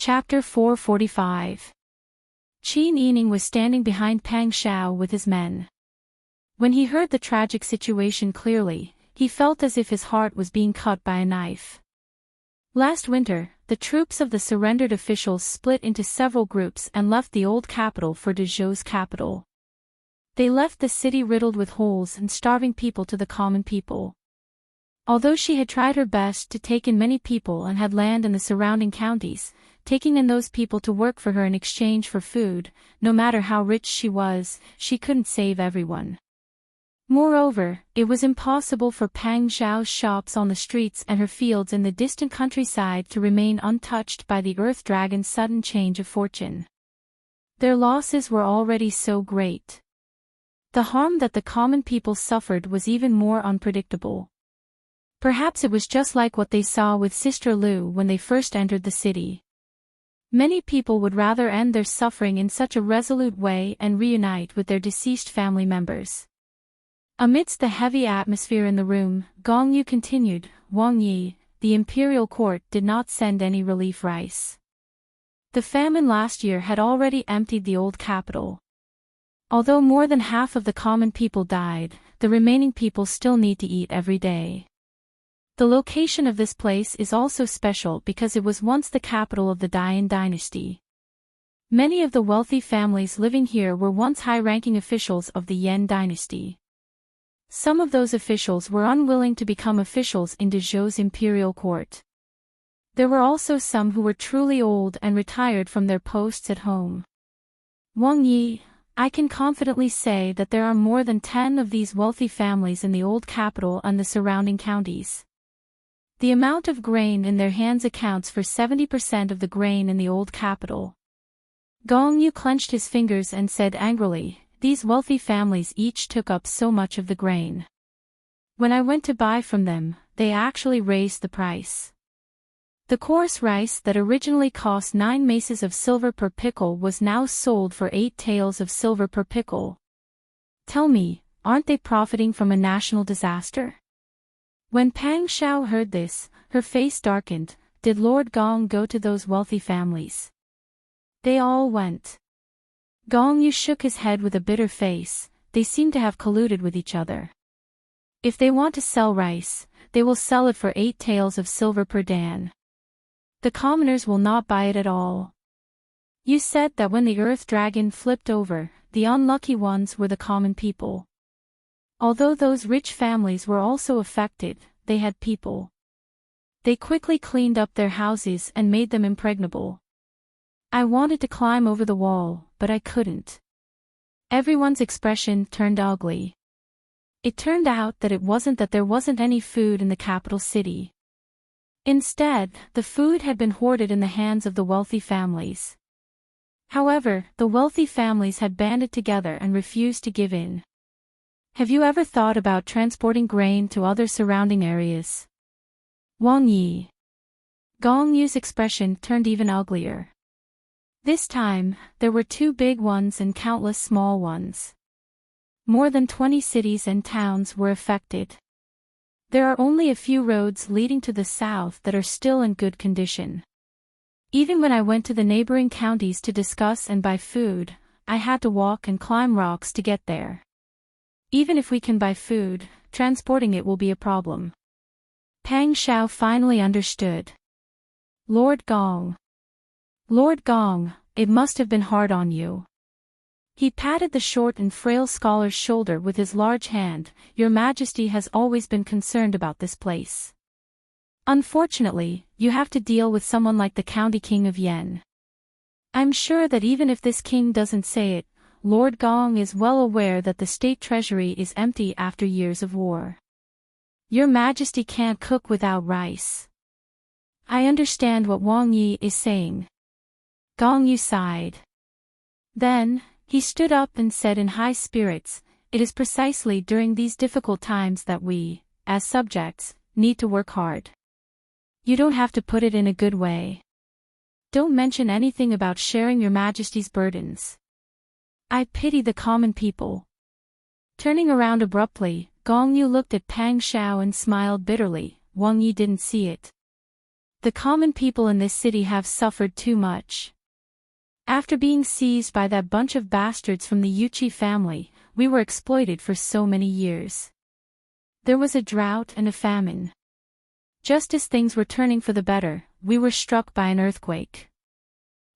Chapter 445. Qin Yining was standing behind Pang Shao with his men. When he heard the tragic situation clearly, he felt as if his heart was being cut by a knife. Last winter, the troops of the surrendered officials split into several groups and left the old capital for Dezhou's capital. They left the city riddled with holes and starving people to the common people. Although she had tried her best to take in many people and had land in the surrounding counties, taking in those people to work for her in exchange for food, no matter how rich she was, she couldn't save everyone. Moreover, it was impossible for Pang Zhao's shops on the streets and her fields in the distant countryside to remain untouched by the Earth Dragon's sudden change of fortune. Their losses were already so great. The harm that the common people suffered was even more unpredictable. Perhaps it was just like what they saw with Sister Lu when they first entered the city. Many people would rather end their suffering in such a resolute way and reunite with their deceased family members. Amidst the heavy atmosphere in the room, Gong Yu continued, "Wang Yi, the imperial court did not send any relief rice. The famine last year had already emptied the old capital. Although more than half of the common people died, the remaining people still need to eat every day. The location of this place is also special because it was once the capital of the Dian dynasty. Many of the wealthy families living here were once high-ranking officials of the Yan dynasty. Some of those officials were unwilling to become officials in Dezhou's imperial court. There were also some who were truly old and retired from their posts at home. Wang Yi, I can confidently say that there are more than 10 of these wealthy families in the old capital and the surrounding counties. The amount of grain in their hands accounts for 70% of the grain in the old capital." Gong Yu clenched his fingers and said angrily, "These wealthy families each took up so much of the grain. When I went to buy from them, they actually raised the price. The coarse rice that originally cost 9 maces of silver per pickle was now sold for 8 taels of silver per pickle. Tell me, aren't they profiting from a national disaster?" When Pang Shao heard this, her face darkened. Did Lord Gong go to those wealthy families? They all went. Gong Yu shook his head with a bitter face. They seem to have colluded with each other. If they want to sell rice, they will sell it for 8 taels of silver per dan. The commoners will not buy it at all. You said that when the Earth Dragon flipped over, the unlucky ones were the common people. Although those rich families were also affected, they had people. They quickly cleaned up their houses and made them impregnable. I wanted to climb over the wall, but I couldn't. Everyone's expression turned ugly. It turned out that it wasn't that there wasn't any food in the capital city. Instead, the food had been hoarded in the hands of the wealthy families. However, the wealthy families had banded together and refused to give in. Have you ever thought about transporting grain to other surrounding areas? Wang Yi. Gong Yu's expression turned even uglier. This time, there were 2 big ones and countless small ones. More than 20 cities and towns were affected. There are only a few roads leading to the south that are still in good condition. Even when I went to the neighboring counties to discuss and buy food, I had to walk and climb rocks to get there. Even if we can buy food, transporting it will be a problem. Pang Shao finally understood. Lord Gong. Lord Gong, it must have been hard on you. He patted the short and frail scholar's shoulder with his large hand. Your Majesty has always been concerned about this place. Unfortunately, you have to deal with someone like the County King of Yen. I'm sure that even if this king doesn't say it, Lord Gong is well aware that the state treasury is empty after years of war. Your Majesty can't cook without rice. I understand what Wang Yi is saying. Gong Yu sighed. Then, he stood up and said in high spirits, it is precisely during these difficult times that we, as subjects, need to work hard. You don't have to put it in a good way. Don't mention anything about sharing your Majesty's burdens. I pity the common people. Turning around abruptly, Gong Yu looked at Pang Shao and smiled bitterly. Wang Yi didn't see it. The common people in this city have suffered too much. After being seized by that bunch of bastards from the Yuchi family, we were exploited for so many years. There was a drought and a famine. Just as things were turning for the better, we were struck by an earthquake.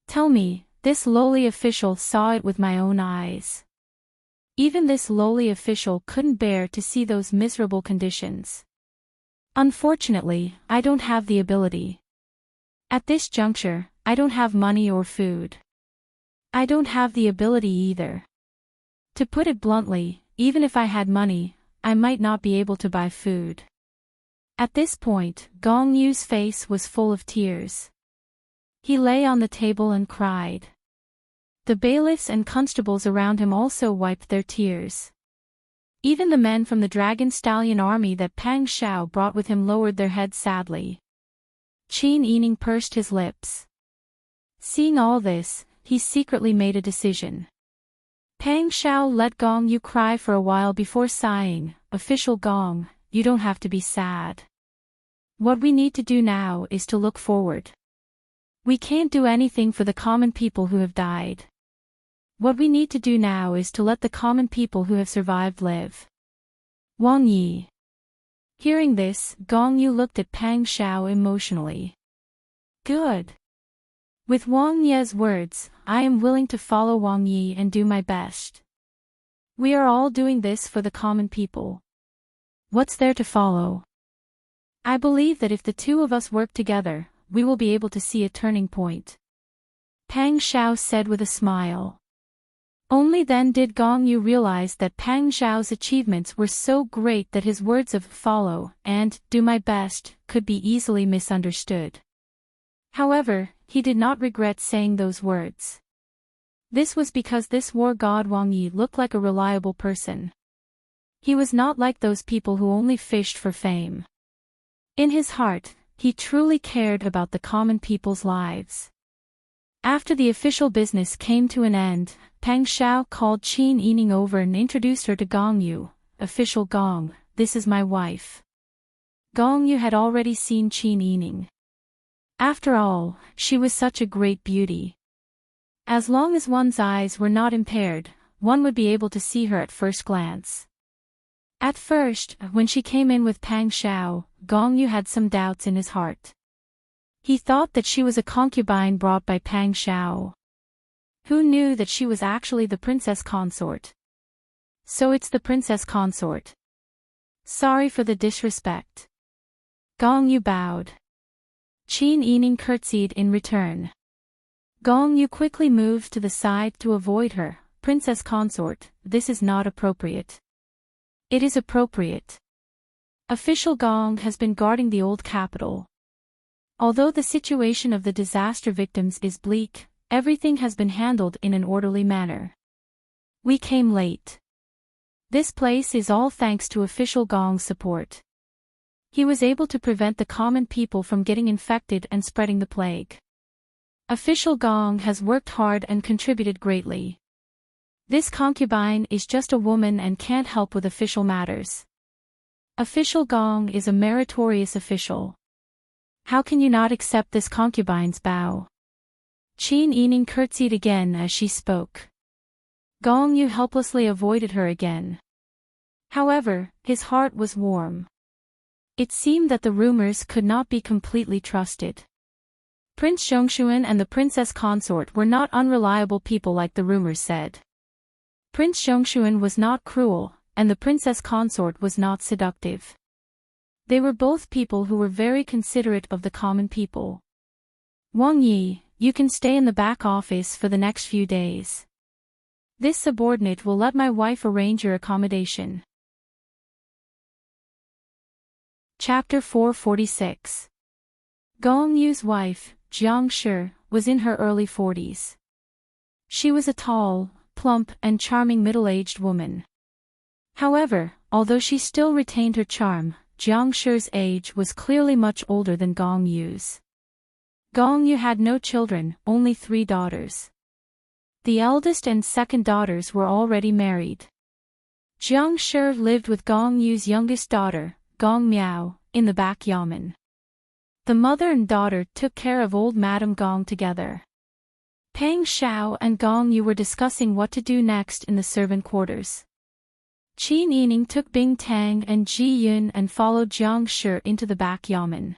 Tell me, this lowly official saw it with my own eyes. Even this lowly official couldn't bear to see those miserable conditions. Unfortunately, I don't have the ability. At this juncture, I don't have money or food. I don't have the ability either. To put it bluntly, even if I had money, I might not be able to buy food. At this point, Gong Yu's face was full of tears. He lay on the table and cried. The bailiffs and constables around him also wiped their tears. Even the men from the Dragon Stallion army that Pang Shao brought with him lowered their heads sadly. Qin Yining pursed his lips. Seeing all this, he secretly made a decision. Pang Shao let Gong Yu cry for a while before sighing, "Official Gong, you don't have to be sad. What we need to do now is to look forward. We can't do anything for the common people who have died. What we need to do now is to let the common people who have survived live." Wang Yi. Hearing this, Gong Yu looked at Pang Shao emotionally. Good. With Wang Ye's words, I am willing to follow Wang Yi and do my best. We are all doing this for the common people. What's there to follow? I believe that if the two of us work together, we will be able to see a turning point. Pang Shao said with a smile. Only then did Gong Yu realize that Pang Zhao's achievements were so great that his words of "follow" and "do my best" could be easily misunderstood. However, he did not regret saying those words. This was because this war god Wang Yi looked like a reliable person. He was not like those people who only fished for fame. In his heart, he truly cared about the common people's lives. After the official business came to an end, Pang Shao called Qin Yining over and introduced her to Gong Yu. "Official Gong, this is my wife." Gong Yu had already seen Qin Yining. After all, she was such a great beauty. As long as one's eyes were not impaired, one would be able to see her at first glance. At first, when she came in with Pang Shao, Gong Yu had some doubts in his heart. He thought that she was a concubine brought by Pang Shao. Who knew that she was actually the princess consort? So it's the princess consort. Sorry for the disrespect. Gong Yu bowed. Qin Yining curtsied in return. Gong Yu quickly moved to the side to avoid her. "Princess consort, this is not appropriate." "It is appropriate. Official Gong has been guarding the old capital. Although the situation of the disaster victims is bleak, everything has been handled in an orderly manner. We came late. This place is all thanks to Official Gong's support. He was able to prevent the common people from getting infected and spreading the plague. Official Gong has worked hard and contributed greatly. This concubine is just a woman and can't help with official matters. Official Gong is a meritorious official. How can you not accept this concubine's bow?" Qin Yining curtsied again as she spoke. Gong Yu helplessly avoided her again. However, his heart was warm. It seemed that the rumors could not be completely trusted. Prince Zhongshuan and the princess consort were not unreliable people like the rumors said. Prince Zhongshuan was not cruel, and the princess consort was not seductive. They were both people who were very considerate of the common people. "Wang Yi, you can stay in the back office for the next few days. This subordinate will let my wife arrange your accommodation." Chapter 446. Gong Yu's wife, Jiang Shi, was in her early 40s. She was a tall, plump and charming middle-aged woman. However, although she still retained her charm, Jiang Shi's age was clearly much older than Gong Yu's. Gong Yu had no children, only 3 daughters. The eldest and second daughters were already married. Jiang Shi lived with Gong Yu's youngest daughter, Gong Miao, in the back yamen. The mother and daughter took care of old Madame Gong together. Pang Xiao and Gong Yu were discussing what to do next in the servant quarters. Qin Yining took Bing Tang and Ji Yun and followed Jiang Shi into the back yamen.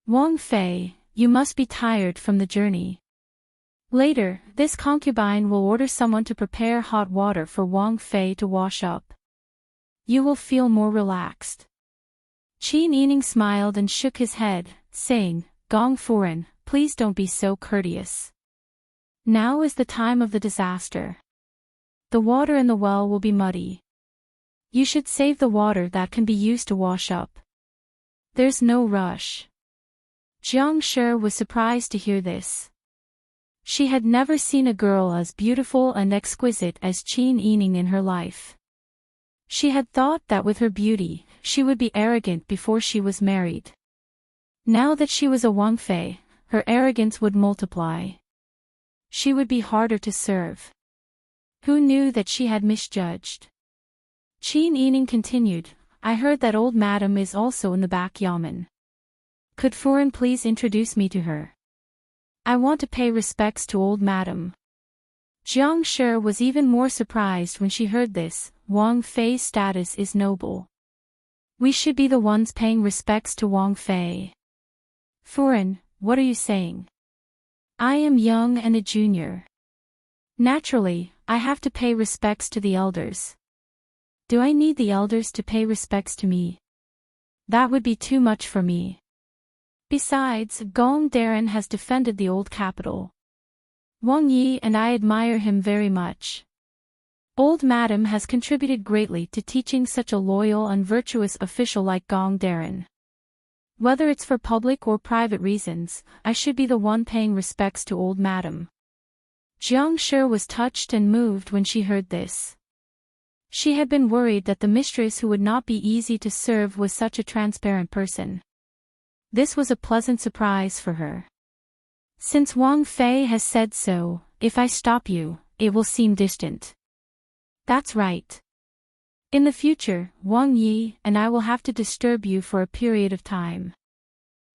Wang Fei, you must be tired from the journey. Later, this concubine will order someone to prepare hot water for Wang Fei to wash up. You will feel more relaxed. Qin Yining smiled and shook his head, saying, Gong Furen, please don't be so courteous. Now is the time of the disaster. The water in the well will be muddy. You should save the water that can be used to wash up. There's no rush. Jiang Shi was surprised to hear this. She had never seen a girl as beautiful and exquisite as Qin Yining in her life. She had thought that with her beauty, she would be arrogant before she was married. Now that she was a Wang Fei, her arrogance would multiply. She would be harder to serve. Who knew that she had misjudged? Qin Yining continued, I heard that old madam is also in the back yamen. Could Furen please introduce me to her? I want to pay respects to old madam. Jiang Shi was even more surprised when she heard this. Wang Fei's status is noble. We should be the ones paying respects to Wang Fei. Furen, what are you saying? I am young and a junior. Naturally, I have to pay respects to the elders. Do I need the elders to pay respects to me? That would be too much for me. Besides, Gong Darren has defended the old capital. Wang Yi and I admire him very much. Old Madam has contributed greatly to teaching such a loyal and virtuous official like Gong Darren. Whether it's for public or private reasons, I should be the one paying respects to old Madam. Jiang Shi was touched and moved when she heard this. She had been worried that the mistress who would not be easy to serve was such a transparent person. This was a pleasant surprise for her. Since Wang Fei has said so, if I stop you, it will seem distant. That's right. In the future, Wang Yi and I will have to disturb you for a period of time.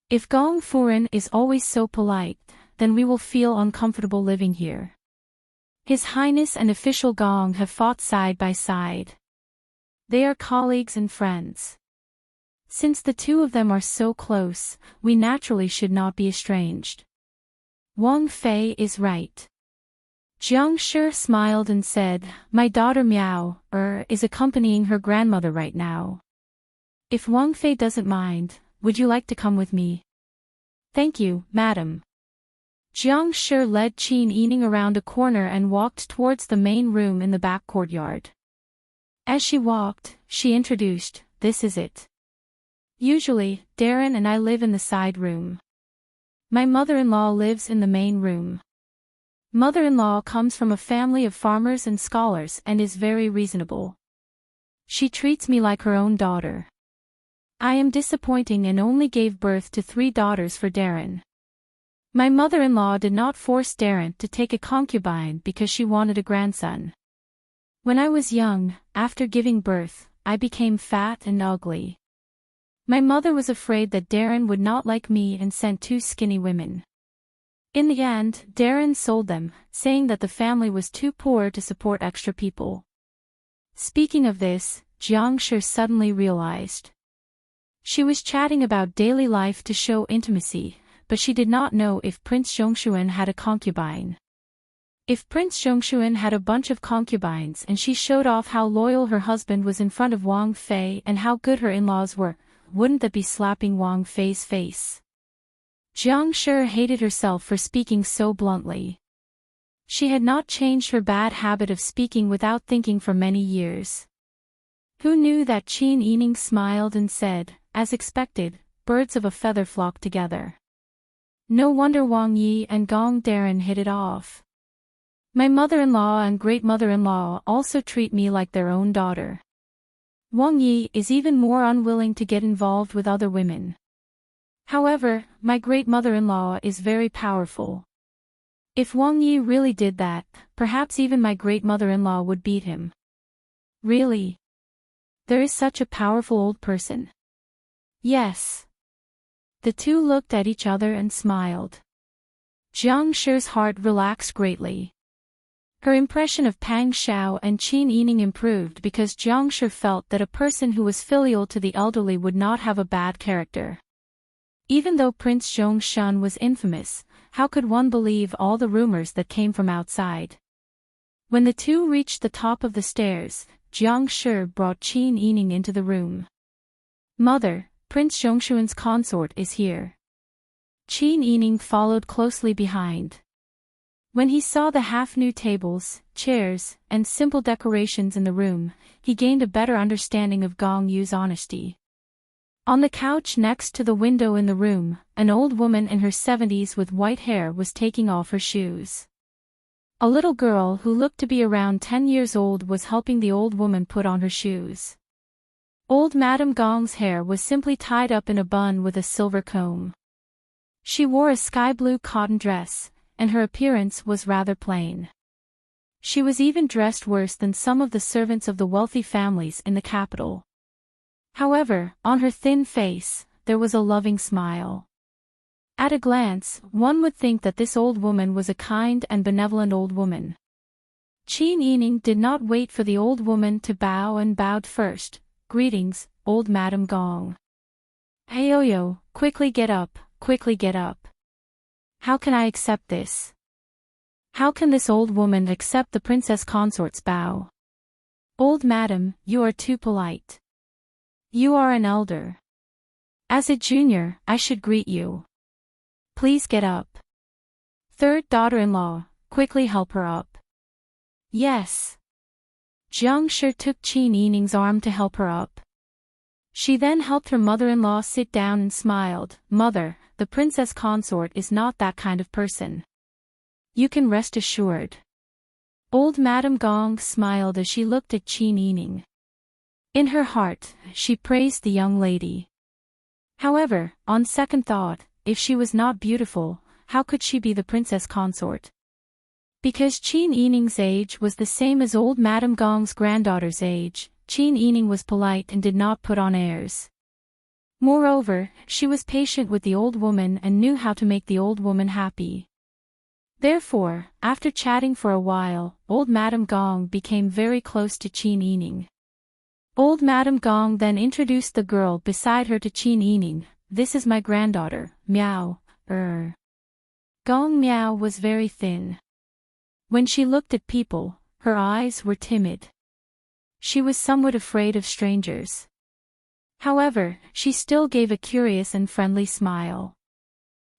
If Gong Furen is always so polite, then we will feel uncomfortable living here. His Highness and official Gong have fought side by side. They are colleagues and friends. Since the two of them are so close, we naturally should not be estranged. Wang Fei is right. Jiang Shi smiled and said, My daughter Miao, is accompanying her grandmother right now. If Wang Fei doesn't mind, would you like to come with me? Thank you, madam. Jiang Shi led Qin Yining around a corner and walked towards the main room in the back courtyard. As she walked, she introduced, This is it. Usually, Darren and I live in the side room. My mother-in-law lives in the main room. Mother-in-law comes from a family of farmers and scholars and is very reasonable. She treats me like her own daughter. I am disappointing and only gave birth to 3 daughters for Darren. My mother-in-law did not force Darren to take a concubine because she wanted a grandson. When I was young, after giving birth, I became fat and ugly. My mother was afraid that Darren would not like me and sent 2 skinny women. In the end, Darren sold them, saying that the family was too poor to support extra people. Speaking of this, Jiang Shi suddenly realized. She was chatting about daily life to show intimacy, but she did not know if Prince Zhongshuan had a concubine. If Prince Zhongshuan had a bunch of concubines and she showed off how loyal her husband was in front of Wang Fei and how good her in-laws were, wouldn't that be slapping Wang Fei's face? Jiang Shi hated herself for speaking so bluntly. She had not changed her bad habit of speaking without thinking for many years. Who knew that Qin Yining smiled and said, as expected, birds of a feather flock together. No wonder Wang Yi and Gong Darren hit it off. My mother-in-law and great-mother-in-law also treat me like their own daughter. Wang Yi is even more unwilling to get involved with other women. However, my great-mother-in-law is very powerful. If Wang Yi really did that, perhaps even my great-mother-in-law would beat him. Really? There is such a powerful old person? Yes. The two looked at each other and smiled. Jiang Shi's heart relaxed greatly. Her impression of Pang Xiao and Qin Yining improved because Jiang Shi felt that a person who was filial to the elderly would not have a bad character. Even though Prince Zhongshan was infamous, how could one believe all the rumors that came from outside? When the two reached the top of the stairs, Jiang Shi brought Qin Yining into the room. "Mother, Prince Zhongshan's consort is here." Qin Yining followed closely behind. When he saw the half-new tables, chairs, and simple decorations in the room, he gained a better understanding of Gong Yu's honesty. On the couch next to the window in the room, an old woman in her 70s with white hair was taking off her shoes. A little girl who looked to be around 10 years old was helping the old woman put on her shoes. Old Madame Gong's hair was simply tied up in a bun with a silver comb. She wore a sky-blue cotton dress, and her appearance was rather plain. She was even dressed worse than some of the servants of the wealthy families in the capital. However, on her thin face, there was a loving smile. At a glance, one would think that this old woman was a kind and benevolent old woman. Qin Yining did not wait for the old woman to bow and bowed first. "Greetings, old Madame Gong." "Heyoyo, quickly get up, quickly get up. How can I accept this? How can this old woman accept the princess consort's bow? Old madam, you are too polite. You are an elder. As a junior, I should greet you. Please get up. Third daughter-in-law, quickly help her up." "Yes." Jiang Shi took Qin Yining's arm to help her up. She then helped her mother-in-law sit down and smiled. "Mother, the princess consort is not that kind of person. You can rest assured." Old Madame Gong smiled as she looked at Qin Yining. In her heart, she praised the young lady. However, on second thought, if she was not beautiful, how could she be the princess consort? Because Qin Yining's age was the same as old Madame Gong's granddaughter's age, Qin Yining was polite and did not put on airs. Moreover, she was patient with the old woman and knew how to make the old woman happy. Therefore, after chatting for a while, old Madame Gong became very close to Qin Yining. Old Madame Gong then introduced the girl beside her to Qin Yining. "This is my granddaughter, Miao." Gong Miao was very thin. When she looked at people, her eyes were timid. She was somewhat afraid of strangers. However, she still gave a curious and friendly smile.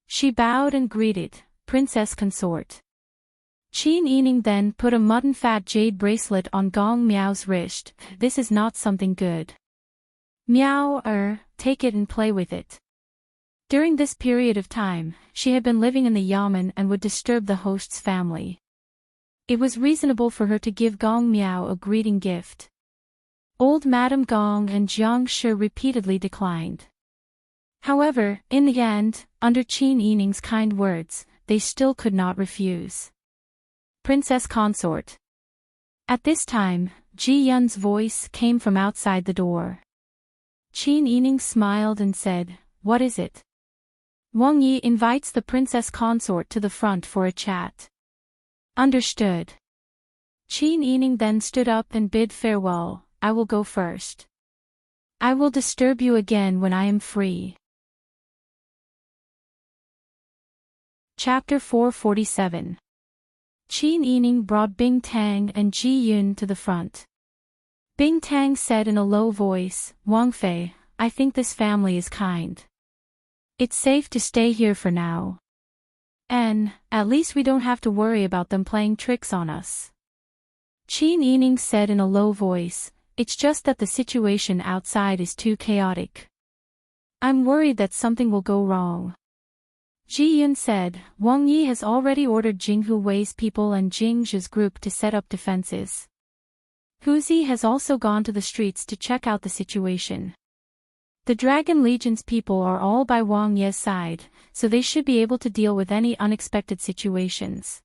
She bowed and greeted, "Princess consort." Qin Yining then put a mutton-fat jade bracelet on Gong Miao's wrist. "This is not something good. Miao, take it and play with it." During this period of time, she had been living in the yamen and would disturb the host's family. It was reasonable for her to give Gong Miao a greeting gift. Old Madame Gong and Jiang Shi repeatedly declined. However, in the end, under Qin Yining's kind words, they still could not refuse. "Princess consort." At this time, Ji Yun's voice came from outside the door. Qin Yining smiled and said, "What is it?" "Wang Yi invites the princess consort to the front for a chat." "Understood." Qin Yining then stood up and bid farewell. "I will go first. I will disturb you again when I am free." Chapter 447. Qin Yining brought Bing Tang and Ji Yun to the front. Bing Tang said in a low voice, "Wang Fei, I think this family is kind. It's safe to stay here for now. And, at least we don't have to worry about them playing tricks on us." Qin Yining said in a low voice, "It's just that the situation outside is too chaotic. I'm worried that something will go wrong." Ji Yun said, "Wang Yi has already ordered Jinghu Wei's people and Jing Zhi's group to set up defenses. Hu Zi has also gone to the streets to check out the situation. The Dragon Legion's people are all by Wang Ye's side, so they should be able to deal with any unexpected situations."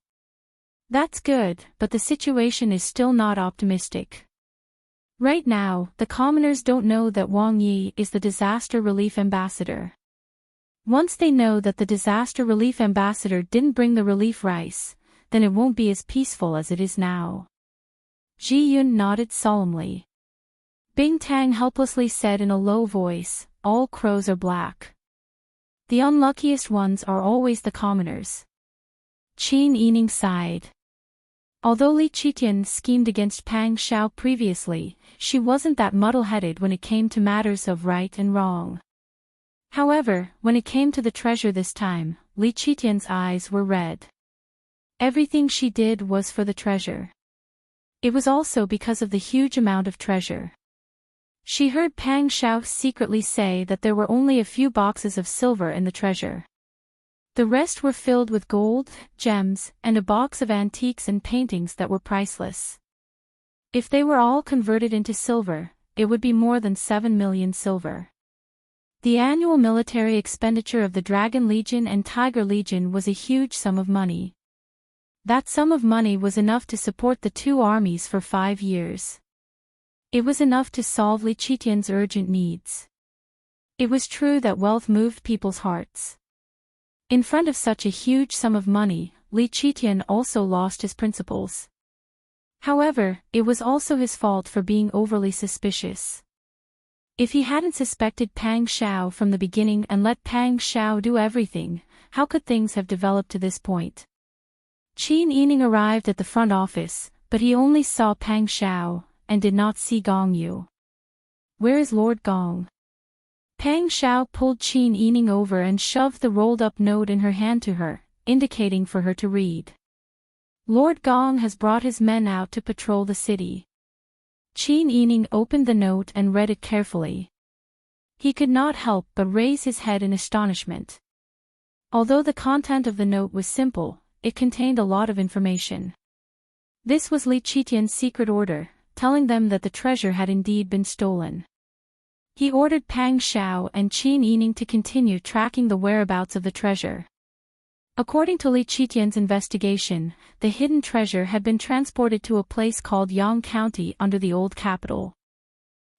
"That's good, but the situation is still not optimistic. Right now, the commoners don't know that Wang Yi is the disaster relief ambassador. Once they know that the disaster relief ambassador didn't bring the relief rice, then it won't be as peaceful as it is now. Ji-Yun nodded solemnly. Bing Tang helplessly said in a low voice, all crows are black. The unluckiest ones are always the commoners. Qin Yining sighed. Although Li Qitian schemed against Pang Xiao previously, she wasn't that muddle-headed when it came to matters of right and wrong. However, when it came to the treasure this time, Li Qitian's eyes were red. Everything she did was for the treasure. It was also because of the huge amount of treasure. She heard Pang Xiao secretly say that there were only a few boxes of silver in the treasure. The rest were filled with gold, gems, and a box of antiques and paintings that were priceless. If they were all converted into silver, it would be more than 7 million silver. The annual military expenditure of the Dragon Legion and Tiger Legion was a huge sum of money. That sum of money was enough to support the two armies for 5 years. It was enough to solve Li Qitian's urgent needs. It was true that wealth moved people's hearts. In front of such a huge sum of money, Li Qitian also lost his principles. However, it was also his fault for being overly suspicious. If he hadn't suspected Pang Xiao from the beginning and let Pang Xiao do everything, how could things have developed to this point? Qin Yining arrived at the front office, but he only saw Pang Xiao, and did not see Gong Yu. Where is Lord Gong? Pang Xiao pulled Qin Yining over and shoved the rolled-up note in her hand to her, indicating for her to read. Lord Gong has brought his men out to patrol the city. Qin Yining opened the note and read it carefully. He could not help but raise his head in astonishment. Although the content of the note was simple, it contained a lot of information. This was Li Qitian's secret order, telling them that the treasure had indeed been stolen. He ordered Pang Xiao and Qin Yining to continue tracking the whereabouts of the treasure. According to Li Qitian's investigation, the hidden treasure had been transported to a place called Yang County under the old capital.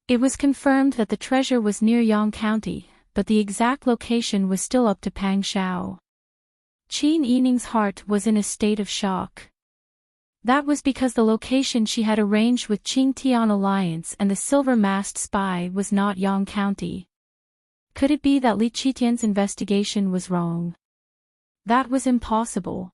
It was confirmed that the treasure was near Yang County, but the exact location was still up to Pang Xiao. Qin Yining's heart was in a state of shock. That was because the location she had arranged with Qing Tian Alliance and the silver-masked spy was not Yang County. Could it be that Li Qitian's investigation was wrong? That was impossible.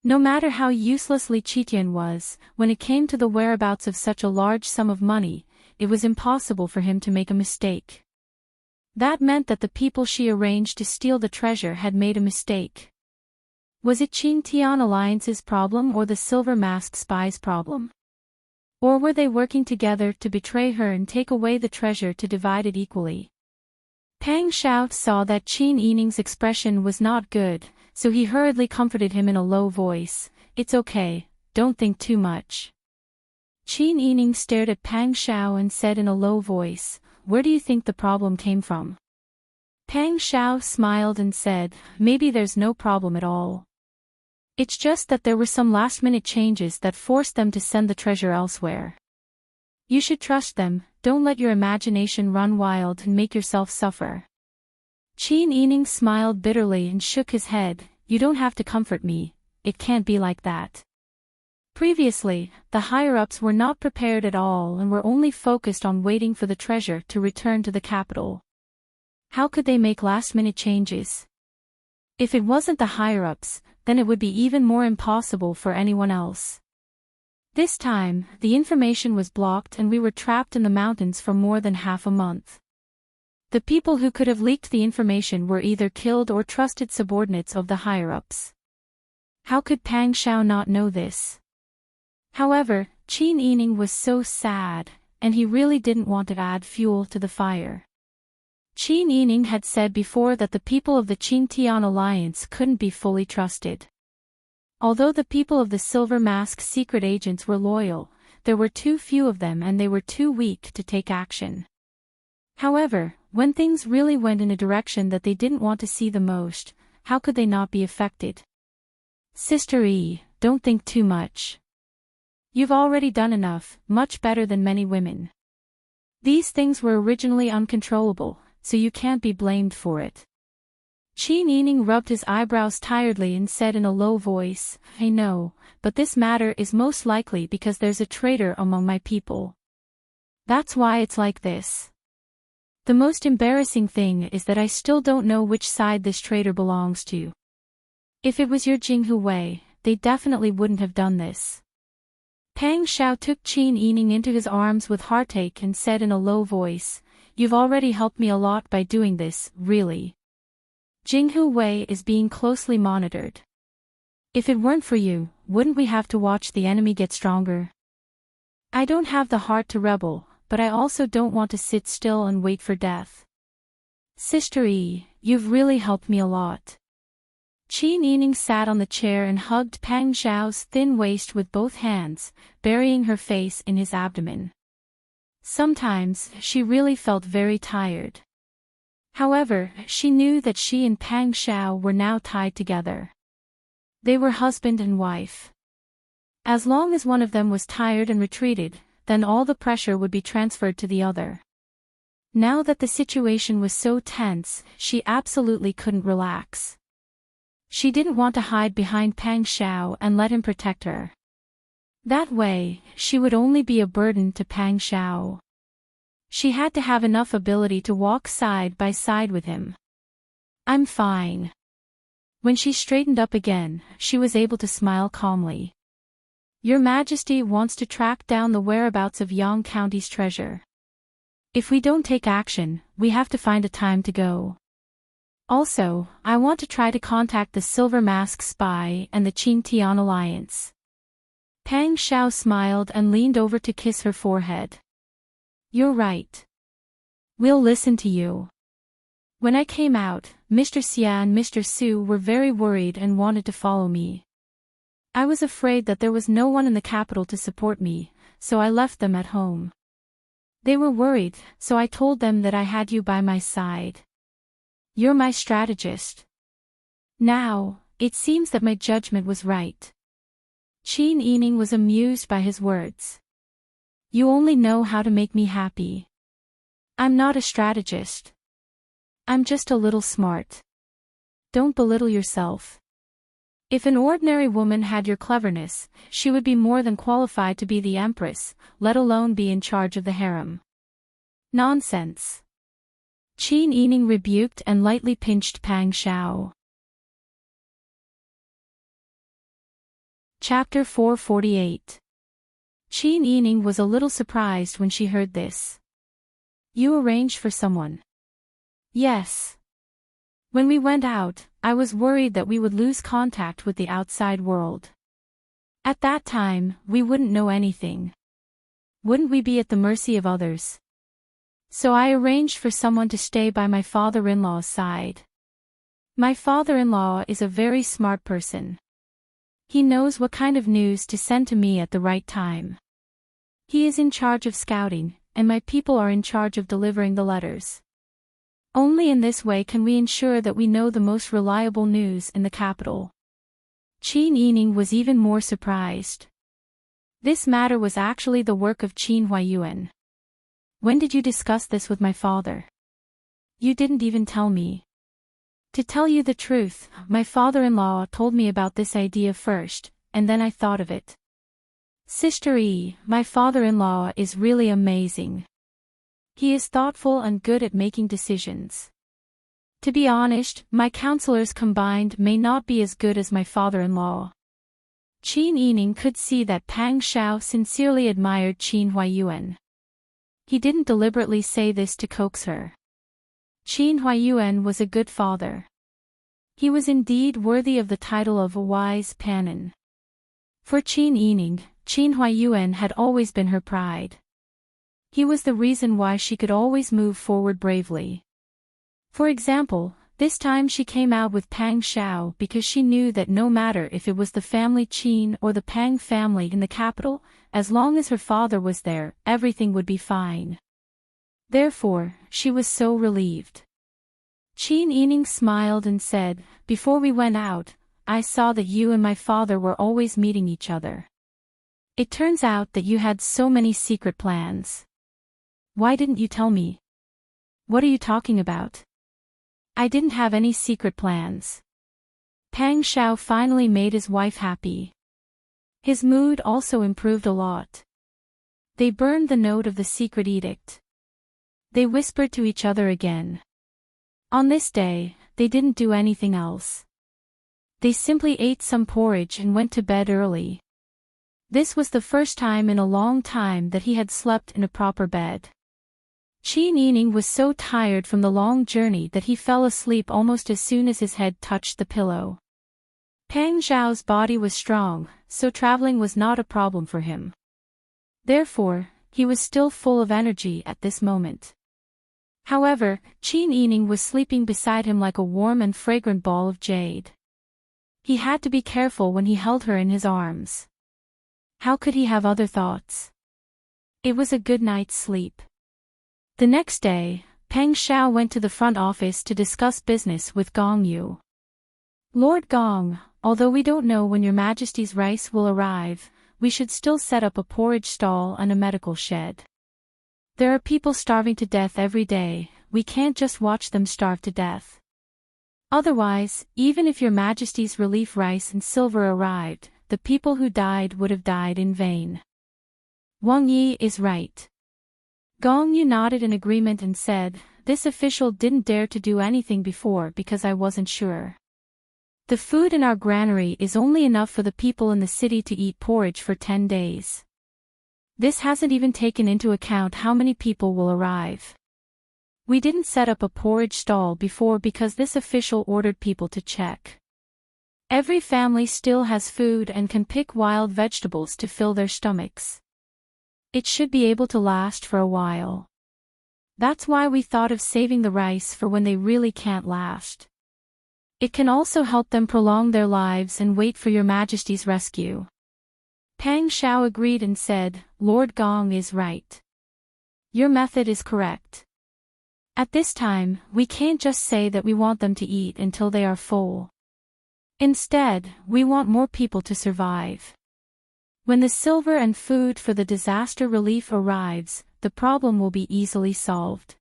No matter how useless Li Qitian was, when it came to the whereabouts of such a large sum of money, it was impossible for him to make a mistake. That meant that the people she arranged to steal the treasure had made a mistake. Was it Qing Tian Alliance's problem or the Silver Mask spy's problem? Or were they working together to betray her and take away the treasure to divide it equally? Pang Xiao saw that Qin Yining's expression was not good, so he hurriedly comforted him in a low voice. It's okay, don't think too much. Qin Yining stared at Pang Xiao and said in a low voice, where do you think the problem came from? Pang Xiao smiled and said, maybe there's no problem at all. It's just that there were some last-minute changes that forced them to send the treasure elsewhere. You should trust them, don't let your imagination run wild and make yourself suffer. Qin Yining smiled bitterly and shook his head, you don't have to comfort me, it can't be like that. Previously, the higher-ups were not prepared at all and were only focused on waiting for the treasure to return to the capital. How could they make last-minute changes? If it wasn't the higher-ups, then it would be even more impossible for anyone else. This time, the information was blocked and we were trapped in the mountains for more than half a month. The people who could have leaked the information were either killed or trusted subordinates of the higher-ups. How could Pang Xiao not know this? However, Qin Yining was so sad, and he really didn't want to add fuel to the fire. Qin Yining had said before that the people of the Qing Tian Alliance couldn't be fully trusted. Although the people of the Silver Mask secret agents were loyal, there were too few of them and they were too weak to take action. However, when things really went in a direction that they didn't want to see the most, how could they not be affected? Sister E, don't think too much. You've already done enough, much better than many women. These things were originally uncontrollable, so you can't be blamed for it. Qin Yining rubbed his eyebrows tiredly and said in a low voice, I know, but this matter is most likely because there's a traitor among my people. That's why it's like this. The most embarrassing thing is that I still don't know which side this traitor belongs to. If it was your Jinghu Wei, they definitely wouldn't have done this. Pang Shao took Qin Yining into his arms with heartache and said in a low voice, You've already helped me a lot by doing this, really. Jinghu Wei is being closely monitored. If it weren't for you, wouldn't we have to watch the enemy get stronger? I don't have the heart to rebel, but I also don't want to sit still and wait for death. Sister Yi, you've really helped me a lot. Qin Yining sat on the chair and hugged Pang Xiao's thin waist with both hands, burying her face in his abdomen. Sometimes, she really felt very tired. However, she knew that she and Pang Xiao were now tied together. They were husband and wife. As long as one of them was tired and retreated, then all the pressure would be transferred to the other. Now that the situation was so tense, she absolutely couldn't relax. She didn't want to hide behind Pang Xiao and let him protect her. That way, she would only be a burden to Pang Xiao. She had to have enough ability to walk side by side with him. I'm fine. When she straightened up again, she was able to smile calmly. Your Majesty wants to track down the whereabouts of Yang County's treasure. If we don't take action, we have to find a time to go. Also, I want to try to contact the Silver Mask Spy and the Qing Tian Alliance. Pang Xiao smiled and leaned over to kiss her forehead. You're right. We'll listen to you. When I came out, Mr. Xia and Mr. Su were very worried and wanted to follow me. I was afraid that there was no one in the capital to support me, so I left them at home. They were worried, so I told them that I had you by my side. You're my strategist. Now, it seems that my judgment was right. Qin Yining was amused by his words. You only know how to make me happy. I'm not a strategist. I'm just a little smart. Don't belittle yourself. If an ordinary woman had your cleverness, she would be more than qualified to be the empress, let alone be in charge of the harem. Nonsense. Qin Yining rebuked and lightly pinched Pang Xiao. Chapter 448. Qin Yining was a little surprised when she heard this. You arranged for someone? Yes. When we went out, I was worried that we would lose contact with the outside world. At that time, we wouldn't know anything. Wouldn't we be at the mercy of others? So I arranged for someone to stay by my father-in-law's side. My father-in-law is a very smart person. He knows what kind of news to send to me at the right time. He is in charge of scouting, and my people are in charge of delivering the letters. Only in this way can we ensure that we know the most reliable news in the capital. Qin Yining was even more surprised. This matter was actually the work of Qin Huaiyuan. When did you discuss this with my father? You didn't even tell me. To tell you the truth, my father-in-law told me about this idea first, and then I thought of it. Sister Yi, my father-in-law is really amazing. He is thoughtful and good at making decisions. To be honest, my counselors combined may not be as good as my father-in-law. Qin Yining could see that Pang Xiao sincerely admired Qin Huaiyuan. He didn't deliberately say this to coax her. Qin Huaiyuan was a good father. He was indeed worthy of the title of a wise Panin. For Qin Yining, Qin Huaiyuan had always been her pride. He was the reason why she could always move forward bravely. For example, this time she came out with Pang Xiao because she knew that no matter if it was the family Qin or the Pang family in the capital, as long as her father was there, everything would be fine. Therefore, she was so relieved. Qin Yining smiled and said, Before we went out, I saw that you and my father were always meeting each other. It turns out that you had so many secret plans. Why didn't you tell me? What are you talking about? I didn't have any secret plans. Pang Shao finally made his wife happy. His mood also improved a lot. They burned the note of the secret edict. They whispered to each other again. On this day, they didn't do anything else. They simply ate some porridge and went to bed early. This was the first time in a long time that he had slept in a proper bed. Qin Yining was so tired from the long journey that he fell asleep almost as soon as his head touched the pillow. Pang Zhao's body was strong, so traveling was not a problem for him. Therefore, he was still full of energy at this moment. However, Qin Yining was sleeping beside him like a warm and fragrant ball of jade. He had to be careful when he held her in his arms. How could he have other thoughts? It was a good night's sleep. The next day, Pang Shao went to the front office to discuss business with Gong Yu. Lord Gong, although we don't know when Your Majesty's rice will arrive, we should still set up a porridge stall and a medical shed. There are people starving to death every day, we can't just watch them starve to death. Otherwise, even if Your Majesty's relief rice and silver arrived, the people who died would have died in vain. Wang Yi is right. Gong Yu nodded in agreement and said, this official didn't dare to do anything before because I wasn't sure. The food in our granary is only enough for the people in the city to eat porridge for 10 days. This hasn't even taken into account how many people will arrive. We didn't set up a porridge stall before because this official ordered people to check. Every family still has food and can pick wild vegetables to fill their stomachs. It should be able to last for a while. That's why we thought of saving the rice for when they really can't last. It can also help them prolong their lives and wait for Your Majesty's rescue. Pang Shao agreed and said, Lord Gong is right. Your method is correct. At this time, we can't just say that we want them to eat until they are full. Instead, we want more people to survive. When the silver and food for the disaster relief arrives, the problem will be easily solved.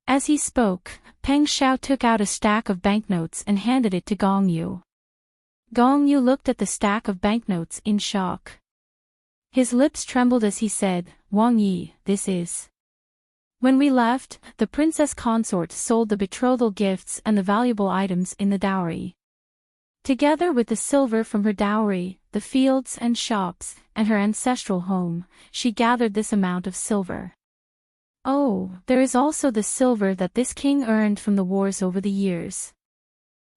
As he spoke, Pang Shao took out a stack of banknotes and handed it to Gong Yu. Gong Yu looked at the stack of banknotes in shock. His lips trembled as he said, Wang Yi, this is. When we left, the princess consort sold the betrothal gifts and the valuable items in the dowry. Together with the silver from her dowry, the fields and shops, and her ancestral home, she gathered this amount of silver. Oh, there is also the silver that this king earned from the wars over the years.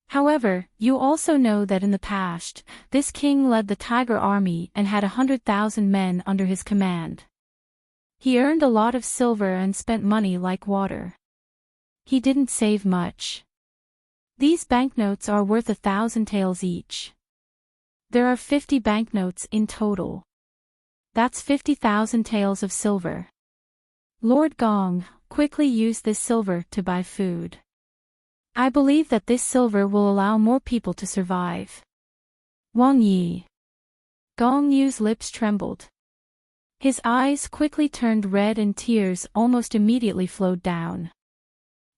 However, you also know that in the past, this king led the Tiger Army and had 100,000 men under his command. He earned a lot of silver and spent money like water. He didn't save much. These banknotes are worth 1,000 taels each. There are 50 banknotes in total. That's 50,000 taels of silver. Lord Gong, quickly use this silver to buy food. I believe that this silver will allow more people to survive. Wang Yi. Gong Yu's lips trembled. His eyes quickly turned red and tears almost immediately flowed down.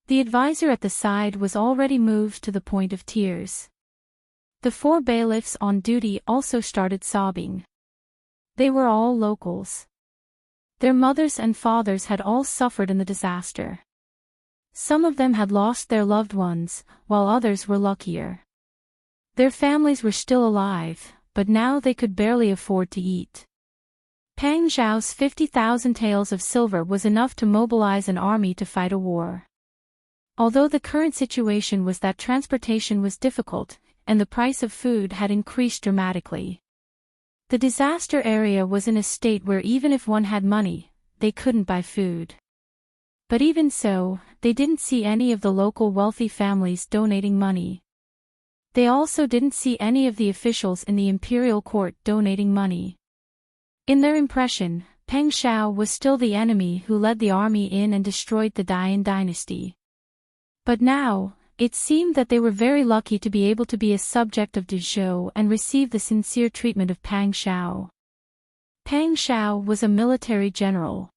The advisor at the side was already moved to the point of tears. The 4 bailiffs on duty also started sobbing. They were all locals. Their mothers and fathers had all suffered in the disaster. Some of them had lost their loved ones, while others were luckier. Their families were still alive, but now they could barely afford to eat. Pang Zhao's 50,000 taels of silver was enough to mobilize an army to fight a war. Although the current situation was that transportation was difficult, and the price of food had increased dramatically. The disaster area was in a state where even if one had money, they couldn't buy food. But even so, they didn't see any of the local wealthy families donating money. They also didn't see any of the officials in the imperial court donating money. In their impression, Pang Shao was still the enemy who led the army in and destroyed the Dian dynasty. But now, it seemed that they were very lucky to be able to be a subject of Dezhou and receive the sincere treatment of Pang Shao. Pang Shao was a military general.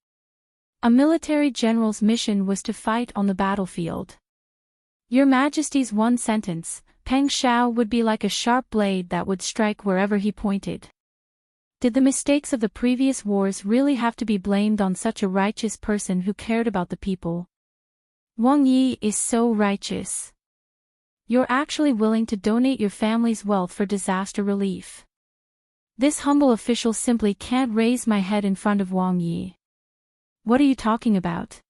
A military general's mission was to fight on the battlefield. Your Majesty's one sentence, Peng Shao would be like a sharp blade that would strike wherever he pointed. Did the mistakes of the previous wars really have to be blamed on such a righteous person who cared about the people? Wang Yi is so righteous. You're actually willing to donate your family's wealth for disaster relief. This humble official simply can't raise my head in front of Wang Yi. What are you talking about?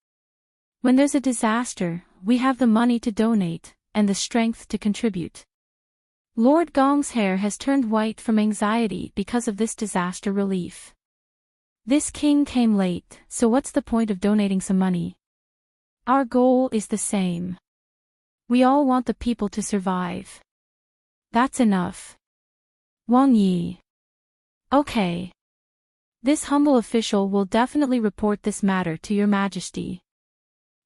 When there's a disaster, we have the money to donate, and the strength to contribute. Lord Gong's hair has turned white from anxiety because of this disaster relief. This king came late, so what's the point of donating some money? Our goal is the same. We all want the people to survive. That's enough. Wang Yi. Okay. This humble official will definitely report this matter to Your Majesty.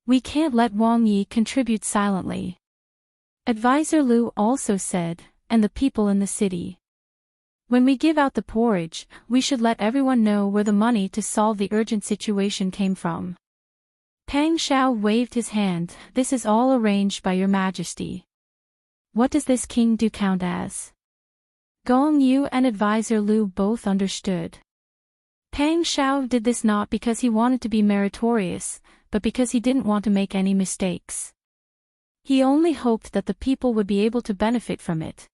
We can't let Wang Yi contribute silently. Advisor Liu also said, and the people in the city. When we give out the porridge, we should let everyone know where the money to solve the urgent situation came from. Peng Shao waved his hand. This is all arranged by Your Majesty. What does this king do count as? Gong Yu and Advisor Liu both understood. Peng Shao did this not because he wanted to be meritorious, but because he didn't want to make any mistakes. He only hoped that the people would be able to benefit from it.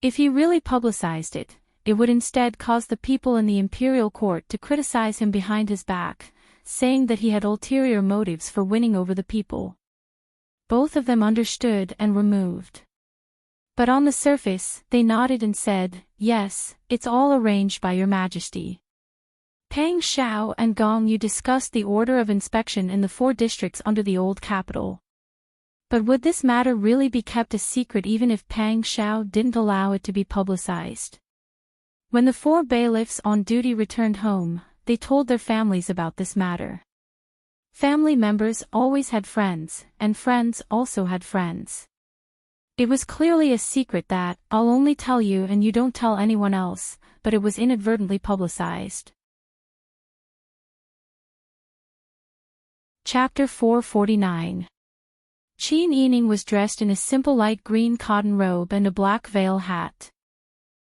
If he really publicized it, it would instead cause the people in the imperial court to criticize him behind his back, saying that he had ulterior motives for winning over the people. Both of them understood and were moved. But on the surface, they nodded and said, yes, it's all arranged by Your Majesty. Peng Shao and Gong Yu discussed the order of inspection in the 4 districts under the old capital. But would this matter really be kept a secret even if Peng Shao didn't allow it to be publicized? When the 4 bailiffs on duty returned home, they told their families about this matter. Family members always had friends, and friends also had friends. It was clearly a secret that, I'll only tell you and you don't tell anyone else, but it was inadvertently publicized. Chapter 449. Qin Yining was dressed in a simple light green cotton robe and a black veil hat.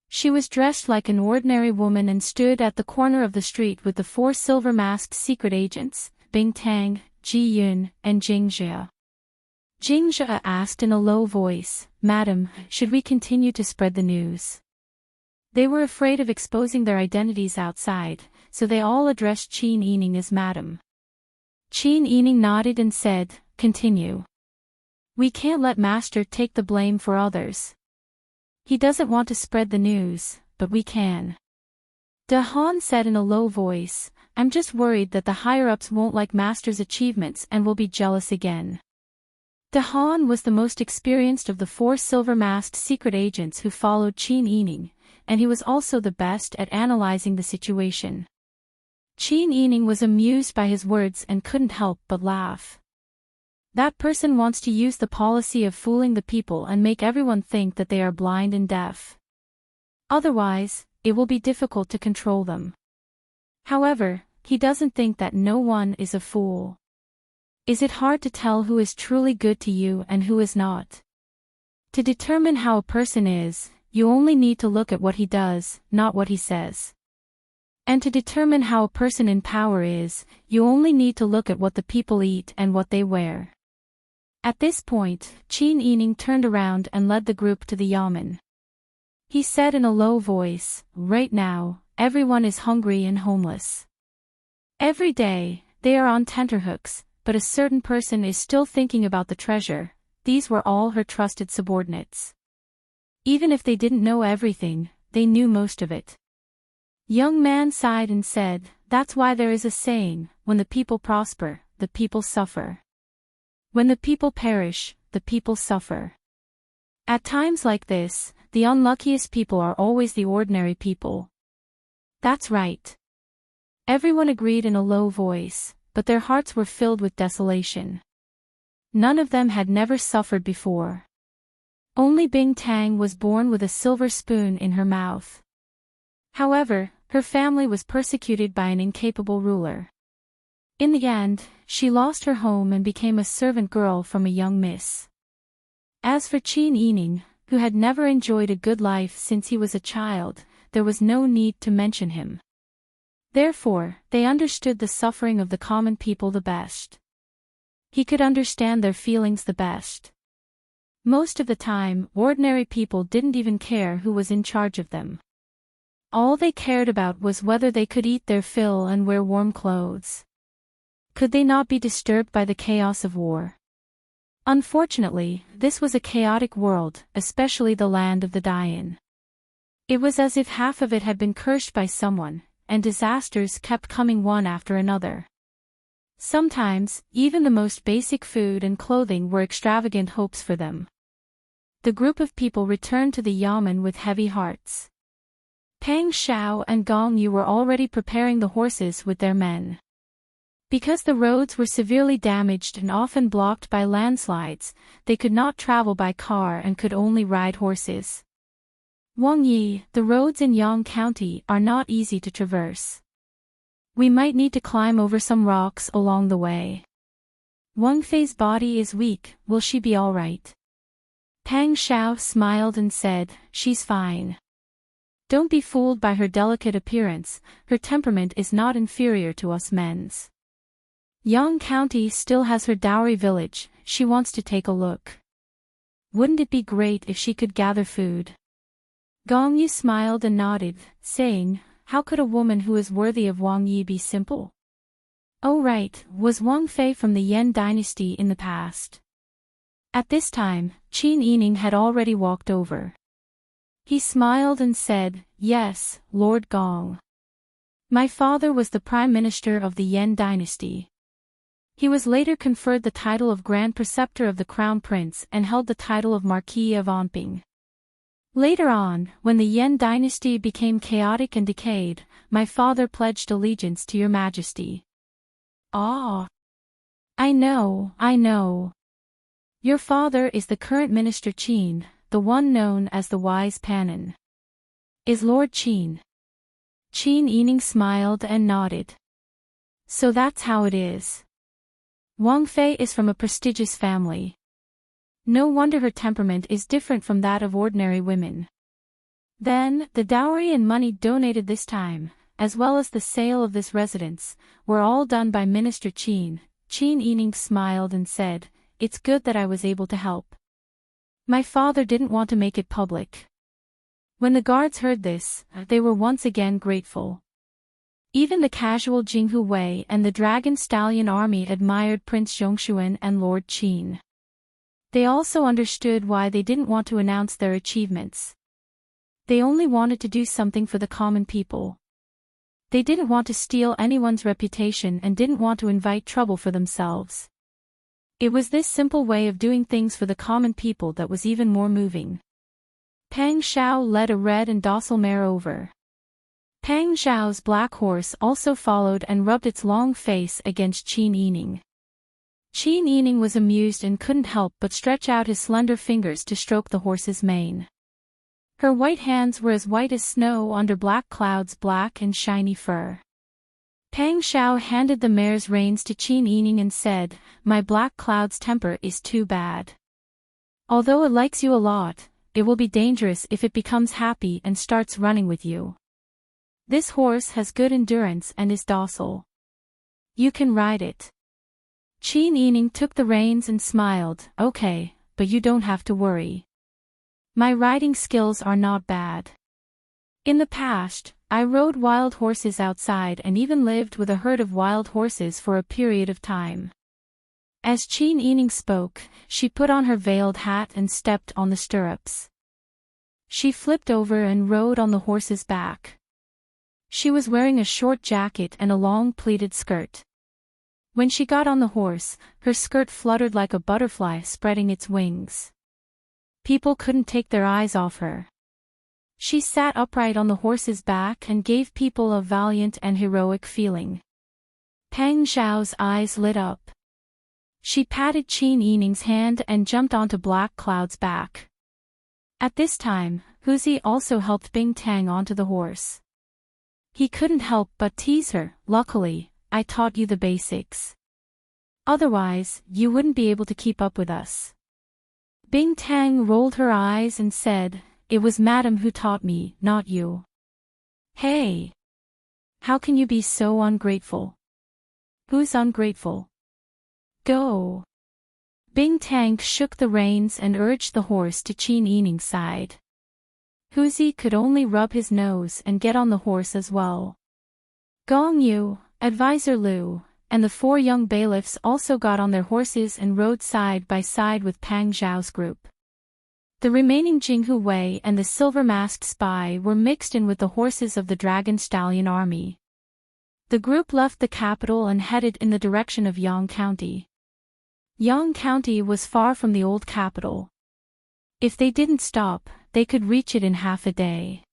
She was dressed like an ordinary woman and stood at the corner of the street with the 4 silver-masked secret agents, Bing Tang, Ji Yun, and Jing Jia. Jing Jia asked in a low voice, Madam, should we continue to spread the news? They were afraid of exposing their identities outside, so they all addressed Qin Yining as Madam. Qin Yining nodded and said, Continue. We can't let Master take the blame for others. He doesn't want to spread the news, but we can. De Han said in a low voice, I'm just worried that the higher-ups won't like Master's achievements and will be jealous again. De Han was the most experienced of the 4 silver-masked secret agents who followed Qin Yining, and he was also the best at analyzing the situation. Qin Yining was amused by his words and couldn't help but laugh. That person wants to use the policy of fooling the people and make everyone think that they are blind and deaf. Otherwise, it will be difficult to control them. However, he doesn't think that no one is a fool. Is it hard to tell who is truly good to you and who is not? To determine how a person is, you only need to look at what he does, not what he says. And to determine how a person in power is, you only need to look at what the people eat and what they wear. At this point, Qin Yining turned around and led the group to the yamen. He said in a low voice, Right now, everyone is hungry and homeless. Every day, they are on tenterhooks, but a certain person is still thinking about the treasure. These were all her trusted subordinates. Even if they didn't know everything, they knew most of it. Young man sighed and said, That's why there is a saying, when the people prosper, the people suffer. When the people perish, the people suffer. At times like this, the unluckiest people are always the ordinary people. That's right. Everyone agreed in a low voice, but their hearts were filled with desolation. None of them had never suffered before. Only Bing Tang was born with a silver spoon in her mouth. However, her family was persecuted by an incapable ruler. In the end, she lost her home and became a servant girl from a young miss. As for Qin Yining, who had never enjoyed a good life since he was a child, there was no need to mention him. Therefore, they understood the suffering of the common people the best. He could understand their feelings the best. Most of the time, ordinary people didn't even care who was in charge of them. All they cared about was whether they could eat their fill and wear warm clothes. Could they not be disturbed by the chaos of war? Unfortunately, this was a chaotic world, especially the land of the Dayan. It was as if half of it had been cursed by someone, and disasters kept coming one after another. Sometimes, even the most basic food and clothing were extravagant hopes for them. The group of people returned to the yamen with heavy hearts. Pang Shao and Gong Yu were already preparing the horses with their men. Because the roads were severely damaged and often blocked by landslides, they could not travel by car and could only ride horses. Wang Yi, the roads in Yang County are not easy to traverse. We might need to climb over some rocks along the way. Wang Fei's body is weak, will she be all right? Pang Shao smiled and said, she's fine. Don't be fooled by her delicate appearance, her temperament is not inferior to us men's. Yang County still has her dowry village, she wants to take a look. Wouldn't it be great if she could gather food? Gong Yu smiled and nodded, saying, how could a woman who is worthy of Wang Yi be simple? Oh right, was Wang Fei from the Yan dynasty in the past. At this time, Qin Yining had already walked over. He smiled and said, yes, Lord Gong. My father was the prime minister of the Yan dynasty. He was later conferred the title of Grand Preceptor of the Crown Prince and held the title of Marquis of Anping. Later on, when the Yan dynasty became chaotic and decayed, my father pledged allegiance to your majesty. Ah! I know. Your father is the current minister Qin, the one known as the wise Panin. Is Lord Qin. Qin Yining smiled and nodded. So that's how it is. Wang Fei is from a prestigious family. No wonder her temperament is different from that of ordinary women. Then, the dowry and money donated this time, as well as the sale of this residence, were all done by Minister Qin. Qin Yining smiled and said, it's good that I was able to help. My father didn't want to make it public. When the guards heard this, they were once again grateful. Even the casual Jinghu Wei and the Dragon Stallion army admired Prince Zhongshuan and Lord Qin. They also understood why they didn't want to announce their achievements. They only wanted to do something for the common people. They didn't want to steal anyone's reputation and didn't want to invite trouble for themselves. It was this simple way of doing things for the common people that was even more moving. Pang Shao led a red and docile mare over. Pang Zhao's black horse also followed and rubbed its long face against Qin Yining. Qin Yining was amused and couldn't help but stretch out his slender fingers to stroke the horse's mane. Her white hands were as white as snow under black clouds, black and shiny fur. Pang Shao handed the mare's reins to Qin Yining and said, my black cloud's temper is too bad. Although it likes you a lot, it will be dangerous if it becomes happy and starts running with you. This horse has good endurance and is docile. You can ride it. Qin Yining took the reins and smiled, okay, but you don't have to worry. My riding skills are not bad. In the past, I rode wild horses outside and even lived with a herd of wild horses for a period of time. As Qin Yining spoke, she put on her veiled hat and stepped on the stirrups. She flipped over and rode on the horse's back. She was wearing a short jacket and a long pleated skirt. When she got on the horse, her skirt fluttered like a butterfly spreading its wings. People couldn't take their eyes off her. She sat upright on the horse's back and gave people a valiant and heroic feeling. Pang Zhao's eyes lit up. She patted Qin Yining's hand and jumped onto Black Cloud's back. At this time, Huzi also helped Bing Tang onto the horse. He couldn't help but tease her, luckily, I taught you the basics. Otherwise, you wouldn't be able to keep up with us. Bing Tang rolled her eyes and said, "It was Madam who taught me, not you." "Hey! How can you be so ungrateful?" "Who's ungrateful? Go!" Bing Tang shook the reins and urged the horse to Qin Yining's side. Huzi could only rub his nose and get on the horse as well. Gong Yu, Advisor Liu, and the 4 young bailiffs also got on their horses and rode side by side with Pang Zhao's group. The remaining Jinghu Wei and the silver-masked spy were mixed in with the horses of the Dragon Stallion army. The group left the capital and headed in the direction of Yang County. Yang County was far from the old capital. If they didn't stop, they could reach it in half a day.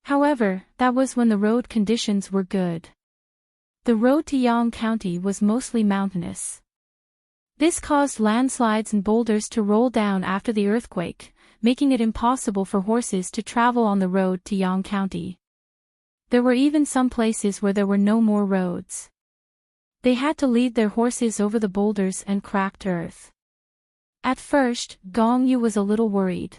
However, that was when the road conditions were good. The road to Yang County was mostly mountainous. This caused landslides and boulders to roll down after the earthquake, making it impossible for horses to travel on the road to Yang County. There were even some places where there were no more roads. They had to lead their horses over the boulders and cracked earth. At first, Gong Yu was a little worried.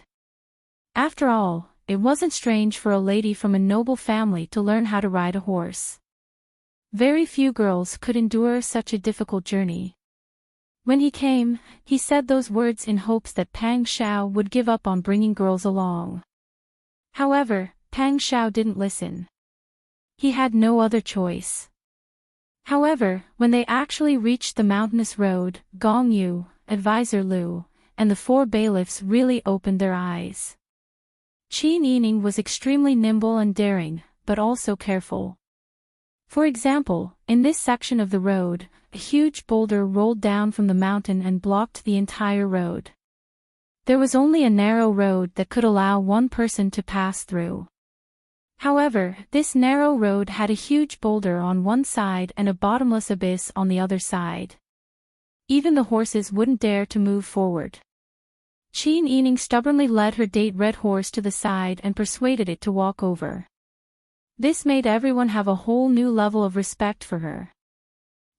After all, it wasn't strange for a lady from a noble family to learn how to ride a horse. Very few girls could endure such a difficult journey. When he came, he said those words in hopes that Pang Xiao would give up on bringing girls along. However, Pang Xiao didn't listen. He had no other choice. However, when they actually reached the mountainous road, Gong Yu, Advisor Liu, and the 4 bailiffs really opened their eyes. Qin Yining was extremely nimble and daring, but also careful. For example, in this section of the road, a huge boulder rolled down from the mountain and blocked the entire road. There was only a narrow road that could allow one person to pass through. However, this narrow road had a huge boulder on one side and a bottomless abyss on the other side. Even the horses wouldn't dare to move forward. Qin Yining stubbornly led her date red horse to the side and persuaded it to walk over. This made everyone have a whole new level of respect for her.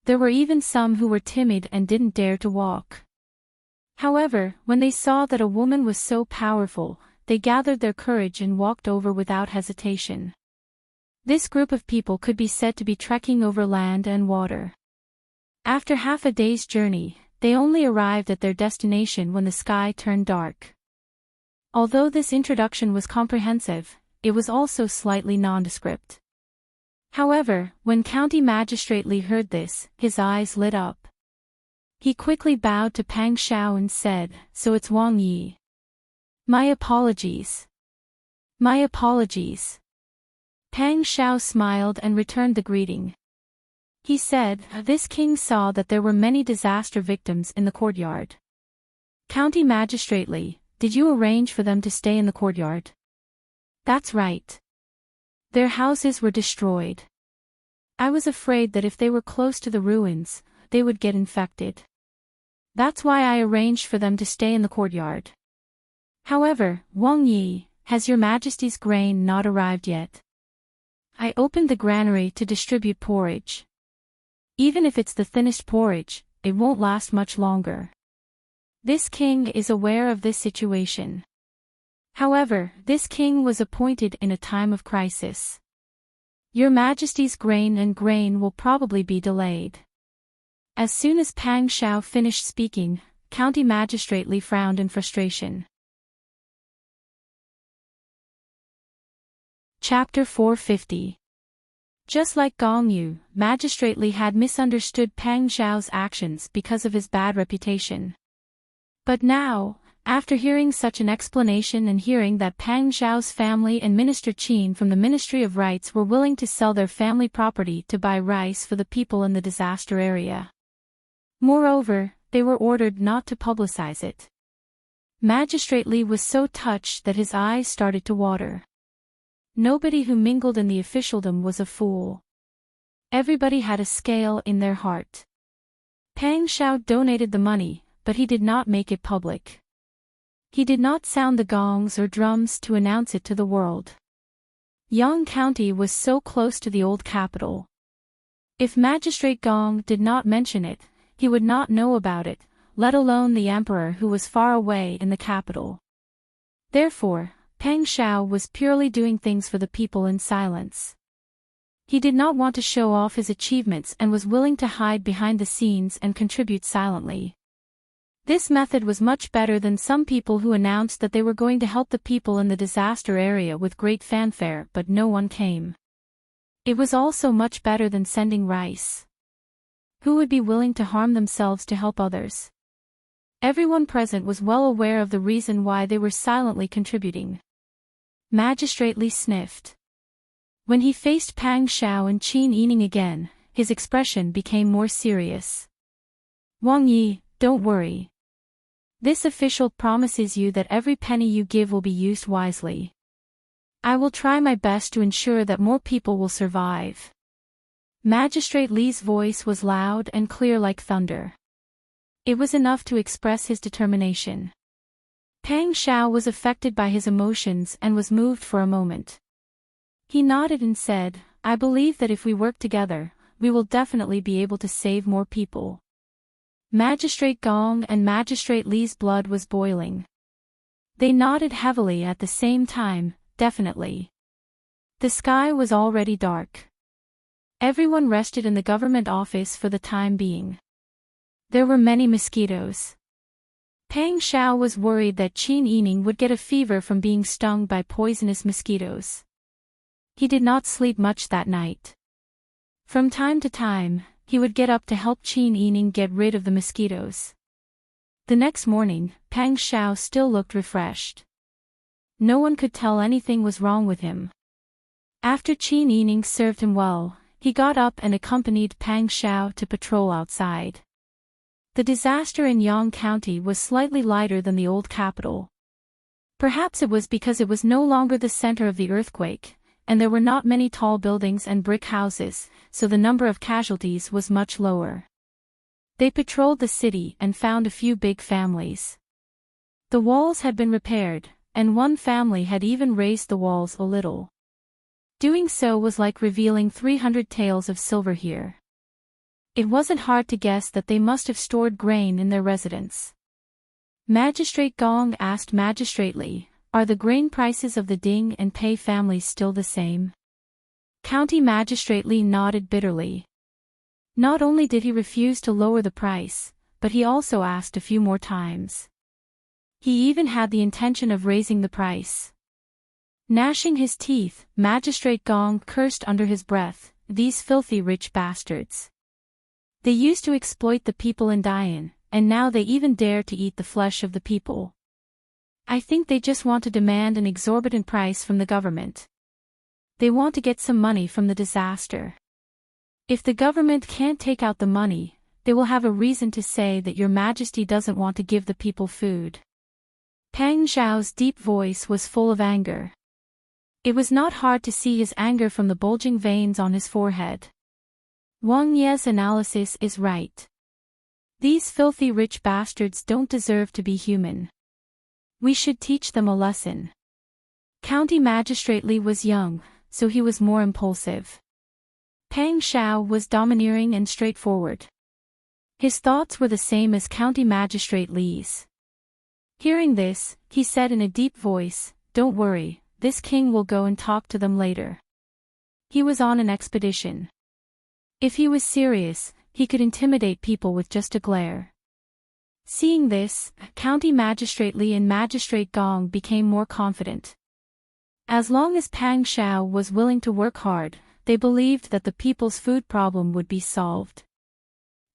There were even some who were timid and didn't dare to walk. However, when they saw that a woman was so powerful, they gathered their courage and walked over without hesitation. This group of people could be said to be trekking over land and water. After half a day's journey, they only arrived at their destination when the sky turned dark. Although this introduction was comprehensive, it was also slightly nondescript. However, when County Magistrate Li heard this, his eyes lit up. He quickly bowed to Pang Xiao and said, "So it's Wang Yi. My apologies. My apologies." Pang Xiao smiled and returned the greeting. He said, "This king saw that there were many disaster victims in the courtyard. County Magistrate Li, did you arrange for them to stay in the courtyard?" "That's right. Their houses were destroyed. I was afraid that if they were close to the ruins, they would get infected. That's why I arranged for them to stay in the courtyard. However, Wang Yi, has your Majesty's grain not arrived yet?" "I opened the granary to distribute porridge. Even if it's the thinnest porridge, it won't last much longer." This king is aware of this situation. However, this king was appointed in a time of crisis. Your Majesty's grain will probably be delayed. As soon as Pang Xiao finished speaking, County Magistrate Li frowned in frustration. Chapter 450. Just like Gong Yu, Magistrate Li had misunderstood Pang Xiao's actions because of his bad reputation. But now, after hearing such an explanation and hearing that Pang Xiao's family and Minister Qin from the Ministry of Rights were willing to sell their family property to buy rice for the people in the disaster area. Moreover, they were ordered not to publicize it. Magistrate Li was so touched that his eyes started to water. Nobody who mingled in the officialdom was a fool. Everybody had a scale in their heart. Pang Xiao donated the money, but he did not make it public. He did not sound the gongs or drums to announce it to the world. Yang County was so close to the old capital. If Magistrate Gong did not mention it, he would not know about it, let alone the emperor who was far away in the capital. Therefore, Pang Shao was purely doing things for the people in silence. He did not want to show off his achievements and was willing to hide behind the scenes and contribute silently. This method was much better than some people who announced that they were going to help the people in the disaster area with great fanfare but no one came. It was also much better than sending rice. Who would be willing to harm themselves to help others? Everyone present was well aware of the reason why they were silently contributing. Magistrate Li sniffed. When he faced Pang Shao and Qin Yining again, his expression became more serious. Wang Yi, don't worry. This official promises you that every penny you give will be used wisely. I will try my best to ensure that more people will survive. Magistrate Li's voice was loud and clear like thunder. It was enough to express his determination. Pang Shao was affected by his emotions and was moved for a moment. He nodded and said, I believe that if we work together, we will definitely be able to save more people. Magistrate Gong and Magistrate Li's blood was boiling. They nodded heavily at the same time, definitely. The sky was already dark. Everyone rested in the government office for the time being. There were many mosquitoes. Pang Shao was worried that Qin Yining would get a fever from being stung by poisonous mosquitoes. He did not sleep much that night. From time to time, he would get up to help Qin Yining get rid of the mosquitoes. The next morning, Pang Shao still looked refreshed. No one could tell anything was wrong with him. After Qin Yining served him well, he got up and accompanied Pang Shao to patrol outside. The disaster in Yang County was slightly lighter than the old capital. Perhaps it was because it was no longer the center of the earthquake, and there were not many tall buildings and brick houses, so the number of casualties was much lower. They patrolled the city and found a few big families. The walls had been repaired, and one family had even raised the walls a little. Doing so was like revealing 300 taels of silver here. It wasn't hard to guess that they must have stored grain in their residence. Magistrate Gong asked Magistrate Li, are the grain prices of the Ding and Pei families still the same? County Magistrate Li nodded bitterly. Not only did he refuse to lower the price, but he also asked a few more times. He even had the intention of raising the price. Gnashing his teeth, Magistrate Gong cursed under his breath, these filthy rich bastards. They used to exploit the people in Dian, and now they even dare to eat the flesh of the people. I think they just want to demand an exorbitant price from the government. They want to get some money from the disaster. If the government can't take out the money, they will have a reason to say that Your Majesty doesn't want to give the people food. Pang Zhao's deep voice was full of anger. It was not hard to see his anger from the bulging veins on his forehead. Wang Ye's analysis is right. These filthy rich bastards don't deserve to be human. We should teach them a lesson. County Magistrate Li was young, so he was more impulsive. Pang Shao was domineering and straightforward. His thoughts were the same as County Magistrate Li's. Hearing this, he said in a deep voice, "Don't worry, this king will go and talk to them later." He was on an expedition. If he was serious, he could intimidate people with just a glare. Seeing this, County Magistrate Li and Magistrate Gong became more confident. As long as Pang Shao was willing to work hard, they believed that the people's food problem would be solved.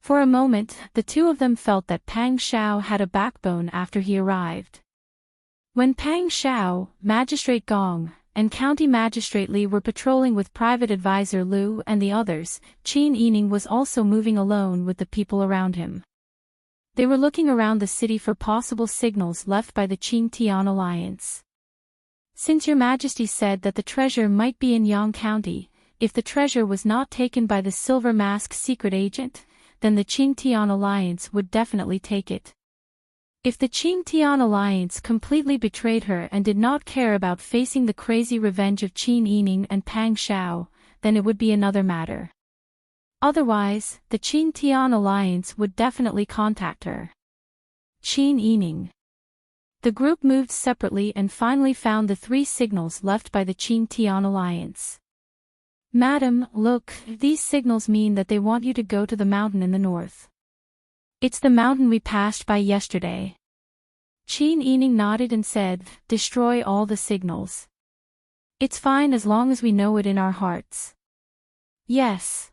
For a moment, the two of them felt that Pang Shao had a backbone after he arrived. When Pang Shao, Magistrate Gong, and County Magistrate Li were patrolling with Private Advisor Lu and the others, Qin Yining was also moving alone with the people around him. They were looking around the city for possible signals left by the Qing Tian alliance. Since Your Majesty said that the treasure might be in Yang County, if the treasure was not taken by the Silver Mask secret agent, then the Qing Tian alliance would definitely take it. If the Qing Tian alliance completely betrayed her and did not care about facing the crazy revenge of Qin Yining and Pang Shao, then it would be another matter. Otherwise, the Qing Tian alliance would definitely contact her. Qin Yining. The group moved separately and finally found the 3 signals left by the Qin Tian alliance. Madam, look, these signals mean that they want you to go to the mountain in the north. It's the mountain we passed by yesterday. Qin Yining nodded and said, destroy all the signals. It's fine as long as we know it in our hearts. Yes.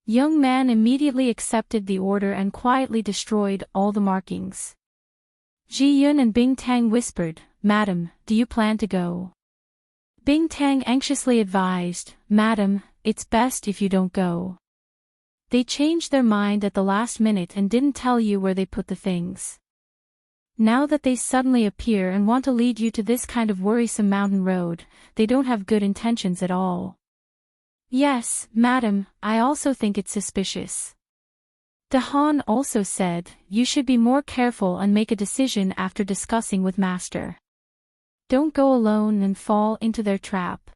Young man immediately accepted the order and quietly destroyed all the markings. Ji Yun and Bing Tang whispered, Madam, do you plan to go? Bing Tang anxiously advised, Madam, it's best if you don't go. They changed their mind at the last minute and didn't tell you where they put the things. Now that they suddenly appear and want to lead you to this kind of worrisome mountain road, they don't have good intentions at all. Yes, Madam, I also think it's suspicious. De Han also said, you should be more careful and make a decision after discussing with Master. Don't go alone and fall into their trap.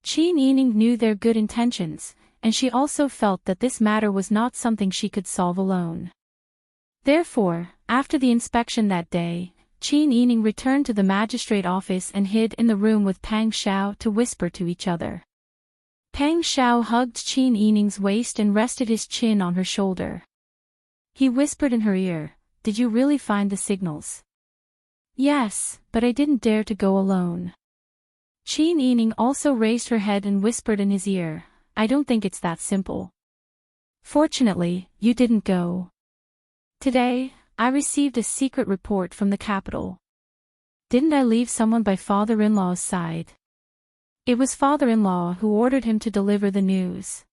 Qin Yining knew their good intentions, and she also felt that this matter was not something she could solve alone. Therefore, after the inspection that day, Qin Yining returned to the magistrate office and hid in the room with Pang Xiao to whisper to each other. Pang Xiao hugged Qin Yining's waist and rested his chin on her shoulder. He whispered in her ear, did you really find the signals? Yes, but I didn't dare to go alone. Qin Yining also raised her head and whispered in his ear, I don't think it's that simple. Fortunately, you didn't go. Today, I received a secret report from the capital. Didn't I leave someone by father-in-law's side? It was father-in-law who ordered him to deliver the news.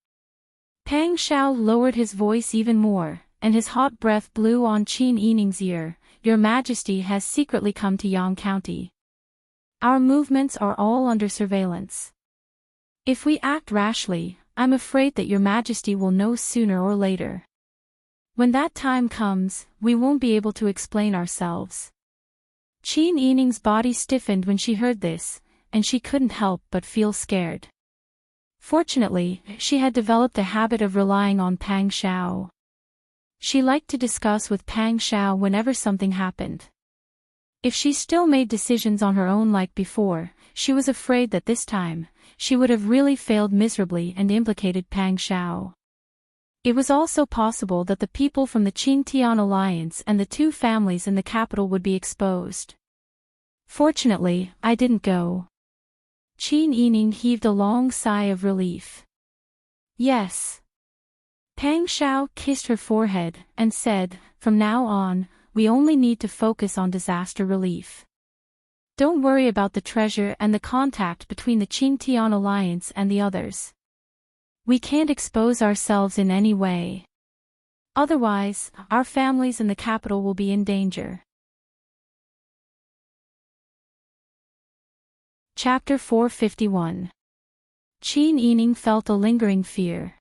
Pang Xiao lowered his voice even more, and his hot breath blew on Qin Yining's ear, Your Majesty has secretly come to Yang County. Our movements are all under surveillance. If we act rashly, I'm afraid that Your Majesty will know sooner or later. When that time comes, we won't be able to explain ourselves. Qin Yining's body stiffened when she heard this, and she couldn't help but feel scared. Fortunately, she had developed a habit of relying on Pang Xiao. She liked to discuss with Pang Xiao whenever something happened. If she still made decisions on her own like before, she was afraid that this time, she would have really failed miserably and implicated Pang Xiao. It was also possible that the people from the Qin Tian alliance and the 2 families in the capital would be exposed. Fortunately, I didn't go. Qin Yining heaved a long sigh of relief. Yes. Pang Xiao kissed her forehead and said, from now on, we only need to focus on disaster relief. Don't worry about the treasure and the contact between the Qin Tian alliance and the others. We can't expose ourselves in any way. Otherwise, our families in the capital will be in danger. Chapter 451. Qin Yining felt a lingering fear.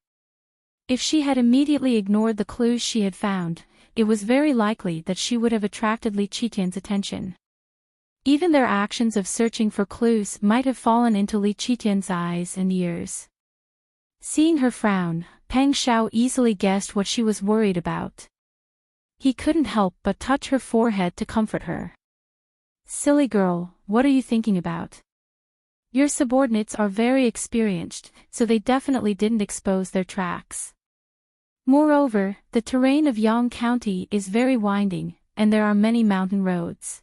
If she had immediately ignored the clues she had found, it was very likely that she would have attracted Li Qitian's attention. Even their actions of searching for clues might have fallen into Li Qitian's eyes and ears. Seeing her frown, Pang Xiao easily guessed what she was worried about. He couldn't help but touch her forehead to comfort her. Silly girl, what are you thinking about? Your subordinates are very experienced, so they definitely didn't expose their tracks. Moreover, the terrain of Yang County is very winding, and there are many mountain roads.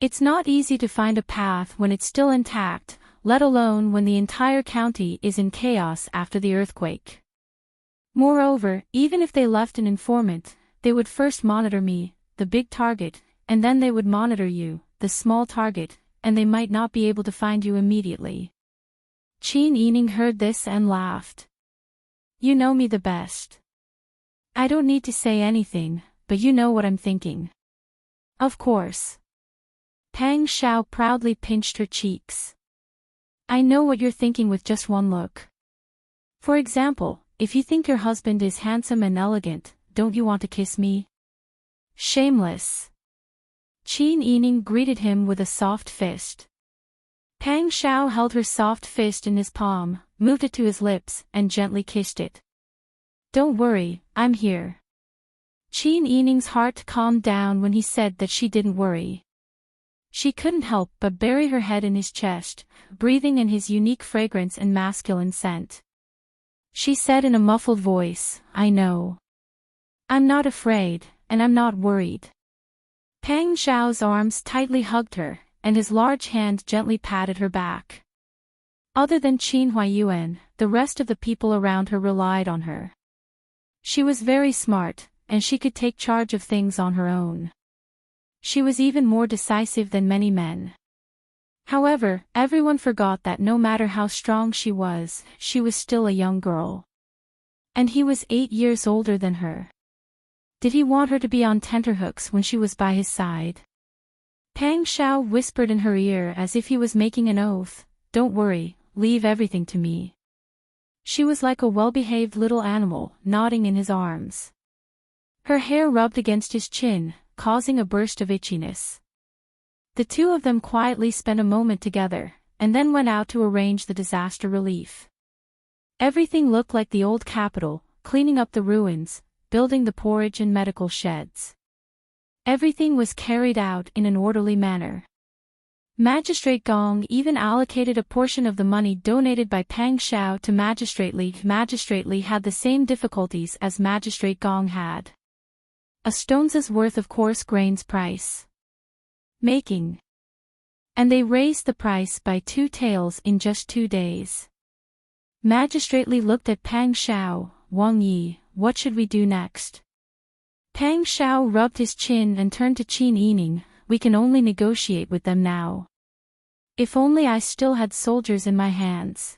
It's not easy to find a path when it's still intact, let alone when the entire county is in chaos after the earthquake. Moreover, even if they left an informant, they would first monitor me, the big target, and then they would monitor you, the small target, and they might not be able to find you immediately. Qin Yining heard this and laughed. You know me the best. I don't need to say anything, but you know what I'm thinking. Of course. Pang Xiao proudly pinched her cheeks. I know what you're thinking with just one look. For example, if you think your husband is handsome and elegant, don't you want to kiss me? Shameless. Qin Yining greeted him with a soft fist. Pang Xiao held her soft fist in his palm, moved it to his lips, and gently kissed it. Don't worry, I'm here. Qin Yining's heart calmed down when he said that she didn't worry. She couldn't help but bury her head in his chest, breathing in his unique fragrance and masculine scent. She said in a muffled voice, "I know. I'm not afraid, and I'm not worried." Pang Xiao's arms tightly hugged her, and his large hand gently patted her back. Other than Qin Huayuan, the rest of the people around her relied on her. She was very smart, and she could take charge of things on her own. She was even more decisive than many men. However, everyone forgot that no matter how strong she was still a young girl. And he was 8 years older than her. Did he want her to be on tenterhooks when she was by his side? Pang Xiao whispered in her ear as if he was making an oath, "Don't worry, leave everything to me." She was like a well-behaved little animal, nodding in his arms. Her hair rubbed against his chin, causing a burst of itchiness. The two of them quietly spent a moment together, and then went out to arrange the disaster relief. Everything looked like the old capital, cleaning up the ruins, building the porridge and medical sheds. Everything was carried out in an orderly manner. Magistrate Gong even allocated a portion of the money donated by Pang Xiao to Magistrate Li. Magistrate Li had the same difficulties as Magistrate Gong had. A stone's worth of coarse grains price. Making. And they raised the price by 2 taels in just 2 days. Magistrate Li looked at Pang Xiao. "Wang Yi, what should we do next?" Pang Xiao rubbed his chin and turned to Qin Yining. "We can only negotiate with them now. If only I still had soldiers in my hands."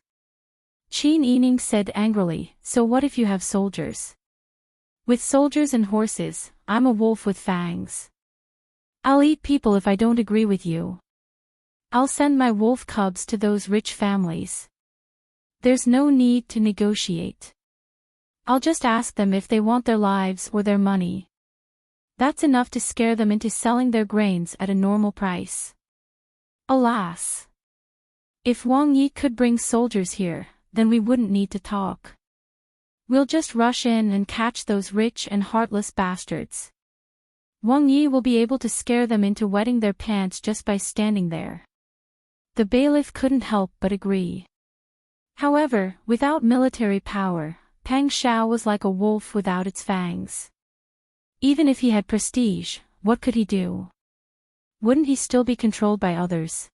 Qin Yining said angrily, "So what if you have soldiers?" "With soldiers and horses, I'm a wolf with fangs. I'll eat people if I don't agree with you. I'll send my wolf cubs to those rich families. There's no need to negotiate. I'll just ask them if they want their lives or their money. That's enough to scare them into selling their grains at a normal price." Alas! If Wang Yi could bring soldiers here, then we wouldn't need to talk. We'll just rush in and catch those rich and heartless bastards. Wang Yi will be able to scare them into wetting their pants just by standing there. The bailiff couldn't help but agree. However, without military power, Pang Xiao was like a wolf without its fangs. Even if he had prestige, what could he do? Wouldn't he still be controlled by others?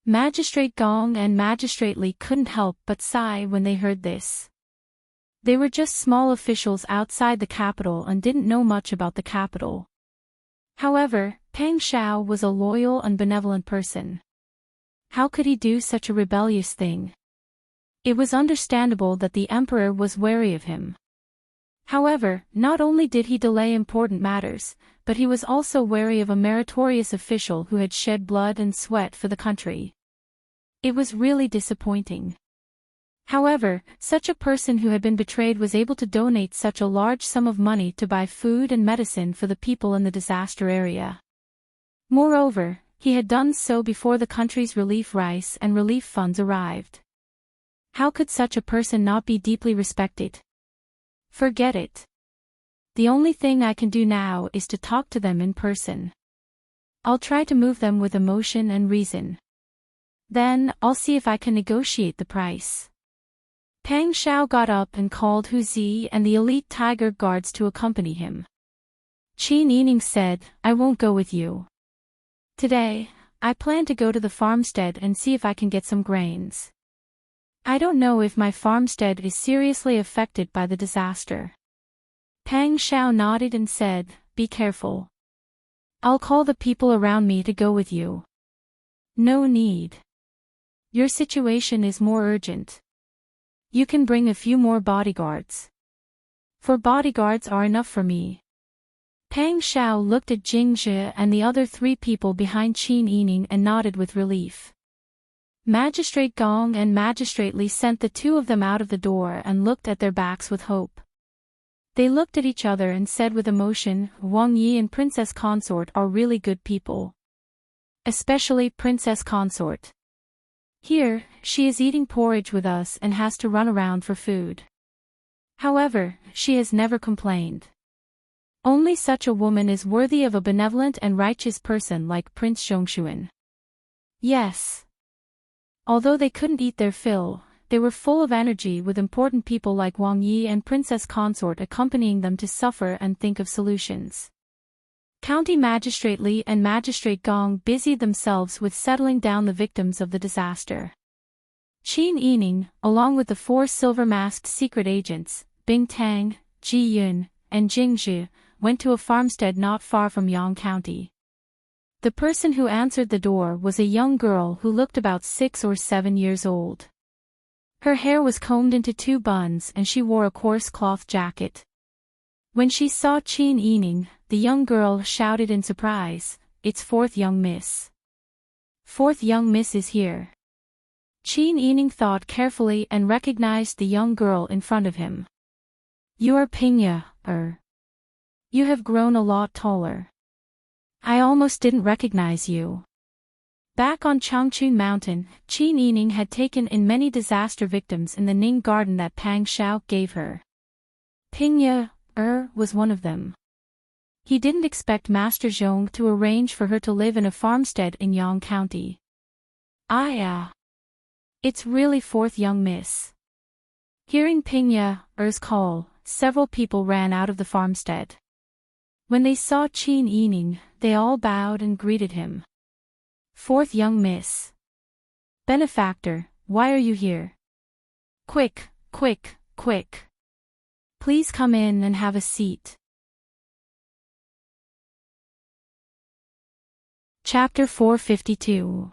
Magistrate Gong and Magistrate Li couldn't help but sigh when they heard this. They were just small officials outside the capital and didn't know much about the capital. However, Pang Xiao was a loyal and benevolent person. How could he do such a rebellious thing? It was understandable that the emperor was wary of him. However, not only did he delay important matters, but he was also wary of a meritorious official who had shed blood and sweat for the country. It was really disappointing. However, such a person who had been betrayed was able to donate such a large sum of money to buy food and medicine for the people in the disaster area. Moreover, he had done so before the country's relief rice and relief funds arrived. How could such a person not be deeply respected? Forget it. The only thing I can do now is to talk to them in person. I'll try to move them with emotion and reason. Then, I'll see if I can negotiate the price. Pang Xiao got up and called Hu Zi and the elite tiger guards to accompany him. Qin Yining said, "I won't go with you. Today, I plan to go to the farmstead and see if I can get some grains. I don't know if my farmstead is seriously affected by the disaster." Pang Xiao nodded and said, "Be careful. I'll call the people around me to go with you." "No need. Your situation is more urgent. You can bring a few more bodyguards. 4 bodyguards are enough for me." Pang Xiao looked at Jing Zhe and the other 3 people behind Qin Yining and nodded with relief. Magistrate Gong and Magistrate Li sent the 2 of them out of the door and looked at their backs with hope. They looked at each other and said with emotion, "Wang Yi and Princess Consort are really good people. Especially Princess Consort. Here, she is eating porridge with us and has to run around for food. However, she has never complained. Only such a woman is worthy of a benevolent and righteous person like Prince Zhongshuan. Yes. Although they couldn't eat their fill, they were full of energy with important people like Wang Yi and Princess Consort accompanying them to suffer and think of solutions. County Magistrate Li and Magistrate Gong busied themselves with settling down the victims of the disaster. Qin Yining, along with the 4 silver-masked secret agents, Bing Tang, Ji Yun, and Jing Zhi, went to a farmstead not far from Yang County. The person who answered the door was a young girl who looked about 6 or 7 years old. Her hair was combed into 2 buns and she wore a coarse cloth jacket. When she saw Qin Yining, the young girl shouted in surprise, "It's 4th young miss. 4th young miss is here." Qin Yining thought carefully and recognized the young girl in front of him. "You are Pingya, You have grown a lot taller. I almost didn't recognize you." Back on Changchun Mountain, Qin Yining had taken in many disaster victims in the Ning Garden that Pang Xiao gave her. Pingya, was one of them. He didn't expect Master Zhong to arrange for her to live in a farmstead in Yang County. It's really 4th young miss." Hearing Pingya's call, several people ran out of the farmstead. When they saw Qin Yining, they all bowed and greeted him. "4th young miss. Benefactor, why are you here? Quick, quick, quick. Please come in and have a seat." Chapter 452.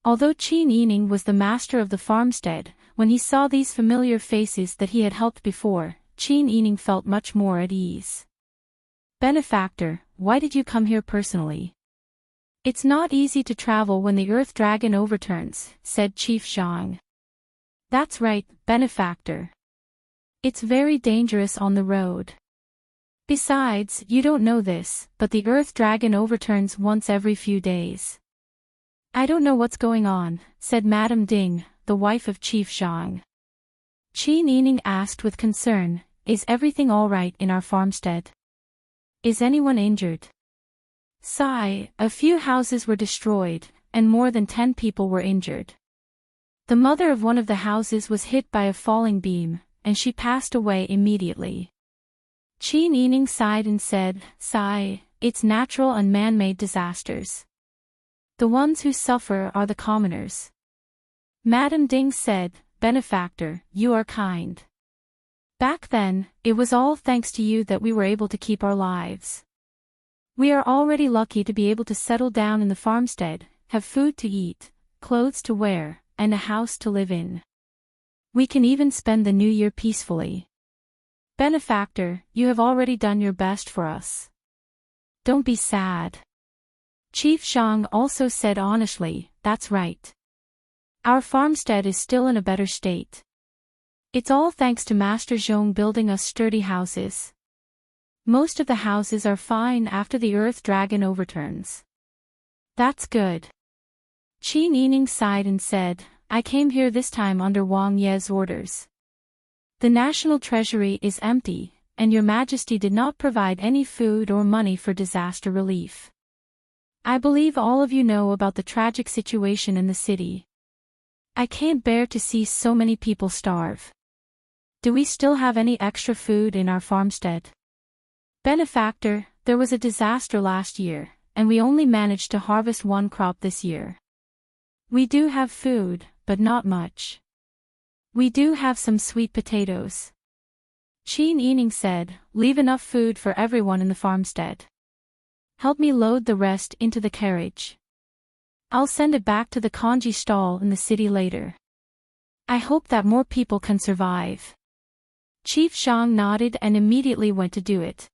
Although Qin Yining was the master of the farmstead, when he saw these familiar faces that he had helped before, Qin Yining felt much more at ease. "Benefactor, why did you come here personally?" "It's not easy to travel when the earth dragon overturns," said Chief Zhang. "That's right, Benefactor. It's very dangerous on the road. Besides, you don't know this, but the earth dragon overturns once every few days." "I don't know what's going on," said Madame Ding, the wife of Chief Zhang. Qin Yining asked with concern, "Is everything all right in our farmstead? Is anyone injured?" "Sigh, a few houses were destroyed, and more than 10 people were injured. The mother of one of the houses was hit by a falling beam, and she passed away immediately." Qin Yining sighed and said, "Sigh, it's natural and man-made disasters. The ones who suffer are the commoners." Madame Ding said, "Benefactor, you are kind. Back then, it was all thanks to you that we were able to keep our lives. We are already lucky to be able to settle down in the farmstead, have food to eat, clothes to wear, and a house to live in. We can even spend the new year peacefully. Benefactor, you have already done your best for us. Don't be sad." Chief Zhang also said honestly, "That's right. Our farmstead is still in a better state. It's all thanks to Master Zhong building us sturdy houses. Most of the houses are fine after the earth dragon overturns." "That's good." Qin Yining sighed and said, "I came here this time under Wang Ye's orders. The national treasury is empty, and your majesty did not provide any food or money for disaster relief. I believe all of you know about the tragic situation in the city. I can't bear to see so many people starve. Do we still have any extra food in our farmstead?" "Benefactor, there was a disaster last year, and we only managed to harvest 1 crop this year. We do have food, but not much. We do have some sweet potatoes." Qin Yining said, "Leave enough food for everyone in the farmstead. Help me load the rest into the carriage. I'll send it back to the congee stall in the city later. I hope that more people can survive." Chief Zhang nodded and immediately went to do it.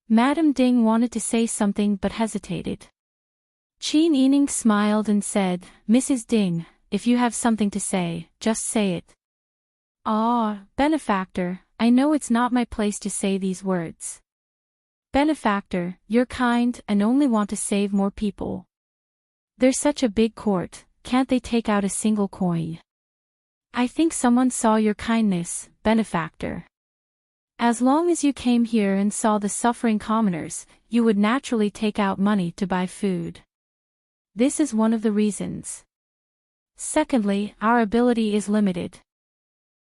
Madame Ding wanted to say something but hesitated. Qin Yining smiled and said, "Mrs. Ding, if you have something to say, just say it." Benefactor, I know it's not my place to say these words. Benefactor, you're kind and only want to save more people. There's such a big court, can't they take out a single coin? I think someone saw your kindness, Benefactor. As long as you came here and saw the suffering commoners, you would naturally take out money to buy food. This is one of the reasons. Secondly, our ability is limited.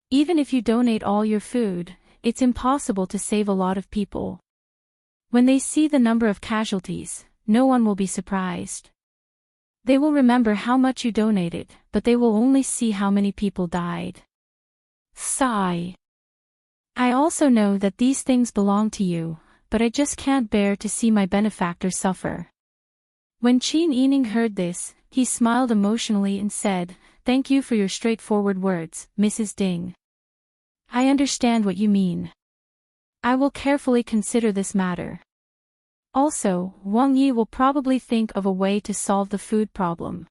Even if you donate all your food, it's impossible to save a lot of people. When they see the number of casualties, no one will be surprised. They will remember how much you donated, but they will only see how many people died. Sigh. I also know that these things belong to you, but I just can't bear to see my benefactor suffer. When Qin Yining heard this, he smiled emotionally and said, "Thank you for your straightforward words, Mrs. Ding. I understand what you mean. I will carefully consider this matter. Also, Wang Yi will probably think of a way to solve the food problem.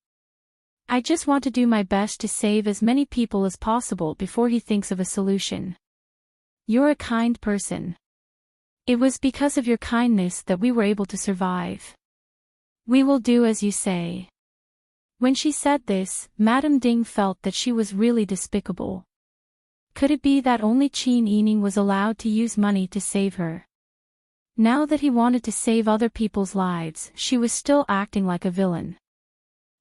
I just want to do my best to save as many people as possible before he thinks of a solution. You're a kind person. It was because of your kindness that we were able to survive. We will do as you say." When she said this, Madame Ding felt that she was really despicable. Could it be that only Qin Yining was allowed to use money to save her? Now that he wanted to save other people's lives, she was still acting like a villain.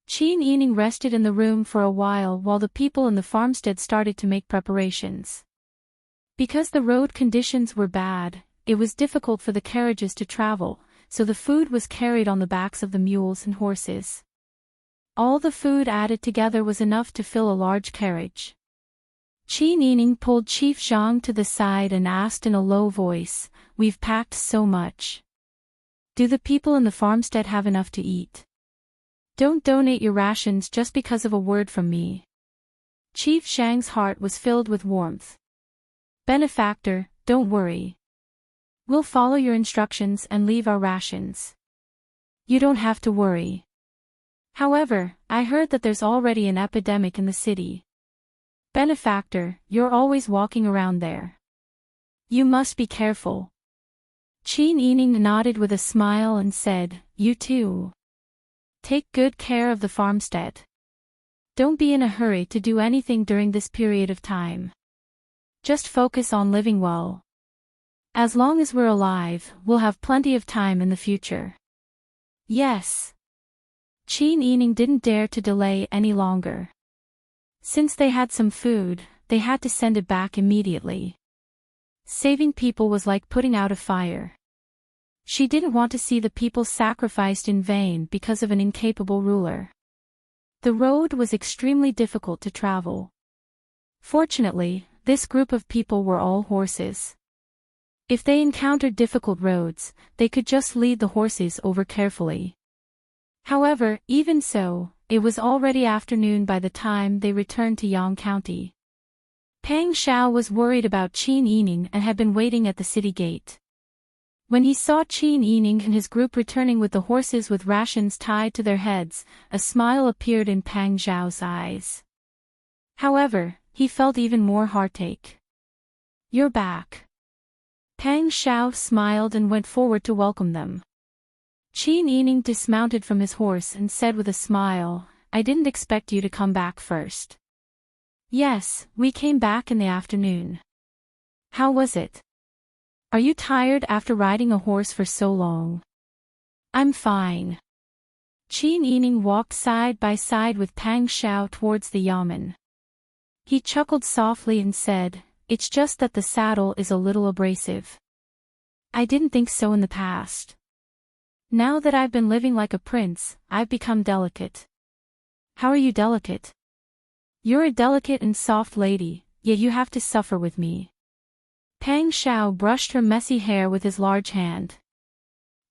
Qin Yining rested in the room for a while the people in the farmstead started to make preparations. Because the road conditions were bad, it was difficult for the carriages to travel, so the food was carried on the backs of the mules and horses. All the food added together was enough to fill a large carriage. Qin Yining pulled Chief Zhang to the side and asked in a low voice, "We've packed so much. Do the people in the farmstead have enough to eat? Don't donate your rations just because of a word from me." Chief Zhang's heart was filled with warmth. "Benefactor, don't worry. We'll follow your instructions and leave our rations. You don't have to worry. However, I heard that there's already an epidemic in the city. Benefactor, you're always walking around there. You must be careful." Qin Yining nodded with a smile and said, "You too. Take good care of the farmstead. Don't be in a hurry to do anything during this period of time. Just focus on living well. As long as we're alive, we'll have plenty of time in the future." "Yes." Qin Yining didn't dare to delay any longer. Since they had some food, they had to send it back immediately. Saving people was like putting out a fire. She didn't want to see the people sacrificed in vain because of an incapable ruler. The road was extremely difficult to travel. Fortunately, this group of people were all horses. If they encountered difficult roads, they could just lead the horses over carefully. However, even so, it was already afternoon by the time they returned to Yang County. Pang Xiao was worried about Qin Yining and had been waiting at the city gate. When he saw Qin Yining and his group returning with the horses with rations tied to their heads, a smile appeared in Pang Xiao's eyes. However, he felt even more heartache. "You're back." Pang Xiao smiled and went forward to welcome them. Qin Yining dismounted from his horse and said with a smile, "I didn't expect you to come back first." "Yes, we came back in the afternoon." "How was it? Are you tired after riding a horse for so long?" "I'm fine." Qin Yining walked side by side with Pang Xiao towards the yamen. He chuckled softly and said, "It's just that the saddle is a little abrasive. I didn't think so in the past. Now that I've been living like a prince, I've become delicate." "How are you delicate?" "You're a delicate and soft lady, yet you have to suffer with me." Pang Xiao brushed her messy hair with his large hand.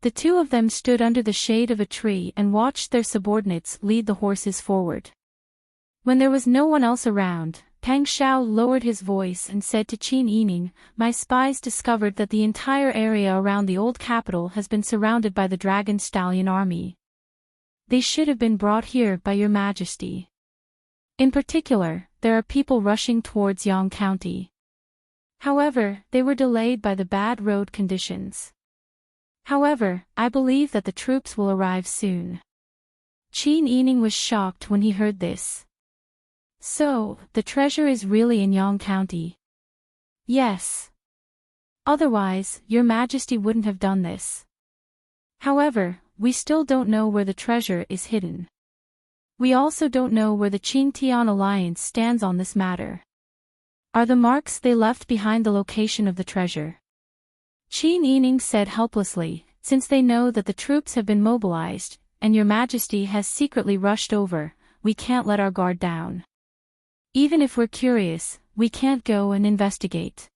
The two of them stood under the shade of a tree and watched their subordinates lead the horses forward. When there was no one else around, Pang Xiao lowered his voice and said to Qin Yining, "My spies discovered that the entire area around the old capital has been surrounded by the Dragon Stallion army. They should have been brought here by your majesty. In particular, there are people rushing towards Yang County. However, they were delayed by the bad road conditions. However, I believe that the troops will arrive soon." Qin Yining was shocked when he heard this. "So, the treasure is really in Yang County?" "Yes." Otherwise, your majesty wouldn't have done this. However, we still don't know where the treasure is hidden. We also don't know where the Qingtian alliance stands on this matter. Are the marks they left behind the location of the treasure? Qin Yining said helplessly, since they know that the troops have been mobilized, and your majesty has secretly rushed over, we can't let our guard down. Even if we're curious, we can't go and investigate.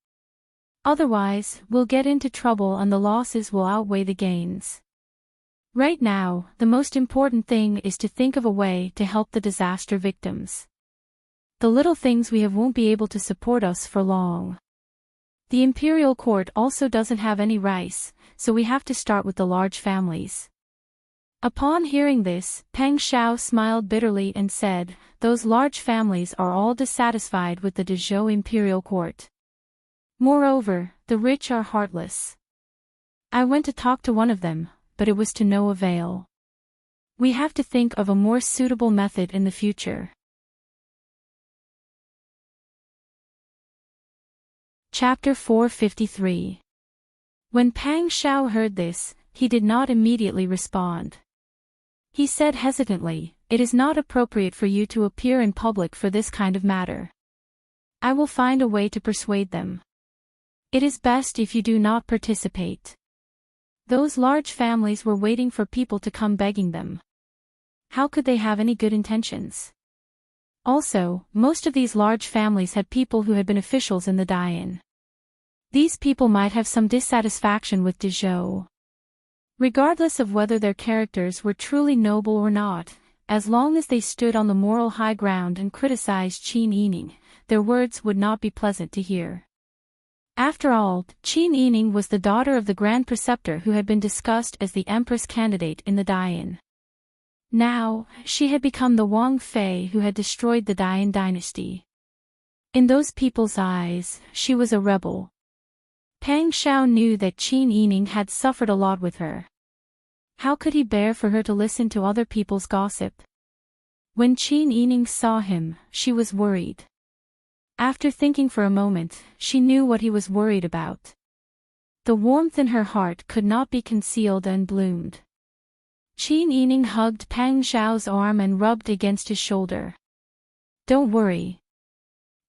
Otherwise, we'll get into trouble and the losses will outweigh the gains. Right now, the most important thing is to think of a way to help the disaster victims. The little things we have won't be able to support us for long. The imperial court also doesn't have any rice, so we have to start with the large families. Upon hearing this, Peng Shao smiled bitterly and said, those large families are all dissatisfied with the Dezhou imperial court. Moreover, the rich are heartless. I went to talk to one of them, but it was to no avail. We have to think of a more suitable method in the future. Chapter 453. When Pang Shao heard this, he did not immediately respond. He said hesitantly, it is not appropriate for you to appear in public for this kind of matter. I will find a way to persuade them. It is best if you do not participate. Those large families were waiting for people to come begging them. How could they have any good intentions? Also, most of these large families had people who had been officials in the Dian. These people might have some dissatisfaction with Dezhou. Regardless of whether their characters were truly noble or not, as long as they stood on the moral high ground and criticized Qin Yining, their words would not be pleasant to hear. After all, Qin Yining was the daughter of the Grand Preceptor who had been discussed as the Empress candidate in the Dian. Now, she had become the Wang Fei who had destroyed the Dian dynasty. In those people's eyes, she was a rebel. Pang Shao knew that Qin Yining had suffered a lot with her. How could he bear for her to listen to other people's gossip? When Qin Yining saw him, she was worried. After thinking for a moment, she knew what he was worried about. The warmth in her heart could not be concealed and bloomed. Qin Yining hugged Pang Shao's arm and rubbed against his shoulder. Don't worry.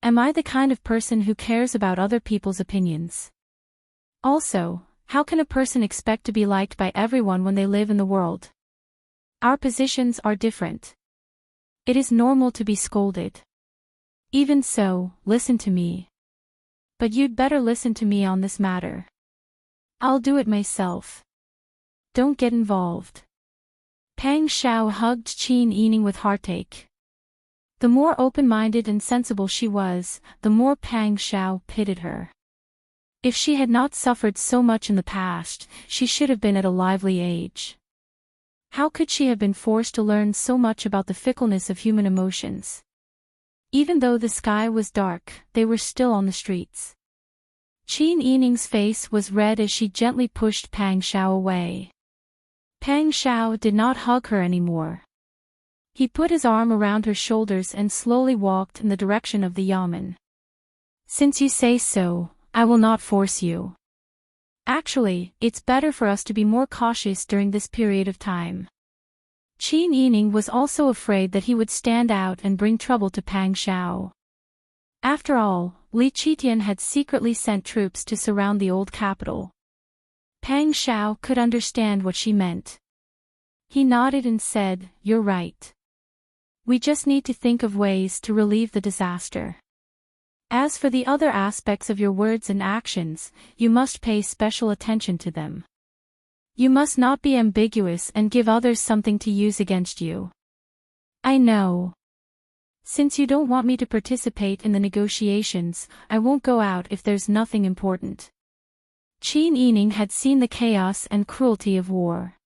Am I the kind of person who cares about other people's opinions? Also, how can a person expect to be liked by everyone when they live in the world? Our positions are different. It is normal to be scolded. Even so, listen to me. But you'd better listen to me on this matter. I'll do it myself. Don't get involved. Pang Shao hugged Qin Yining with heartache. The more open-minded and sensible she was, the more Pang Shao pitied her. If she had not suffered so much in the past, she should have been at a lively age. How could she have been forced to learn so much about the fickleness of human emotions? Even though the sky was dark, they were still on the streets. Qin Yining's face was red as she gently pushed Pang Shao away. Pang Shao did not hug her anymore. He put his arm around her shoulders and slowly walked in the direction of the yamen. Since you say so, I will not force you. Actually, it's better for us to be more cautious during this period of time. Qin Yining was also afraid that he would stand out and bring trouble to Pang Shao. After all, Li Qitian had secretly sent troops to surround the old capital. Pang Shao could understand what she meant. He nodded and said, "You're right. We just need to think of ways to relieve the disaster. As for the other aspects of your words and actions, you must pay special attention to them. You must not be ambiguous and give others something to use against you." I know. Since you don't want me to participate in the negotiations, I won't go out if there's nothing important. Qin Yining had seen the chaos and cruelty of war.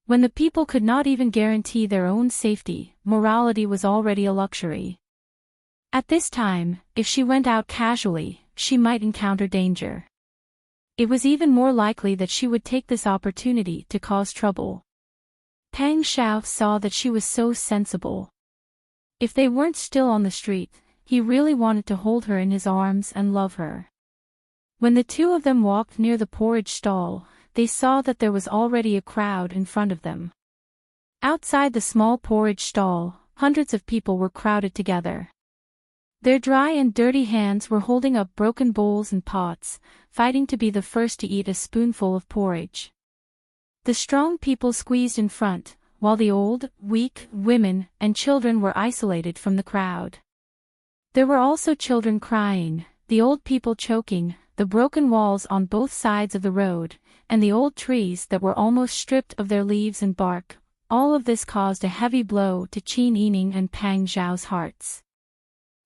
When the people could not even guarantee their own safety, morality was already a luxury. At this time, if she went out casually, she might encounter danger. It was even more likely that she would take this opportunity to cause trouble. Pang Shao saw that she was so sensible. If they weren't still on the street, he really wanted to hold her in his arms and love her. When the two of them walked near the porridge stall, they saw that there was already a crowd in front of them. Outside the small porridge stall, hundreds of people were crowded together. Their dry and dirty hands were holding up broken bowls and pots, fighting to be the first to eat a spoonful of porridge. The strong people squeezed in front, while the old, weak, women, and children were isolated from the crowd. There were also children crying, the old people choking, the broken walls on both sides of the road, and the old trees that were almost stripped of their leaves and bark. All of this caused a heavy blow to Qin Yining and Pang Zhao's hearts.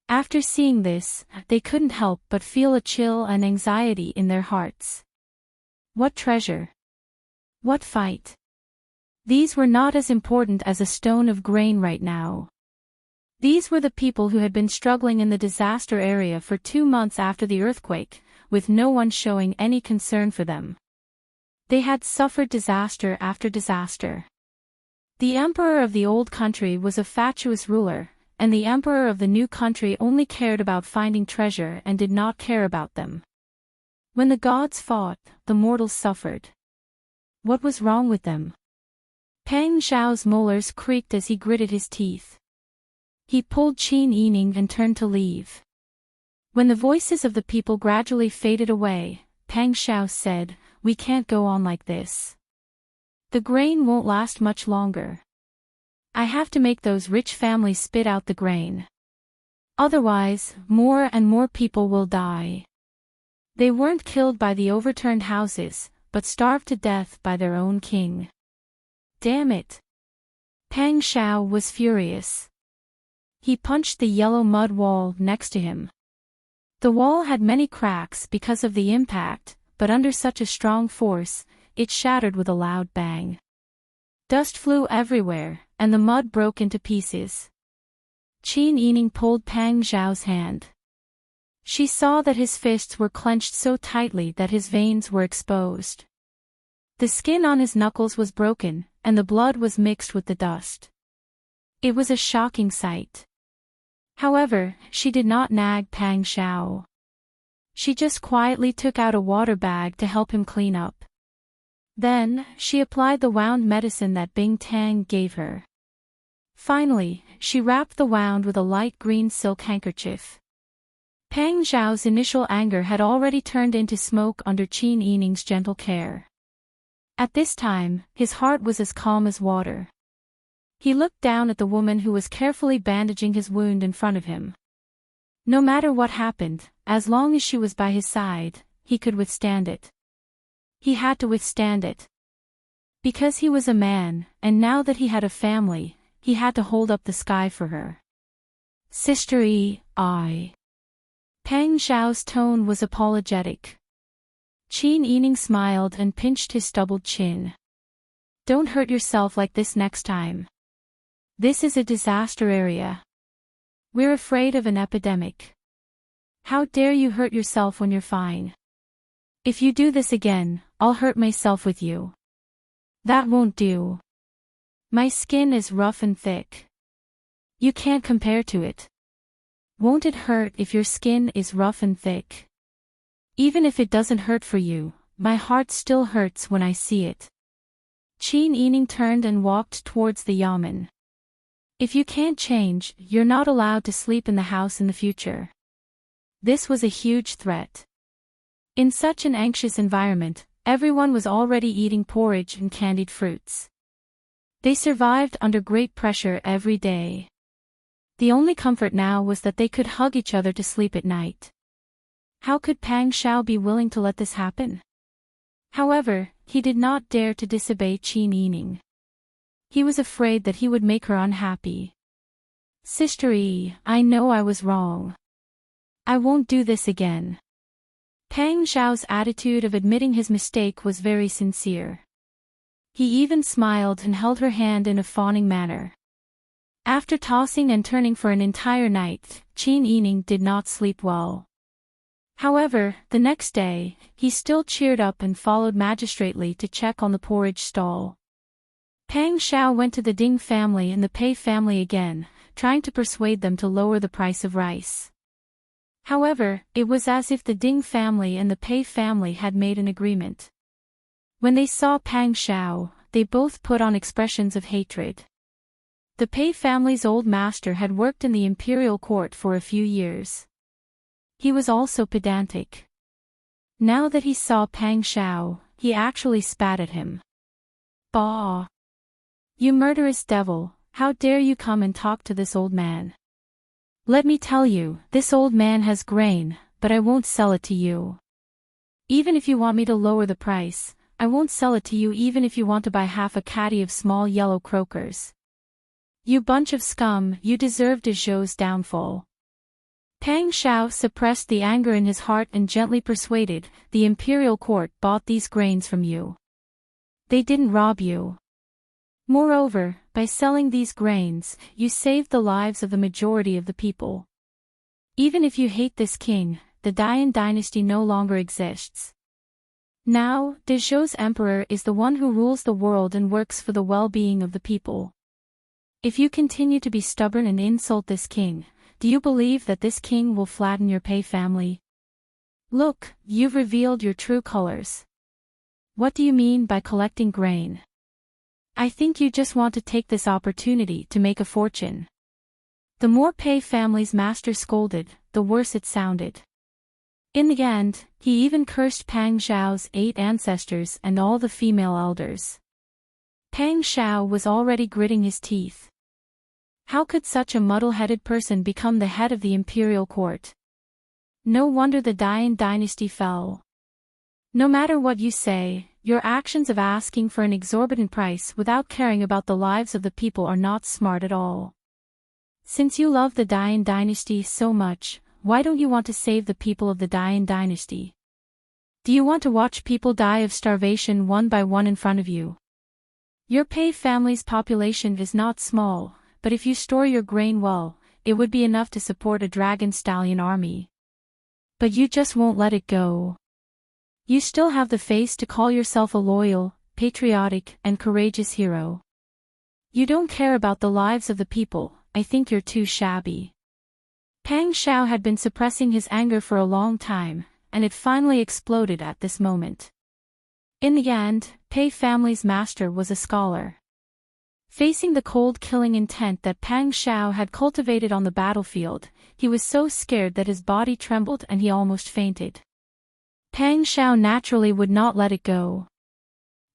After seeing this, they couldn't help but feel a chill and anxiety in their hearts. What treasure? What fight? These were not as important as a stone of grain right now. These were the people who had been struggling in the disaster area for 2 months after the earthquake, with no one showing any concern for them. They had suffered disaster after disaster. The emperor of the old country was a fatuous ruler, and the emperor of the new country only cared about finding treasure and did not care about them. When the gods fought, the mortals suffered. What was wrong with them? Pang Zhao's molars creaked as he gritted his teeth. He pulled Qin Yining and turned to leave. When the voices of the people gradually faded away, Pang Zhao said, "We can't go on like this. The grain won't last much longer. I have to make those rich families spit out the grain. Otherwise, more and more people will die." They weren't killed by the overturned houses, but starved to death by their own king. Damn it! Pang Zhao was furious. He punched the yellow mud wall next to him. The wall had many cracks because of the impact, but under such a strong force, it shattered with a loud bang. Dust flew everywhere, and the mud broke into pieces. Qin Yining pulled Pang Zhao's hand. She saw that his fists were clenched so tightly that his veins were exposed. The skin on his knuckles was broken, and the blood was mixed with the dust. It was a shocking sight. However, she did not nag Pang Zhao. She just quietly took out a water bag to help him clean up. Then, she applied the wound medicine that Bing Tang gave her. Finally, she wrapped the wound with a light green silk handkerchief. Pang Zhao's initial anger had already turned into smoke under Qin Yining's gentle care. At this time, his heart was as calm as water. He looked down at the woman who was carefully bandaging his wound in front of him. No matter what happened, as long as she was by his side, he could withstand it. He had to withstand it. Because he was a man, and now that he had a family, he had to hold up the sky for her. Sister-y, Pang Zhao's tone was apologetic. Qin Yining smiled and pinched his stubbled chin. Don't hurt yourself like this next time. This is a disaster area. We're afraid of an epidemic. How dare you hurt yourself when you're fine? If you do this again, I'll hurt myself with you. That won't do. My skin is rough and thick. You can't compare to it. Won't it hurt if your skin is rough and thick? Even if it doesn't hurt for you, my heart still hurts when I see it. Qin Yining turned and walked towards the yamen. If you can't change, you're not allowed to sleep in the house in the future. This was a huge threat. In such an anxious environment, everyone was already eating porridge and candied fruits. They survived under great pressure every day. The only comfort now was that they could hug each other to sleep at night. How could Pang Zhao be willing to let this happen? However, he did not dare to disobey Qin Yining. He was afraid that he would make her unhappy. Sister-y, I know I was wrong. I won't do this again. Pang Zhao's attitude of admitting his mistake was very sincere. He even smiled and held her hand in a fawning manner. After tossing and turning for an entire night, Qin Yining did not sleep well. However, the next day, he still cheered up and followed magistrately to check on the porridge stall. Pang Zhao went to the Ding family and the Pei family again, trying to persuade them to lower the price of rice. However, it was as if the Ding family and the Pei family had made an agreement. When they saw Pang Shao, they both put on expressions of hatred. The Pei family's old master had worked in the imperial court for a few years. He was also pedantic. Now that he saw Pang Shao, he actually spat at him. "Bah! You murderous devil, how dare you come and talk to this old man? Let me tell you, this old man has grain, but I won't sell it to you. Even if you want me to lower the price, I won't sell it to you even if you want to buy half a caddy of small yellow croakers. You bunch of scum, you deserve de Zhou's downfall." Pang Shao suppressed the anger in his heart and gently persuaded, "The imperial court bought these grains from you. They didn't rob you. Moreover, by selling these grains, you saved the lives of the majority of the people. Even if you hate this king, the Dian dynasty no longer exists. Now, de Zhou's emperor is the one who rules the world and works for the well-being of the people. If you continue to be stubborn and insult this king, do you believe that this king will flatten your Pei family? Look, you've revealed your true colors. What do you mean by collecting grain? I think you just want to take this opportunity to make a fortune." The more Pei family's master scolded, the worse it sounded. In the end, he even cursed Pang Xiao's 8 ancestors and all the female elders. Pang Xiao was already gritting his teeth. How could such a muddle-headed person become the head of the imperial court? No wonder the Dian dynasty fell. No matter what you say, your actions of asking for an exorbitant price without caring about the lives of the people are not smart at all. Since you love the Dian dynasty so much, why don't you want to save the people of the Dian dynasty? Do you want to watch people die of starvation one by one in front of you? Your Pei family's population is not small, but if you store your grain well, it would be enough to support a dragon stallion army. But you just won't let it go. You still have the face to call yourself a loyal, patriotic, and courageous hero. You don't care about the lives of the people. I think you're too shabby." Pang Shao had been suppressing his anger for a long time, and it finally exploded at this moment. In the end, Pei family's master was a scholar. Facing the cold killing intent that Pang Shao had cultivated on the battlefield, he was so scared that his body trembled and he almost fainted. Pang Shao naturally would not let it go.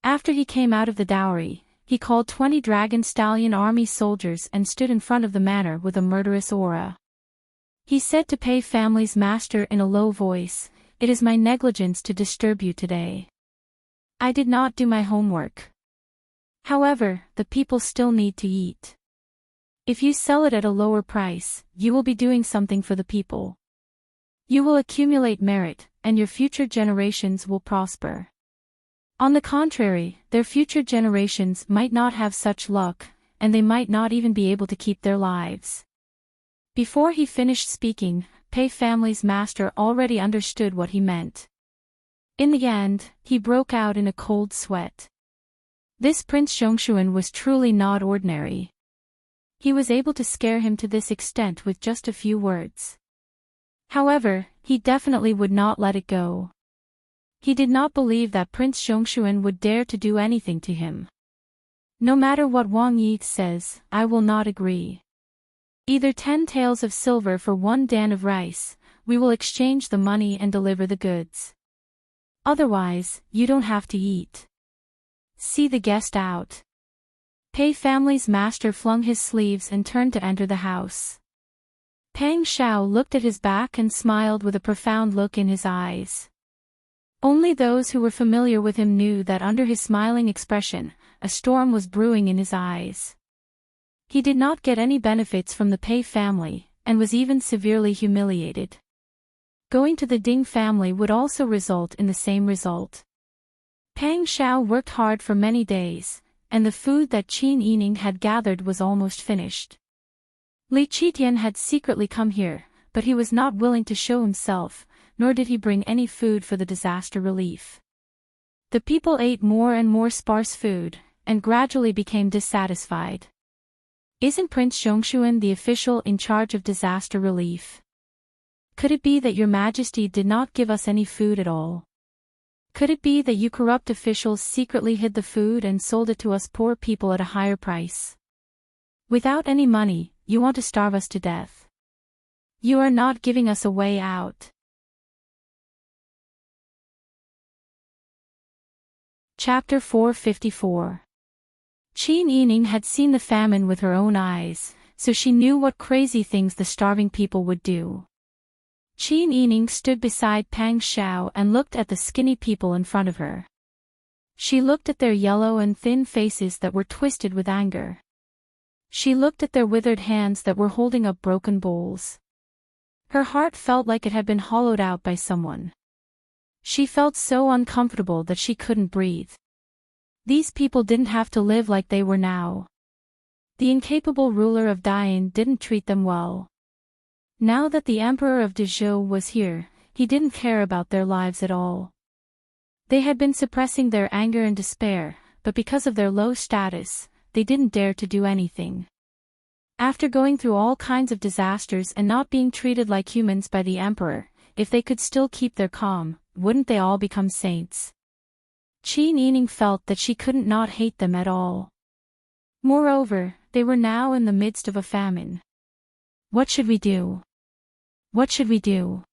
After he came out of the dowry, he called 20 dragon stallion army soldiers and stood in front of the manor with a murderous aura. He said to Pei family's master in a low voice, "It is my negligence to disturb you today. I did not do my homework. However, the people still need to eat. If you sell it at a lower price, you will be doing something for the people. You will accumulate merit, and your future generations will prosper. On the contrary, their future generations might not have such luck, and they might not even be able to keep their lives." Before he finished speaking, Pei family's master already understood what he meant. In the end, he broke out in a cold sweat. This Prince Zhongshuan was truly not ordinary. He was able to scare him to this extent with just a few words. However, he definitely would not let it go. He did not believe that Prince Zhongshuan would dare to do anything to him. "No matter what Wang Yi says, I will not agree. Either 10 taels of silver for 1 dan of rice, we will exchange the money and deliver the goods. Otherwise, you don't have to eat. See the guest out." Pei family's master flung his sleeves and turned to enter the house. Pang Shao looked at his back and smiled with a profound look in his eyes. Only those who were familiar with him knew that under his smiling expression, a storm was brewing in his eyes. He did not get any benefits from the Pei family, and was even severely humiliated. Going to the Ding family would also result in the same result. Pang Shao worked hard for many days, and the food that Qin Yining had gathered was almost finished. Li Qitian had secretly come here, but he was not willing to show himself, nor did he bring any food for the disaster relief. The people ate more and more sparse food, and gradually became dissatisfied. "Isn't Prince Zhongshuan the official in charge of disaster relief? Could it be that your majesty did not give us any food at all? Could it be that you corrupt officials secretly hid the food and sold it to us poor people at a higher price? Without any money, you want to starve us to death. You are not giving us a way out. Chapter 454. Qin Yining had seen the famine with her own eyes, so she knew what crazy things the starving people would do. Qin Yining stood beside Pang Xiao and looked at the skinny people in front of her. She looked at their yellow and thin faces that were twisted with anger. She looked at their withered hands that were holding up broken bowls. Her heart felt like it had been hollowed out by someone. She felt so uncomfortable that she couldn't breathe. These people didn't have to live like they were now. The incapable ruler of Dian didn't treat them well. Now that the Emperor of Dezhou was here, he didn't care about their lives at all. They had been suppressing their anger and despair, but because of their low status, they didn't dare to do anything. After going through all kinds of disasters and not being treated like humans by the Emperor, if they could still keep their calm, wouldn't they all become saints? Qin Yining felt that she couldn't not hate them at all. Moreover, they were now in the midst of a famine. What should we do? What should we do?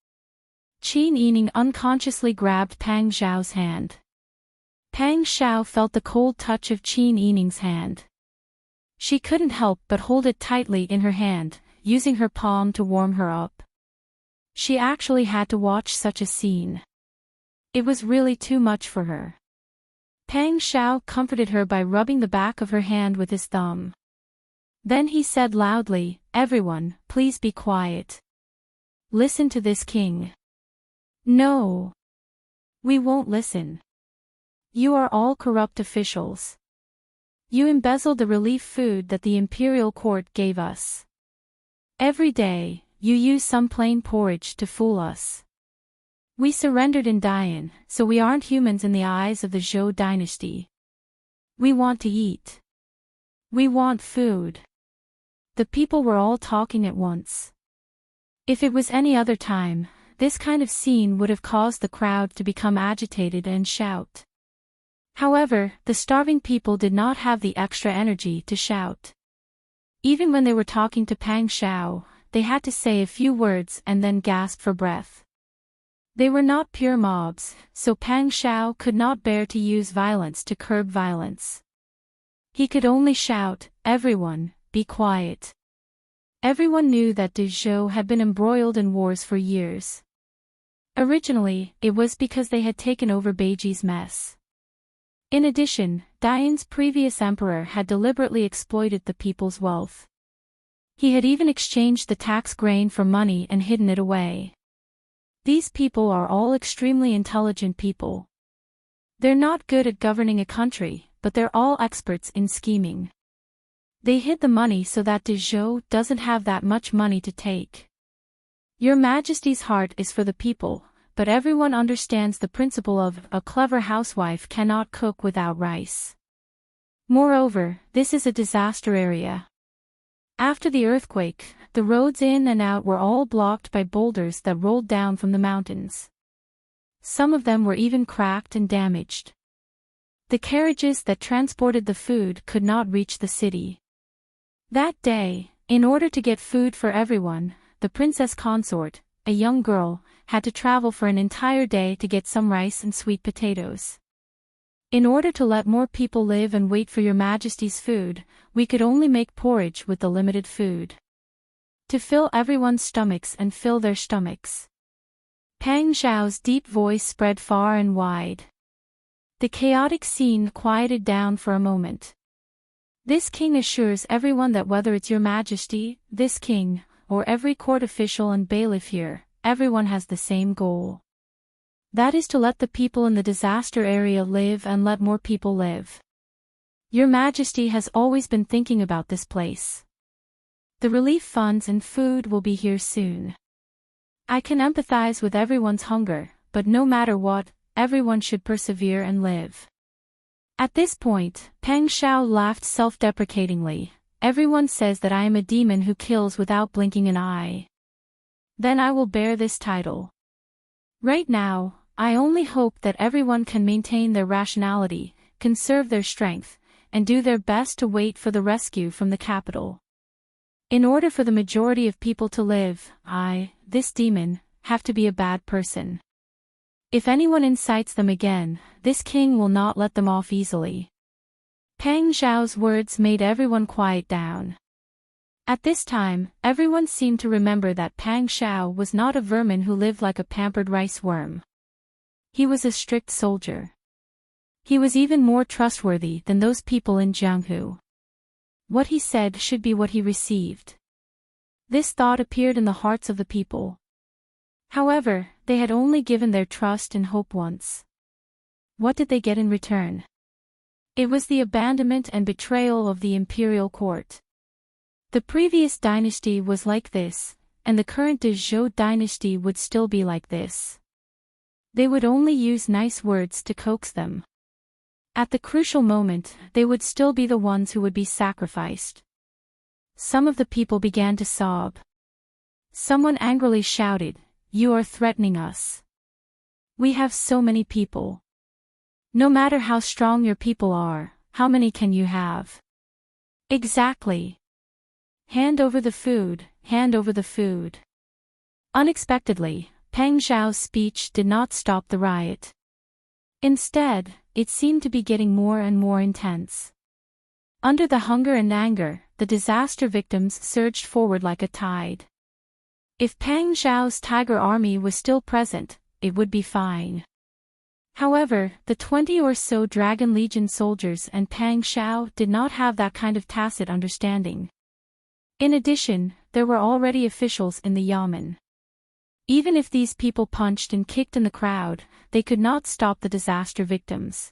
Qin Yining unconsciously grabbed Pang Xiao's hand. Pang Xiao felt the cold touch of Qin Yining's hand. She couldn't help but hold it tightly in her hand, using her palm to warm her up. She actually had to watch such a scene. It was really too much for her. Pang Xiao comforted her by rubbing the back of her hand with his thumb. Then he said loudly, "Everyone, please be quiet. Listen to this king." "No. We won't listen. You are all corrupt officials. You embezzled the relief food that the imperial court gave us. Every day, you use some plain porridge to fool us. We surrendered in Dian, so we aren't humans in the eyes of the Zhou dynasty. We want to eat. We want food." The people were all talking at once. If it was any other time, this kind of scene would have caused the crowd to become agitated and shout. However, the starving people did not have the extra energy to shout. Even when they were talking to Pang Xiao, they had to say a few words and then gasp for breath. They were not pure mobs, so Pang Xiao could not bear to use violence to curb violence. He could only shout, "Everyone, be quiet." Everyone knew that Dezhou had been embroiled in wars for years. Originally, it was because they had taken over Beiji's mess. In addition, Dian's previous emperor had deliberately exploited the people's wealth. He had even exchanged the tax grain for money and hidden it away. These people are all extremely intelligent people. They're not good at governing a country, but they're all experts in scheming. They hid the money so that Dezhou doesn't have that much money to take. Your Majesty's heart is for the people, but everyone understands the principle of a clever housewife cannot cook without rice. Moreover, this is a disaster area. After the earthquake, the roads in and out were all blocked by boulders that rolled down from the mountains. Some of them were even cracked and damaged. The carriages that transported the food could not reach the city. That day, in order to get food for everyone, the princess consort, a young girl, had to travel for an entire day to get some rice and sweet potatoes. In order to let more people live and wait for your Majesty's food, we could only make porridge with the limited food. To fill everyone's stomachs and fill their stomachs. Pang Xiao's deep voice spread far and wide. The chaotic scene quieted down for a moment. This king assures everyone that whether it's your Majesty, this king, or every court official and bailiff here, everyone has the same goal. That is to let the people in the disaster area live and let more people live. Your Majesty has always been thinking about this place. The relief funds and food will be here soon. I can empathize with everyone's hunger, but no matter what, everyone should persevere and live. At this point, Pang Xiao laughed self-deprecatingly. Everyone says that I am a demon who kills without blinking an eye. then I will bear this title. Right now, I only hope that everyone can maintain their rationality, conserve their strength, and do their best to wait for the rescue from the capital. In order for the majority of people to live, I, this demon, have to be a bad person. If anyone incites them again, this king will not let them off easily. Pang Zhao's words made everyone quiet down. At this time, everyone seemed to remember that Pang Zhao was not a vermin who lived like a pampered rice worm. He was a strict soldier. He was even more trustworthy than those people in Jianghu. What he said should be what he received. This thought appeared in the hearts of the people. However, they had only given their trust and hope once. What did they get in return? It was the abandonment and betrayal of the imperial court. The previous dynasty was like this, and the current De Zhou dynasty would still be like this. They would only use nice words to coax them. At the crucial moment, they would still be the ones who would be sacrificed. Some of the people began to sob. Someone angrily shouted, "You are threatening us. We have so many people. No matter how strong your people are, how many can you have?" Exactly. Hand over the food, hand over the food. Unexpectedly, Pang Zhao's speech did not stop the riot. Instead, it seemed to be getting more and more intense. Under the hunger and anger, the disaster victims surged forward like a tide. If Pang Zhao's tiger army was still present, it would be fine. However, the 20 or so Dragon Legion soldiers and Pang Zhao did not have that kind of tacit understanding. In addition, there were already officials in the yamen. Even if these people punched and kicked in the crowd, they could not stop the disaster victims.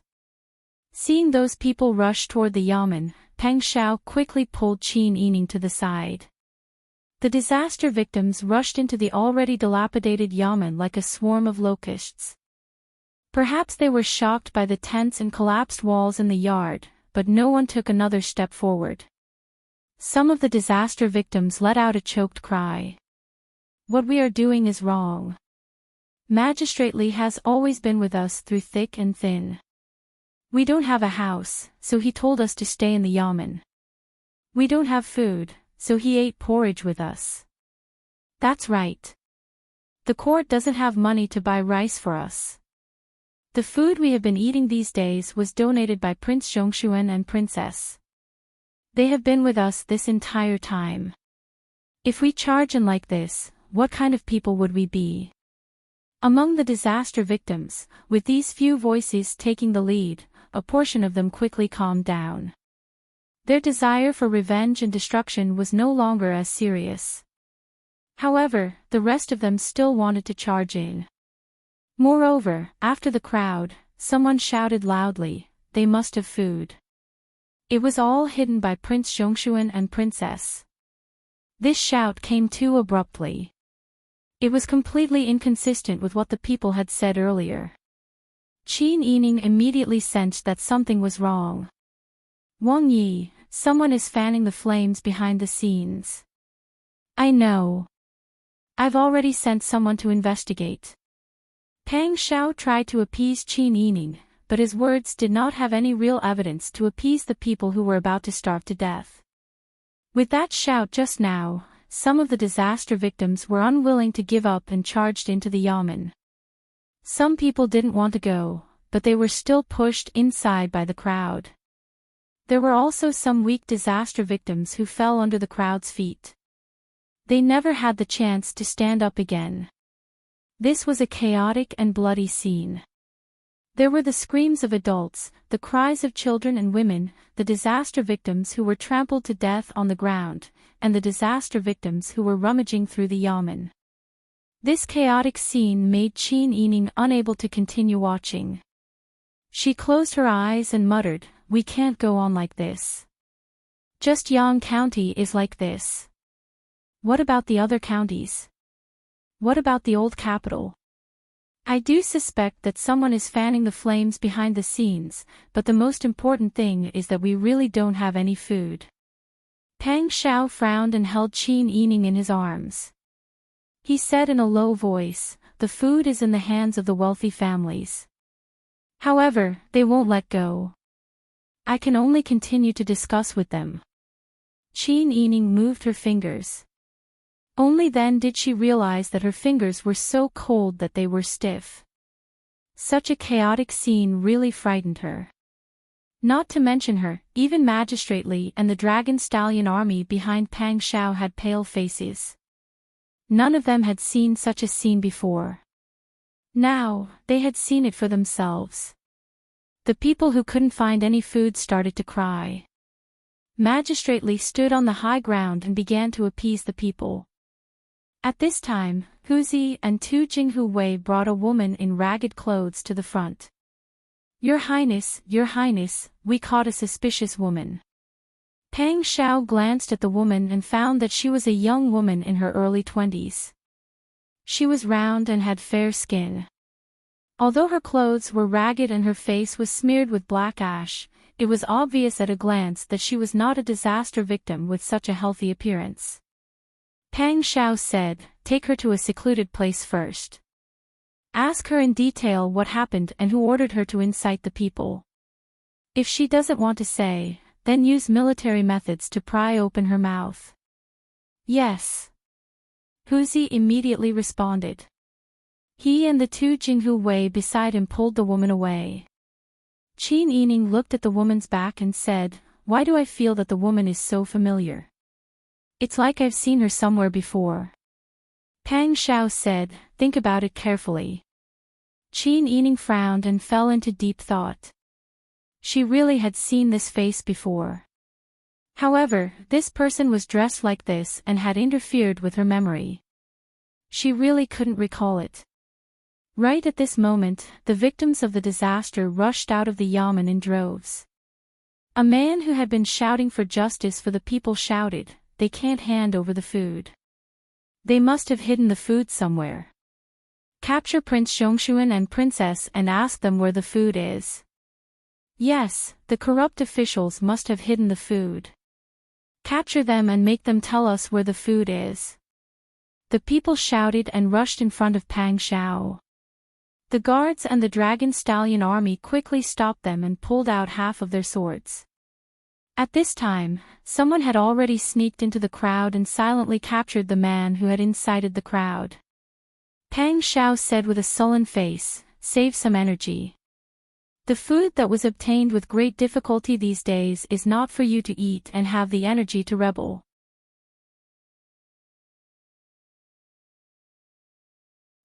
Seeing those people rush toward the yamen, Pang Zhao quickly pulled Qin Yining to the side. The disaster victims rushed into the already dilapidated yamen like a swarm of locusts. Perhaps they were shocked by the tents and collapsed walls in the yard, but no one took another step forward. Some of the disaster victims let out a choked cry. "What we are doing is wrong. Magistrate Li has always been with us through thick and thin. We don't have a house, so he told us to stay in the yamen. We don't have food, so he ate porridge with us. That's right. The court doesn't have money to buy rice for us. The food we have been eating these days was donated by Prince Zhongshuan and Princess. They have been with us this entire time. If we charge in like this, what kind of people would we be?" Among the disaster victims, with these few voices taking the lead, a portion of them quickly calmed down. Their desire for revenge and destruction was no longer as serious. However, the rest of them still wanted to charge in. Moreover, after the crowd, someone shouted loudly, "They must have food." It was all hidden by Prince Zhongshuan and Princess. This shout came too abruptly. It was completely inconsistent with what the people had said earlier. Qin Yining immediately sensed that something was wrong. "Wang Yi, someone is fanning the flames behind the scenes." "I know. I've already sent someone to investigate." Pang Zhao tried to appease Qin Yining, but his words did not have any real evidence to appease the people who were about to starve to death. With that shout just now, some of the disaster victims were unwilling to give up and charged into the yamen. Some people didn't want to go, but they were still pushed inside by the crowd. There were also some weak disaster victims who fell under the crowd's feet. They never had the chance to stand up again. This was a chaotic and bloody scene. There were the screams of adults, the cries of children and women, the disaster victims who were trampled to death on the ground, and the disaster victims who were rummaging through the yamen. This chaotic scene made Qin Yining unable to continue watching. She closed her eyes and muttered, "We can't go on like this. Just Yang County is like this. What about the other counties? What about the old capital? I do suspect that someone is fanning the flames behind the scenes, but the most important thing is that we really don't have any food." Pang Zhao frowned and held Qin Yining in his arms. He said in a low voice, "The food is in the hands of the wealthy families. However, they won't let go. I can only continue to discuss with them." Qin Yining moved her fingers. Only then did she realize that her fingers were so cold that they were stiff. Such a chaotic scene really frightened her. Not to mention her, even Magistrate Li and the Dragon Stallion army behind Pang Shao had pale faces. None of them had seen such a scene before. Now, they had seen it for themselves. The people who couldn't find any food started to cry. Magistrate Li stood on the high ground and began to appease the people. At this time, Hu Zi and Tu Jinghu Wei brought a woman in ragged clothes to the front. Your Highness, we caught a suspicious woman." Pang Shao glanced at the woman and found that she was a young woman in her early 20s. She was round and had fair skin. Although her clothes were ragged and her face was smeared with black ash, it was obvious at a glance that she was not a disaster victim with such a healthy appearance. Pang Shao said, "Take her to a secluded place first. Ask her in detail what happened and who ordered her to incite the people. If she doesn't want to say, then use military methods to pry open her mouth." "Yes." Hu Zi immediately responded. He and the two Jinghu Wei beside him pulled the woman away. Qin Yining looked at the woman's back and said, "Why do I feel that the woman is so familiar? It's like I've seen her somewhere before." Pang Shao said, "Think about it carefully." Qin Yining frowned and fell into deep thought. She really had seen this face before. However, this person was dressed like this and had interfered with her memory. She really couldn't recall it. Right at this moment, the victims of the disaster rushed out of the yamen in droves. A man who had been shouting for justice for the people shouted, "They can't hand over the food. They must have hidden the food somewhere. Capture Prince Zhongshuan and Princess and ask them where the food is." Yes, the corrupt officials must have hidden the food. Capture them and make them tell us where the food is. The people shouted and rushed in front of Pang Shao. The guards and the Dragon Stallion army quickly stopped them and pulled out half of their swords. At this time, someone had already sneaked into the crowd and silently captured the man who had incited the crowd. Pang Shao said with a sullen face, "Save some energy. The food that was obtained with great difficulty these days is not for you to eat and have the energy to rebel."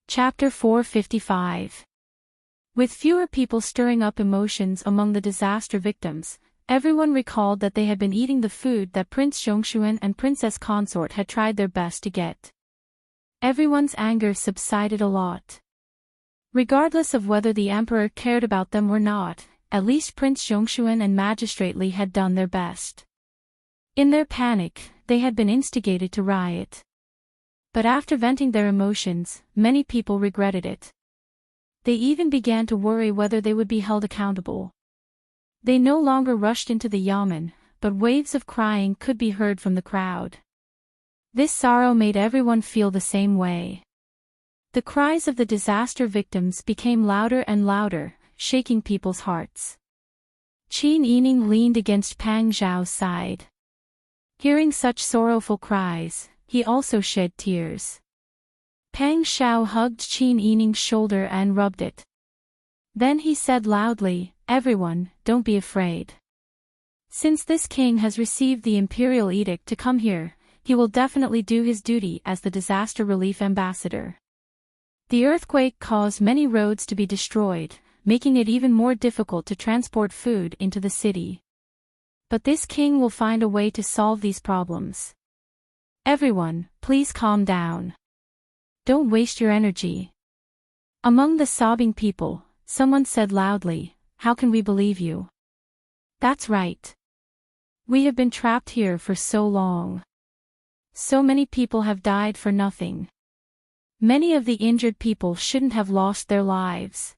Chapter 455. With fewer people stirring up emotions among the disaster victims, everyone recalled that they had been eating the food that Prince Zhongshuan and Princess Consort had tried their best to get. Everyone's anger subsided a lot. Regardless of whether the emperor cared about them or not, at least Prince Zhongshuan and Magistrate Li had done their best. In their panic, they had been instigated to riot. But after venting their emotions, many people regretted it. They even began to worry whether they would be held accountable. They no longer rushed into the yamen, but waves of crying could be heard from the crowd. This sorrow made everyone feel the same way. The cries of the disaster victims became louder and louder, shaking people's hearts. Qin Yining leaned against Pang Zhao's side. Hearing such sorrowful cries, he also shed tears. Pang Shao hugged Qin Yining's shoulder and rubbed it. Then he said loudly, "Everyone, don't be afraid. Since this king has received the imperial edict to come here, he will definitely do his duty as the disaster relief ambassador." The earthquake caused many roads to be destroyed, making it even more difficult to transport food into the city. But this king will find a way to solve these problems. Everyone, please calm down. Don't waste your energy. Among the sobbing people, someone said loudly, "How can we believe you? That's right. We have been trapped here for so long. So many people have died for nothing. Many of the injured people shouldn't have lost their lives.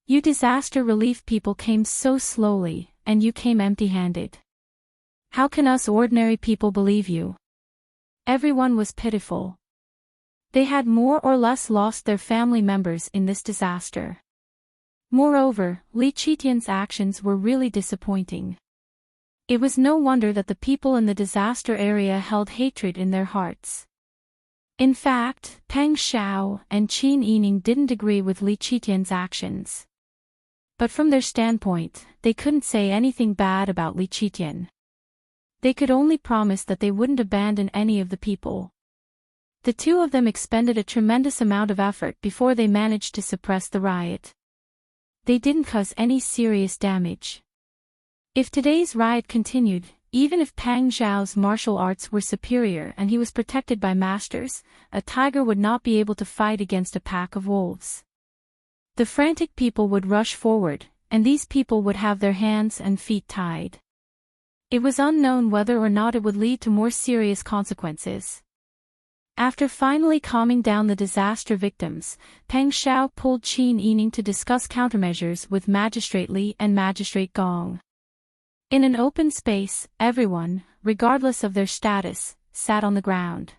You disaster relief people came so slowly, and you came empty-handed. How can us ordinary people believe you?" Everyone was pitiful. They had more or less lost their family members in this disaster. Moreover, Li Qitian's actions were really disappointing. It was no wonder that the people in the disaster area held hatred in their hearts. In fact, Peng Xiao and Qin Yining didn't agree with Li Qitian's actions. But from their standpoint, they couldn't say anything bad about Li Qitian. They could only promise that they wouldn't abandon any of the people. The two of them expended a tremendous amount of effort before they managed to suppress the riot. They didn't cause any serious damage. If today's riot continued, even if Peng Xiao's martial arts were superior and he was protected by masters, a tiger would not be able to fight against a pack of wolves. The frantic people would rush forward, and these people would have their hands and feet tied. It was unknown whether or not it would lead to more serious consequences. After finally calming down the disaster victims, Peng Xiao pulled Qin Yining to discuss countermeasures with Magistrate Li and Magistrate Gong. In an open space, everyone, regardless of their status, sat on the ground.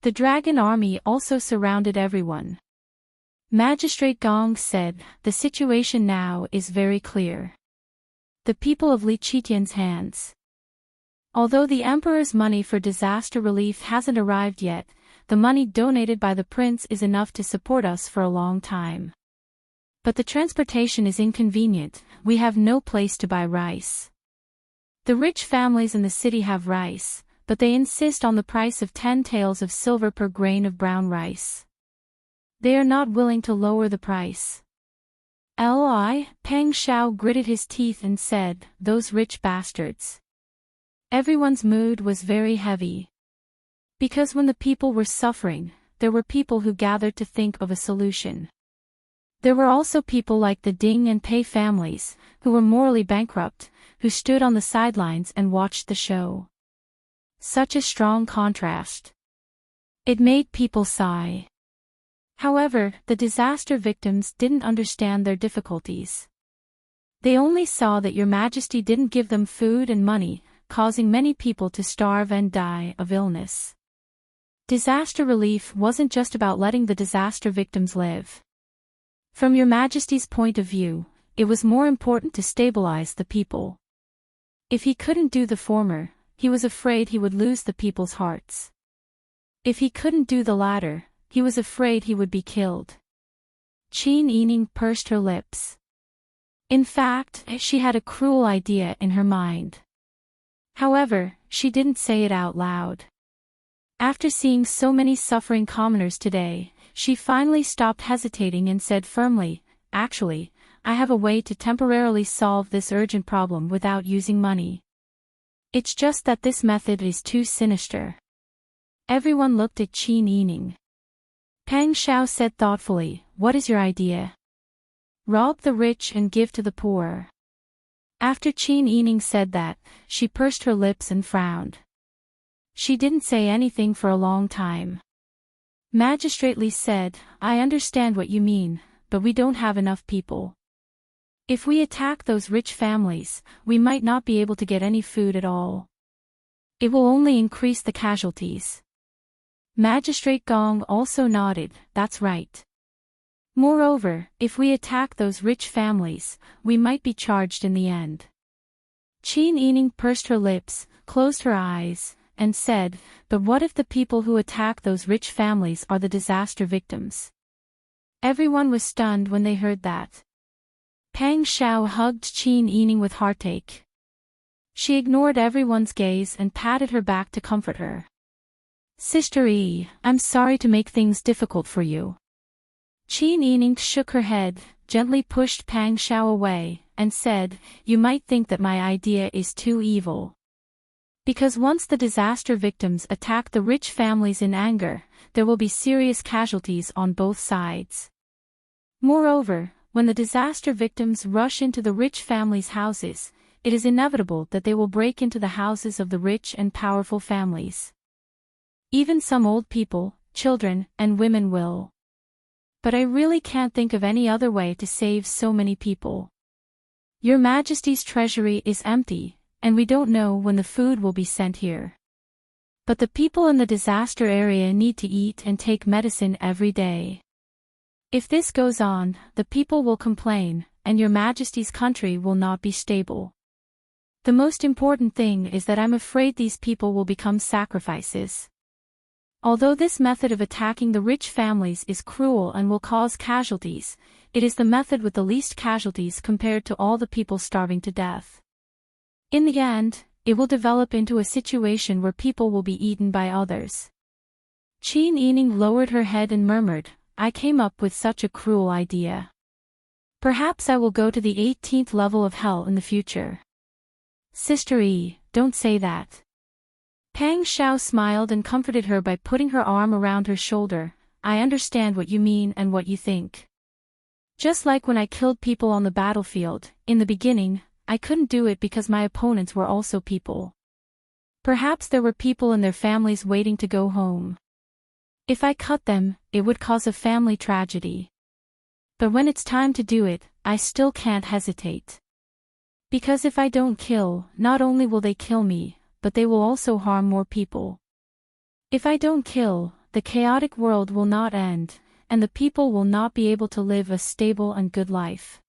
The dragon army also surrounded everyone. Magistrate Gong said, "The situation now is very clear. The people of Li Qitian's hands. Although the emperor's money for disaster relief hasn't arrived yet, the money donated by the prince is enough to support us for a long time. But the transportation is inconvenient, we have no place to buy rice. The rich families in the city have rice, but they insist on the price of 10 taels of silver per grain of brown rice. They are not willing to lower the price." Peng Xiao gritted his teeth and said, "Those rich bastards." Everyone's mood was very heavy. Because when the people were suffering, there were people who gathered to think of a solution. There were also people like the Ding and Pei families, who were morally bankrupt, who stood on the sidelines and watched the show. Such a strong contrast. It made people sigh. However, the disaster victims didn't understand their difficulties. They only saw that Your Majesty didn't give them food and money, causing many people to starve and die of illness. Disaster relief wasn't just about letting the disaster victims live. From Your Majesty's point of view, it was more important to stabilize the people. If he couldn't do the former, he was afraid he would lose the people's hearts. If he couldn't do the latter, he was afraid he would be killed. Qin Yining pursed her lips. In fact, she had a cruel idea in her mind. However, she didn't say it out loud. After seeing so many suffering commoners today, she finally stopped hesitating and said firmly, "Actually, I have a way to temporarily solve this urgent problem without using money. It's just that this method is too sinister." Everyone looked at Qin Yining. Peng Xiao said thoughtfully, "What is your idea?" "Rob the rich and give to the poor." After Qin Yining said that, she pursed her lips and frowned. She didn't say anything for a long time. Magistrate Li said, "I understand what you mean, but we don't have enough people. If we attack those rich families, we might not be able to get any food at all. It will only increase the casualties." Magistrate Gong also nodded, "That's right. Moreover, if we attack those rich families, we might be charged in the end." Qin Yining pursed her lips, closed her eyes, and said, "But what if the people who attack those rich families are the disaster victims?" Everyone was stunned when they heard that. Peng Xiao hugged Qin Yining with heartache. She ignored everyone's gaze and patted her back to comfort her. "Sister Yi, I'm sorry to make things difficult for you." Qin Yining shook her head, gently pushed Peng Xiao away, and said, "You might think that my idea is too evil. Because once the disaster victims attack the rich families in anger, there will be serious casualties on both sides. Moreover, when the disaster victims rush into the rich families' houses, it is inevitable that they will break into the houses of the rich and powerful families. Even some old people, children, and women will. But I really can't think of any other way to save so many people. Your Majesty's treasury is empty, and we don't know when the food will be sent here. But the people in the disaster area need to eat and take medicine every day. If this goes on, the people will complain, and your Majesty's country will not be stable. The most important thing is that I'm afraid these people will become sacrifices. Although this method of attacking the rich families is cruel and will cause casualties, it is the method with the least casualties compared to all the people starving to death. In the end, it will develop into a situation where people will be eaten by others. Qin Yining lowered her head and murmured, I came up with such a cruel idea. Perhaps I will go to the 18th level of hell in the future. Sister Yi, don't say that. Pang Xiao smiled and comforted her by putting her arm around her shoulder. I understand what you mean and what you think. Just like when I killed people on the battlefield, in the beginning, I couldn't do it because my opponents were also people. Perhaps there were people and their families waiting to go home. If I cut them, it would cause a family tragedy. But when it's time to do it, I still can't hesitate. Because if I don't kill, not only will they kill me, but they will also harm more people. If I don't kill, the chaotic world will not end, and the people will not be able to live a stable and good life.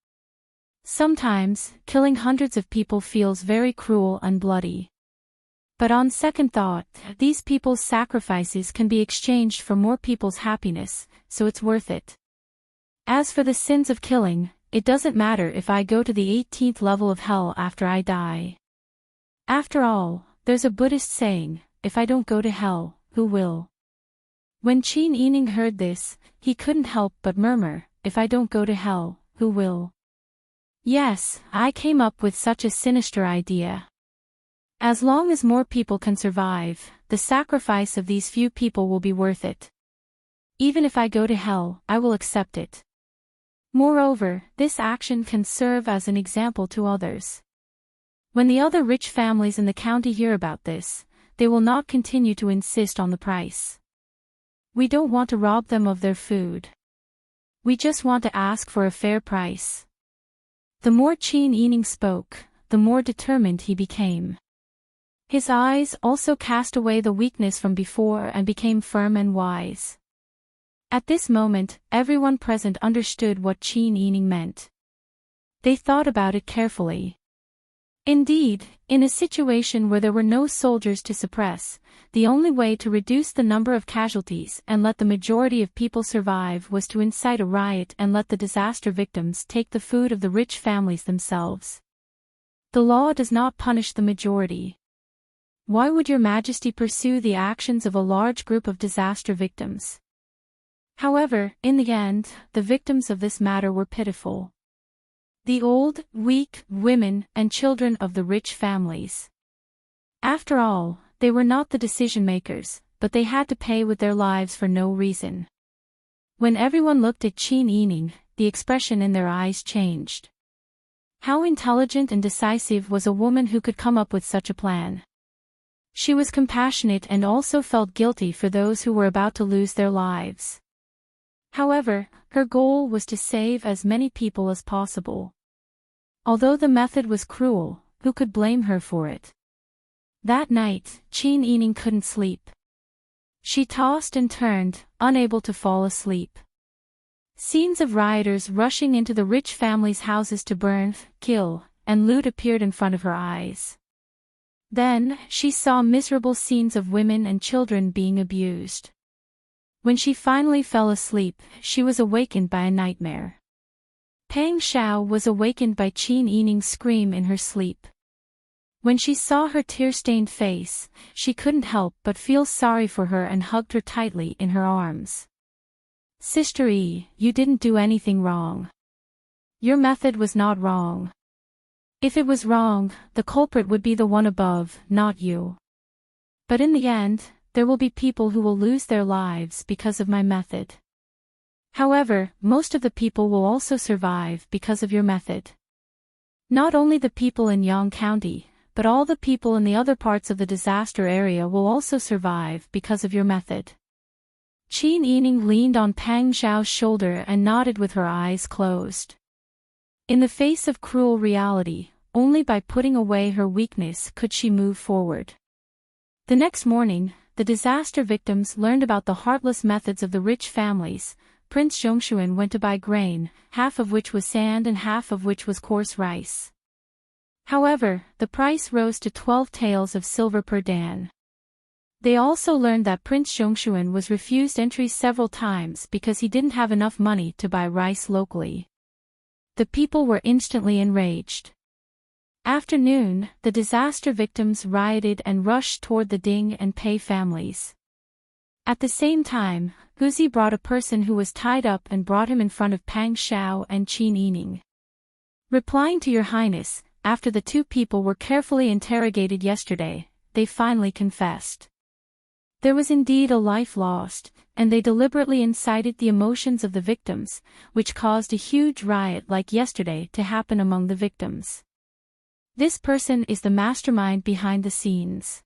Sometimes, killing hundreds of people feels very cruel and bloody. But on second thought, these people's sacrifices can be exchanged for more people's happiness, so it's worth it. As for the sins of killing, it doesn't matter if I go to the 18th level of hell after I die. After all, there's a Buddhist saying, if I don't go to hell, who will? When Qin Yining heard this, he couldn't help but murmur, if I don't go to hell, who will? Yes, I came up with such a sinister idea. As long as more people can survive, the sacrifice of these few people will be worth it. Even if I go to hell, I will accept it. Moreover, this action can serve as an example to others. When the other rich families in the county hear about this, they will not continue to insist on the price. We don't want to rob them of their food. We just want to ask for a fair price. The more Qin Yining spoke, the more determined he became. His eyes also cast away the weakness from before and became firm and wise. At this moment, everyone present understood what Qin Yining meant. They thought about it carefully. Indeed, in a situation where there were no soldiers to suppress, the only way to reduce the number of casualties and let the majority of people survive was to incite a riot and let the disaster victims take the food of the rich families themselves. The law does not punish the majority. Why would Your Majesty pursue the actions of a large group of disaster victims? However, in the end, the victims of this matter were pitiful. The old, weak, women, and children of the rich families. After all, they were not the decision-makers, but they had to pay with their lives for no reason. When everyone looked at Qin Yining, the expression in their eyes changed. How intelligent and decisive was a woman who could come up with such a plan. She was compassionate and also felt guilty for those who were about to lose their lives. However, her goal was to save as many people as possible. Although the method was cruel, who could blame her for it? That night, Qin Yining couldn't sleep. She tossed and turned, unable to fall asleep. Scenes of rioters rushing into the rich families' houses to burn, kill, and loot appeared in front of her eyes. Then, she saw miserable scenes of women and children being abused. When she finally fell asleep, she was awakened by a nightmare. Pang Xiao was awakened by Qin Yining's scream in her sleep. When she saw her tear-stained face, she couldn't help but feel sorry for her and hugged her tightly in her arms. Sister Yi, you didn't do anything wrong. Your method was not wrong. If it was wrong, the culprit would be the one above, not you. But in the end, there will be people who will lose their lives because of my method. However, most of the people will also survive because of your method. Not only the people in Yang County, but all the people in the other parts of the disaster area will also survive because of your method. Qin Yining leaned on Pang Xiao's shoulder and nodded with her eyes closed. In the face of cruel reality, only by putting away her weakness could she move forward. The next morning, the disaster victims learned about the heartless methods of the rich families, Prince Zhongshuan went to buy grain, half of which was sand and half of which was coarse rice. However, the price rose to 12 taels of silver per dan. They also learned that Prince Zhongshuan was refused entry several times because he didn't have enough money to buy rice locally. The people were instantly enraged. After noon, the disaster victims rioted and rushed toward the Ding and Pei families. At the same time, Guzi brought a person who was tied up and brought him in front of Pang Xiao and Qin Yining. Replying to Your Highness, after the two people were carefully interrogated yesterday, they finally confessed. There was indeed a life lost, and they deliberately incited the emotions of the victims, which caused a huge riot like yesterday to happen among the victims. This person is the mastermind behind the scenes.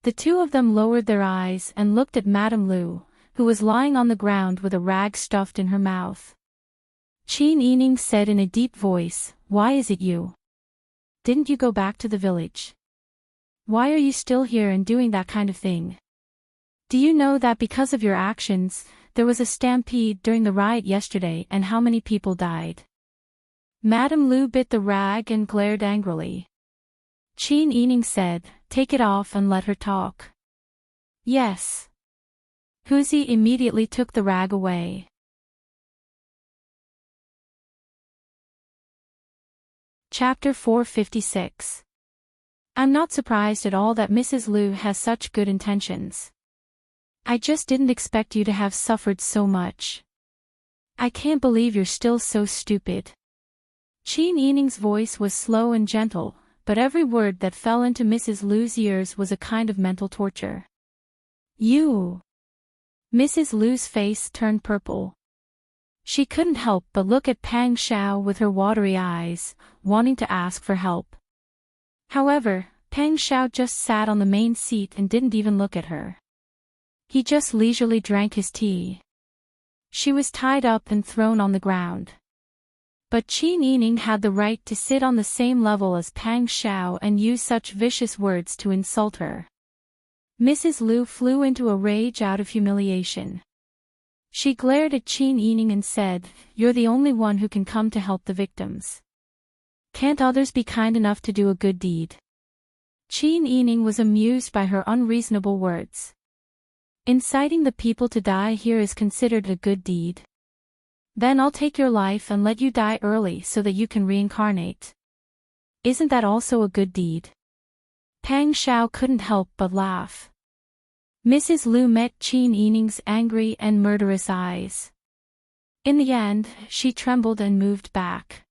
The two of them lowered their eyes and looked at Madame Lu, who was lying on the ground with a rag stuffed in her mouth. Qin Yining said in a deep voice, "Why is it you? Didn't you go back to the village? Why are you still here and doing that kind of thing? Do you know that because of your actions, there was a stampede during the riot yesterday and how many people died?" Madame Lu bit the rag and glared angrily. Qin Yining said, "Take it off and let her talk." "Yes." Guzi immediately took the rag away. Chapter 456. I'm not surprised at all that Mrs. Lu has such good intentions. I just didn't expect you to have suffered so much. I can't believe you're still so stupid. Qin Yining's voice was slow and gentle, but every word that fell into Mrs. Lu's ears was a kind of mental torture. You. Mrs. Lu's face turned purple. She couldn't help but look at Pang Xiao with her watery eyes, wanting to ask for help. However, Pang Xiao just sat on the main seat and didn't even look at her. He just leisurely drank his tea. She was tied up and thrown on the ground. But Qin Yining had the right to sit on the same level as Pang Xiao and use such vicious words to insult her. Mrs. Lu flew into a rage out of humiliation. She glared at Qin Yining and said, "You're the only one who can come to help the victims. Can't others be kind enough to do a good deed?" Qin Yining was amused by her unreasonable words. Inciting the people to die here is considered a good deed. Then I'll take your life and let you die early so that you can reincarnate. Isn't that also a good deed? Pang Xiao couldn't help but laugh. Mrs. Lu met Qin Yining's angry and murderous eyes. In the end, she trembled and moved back.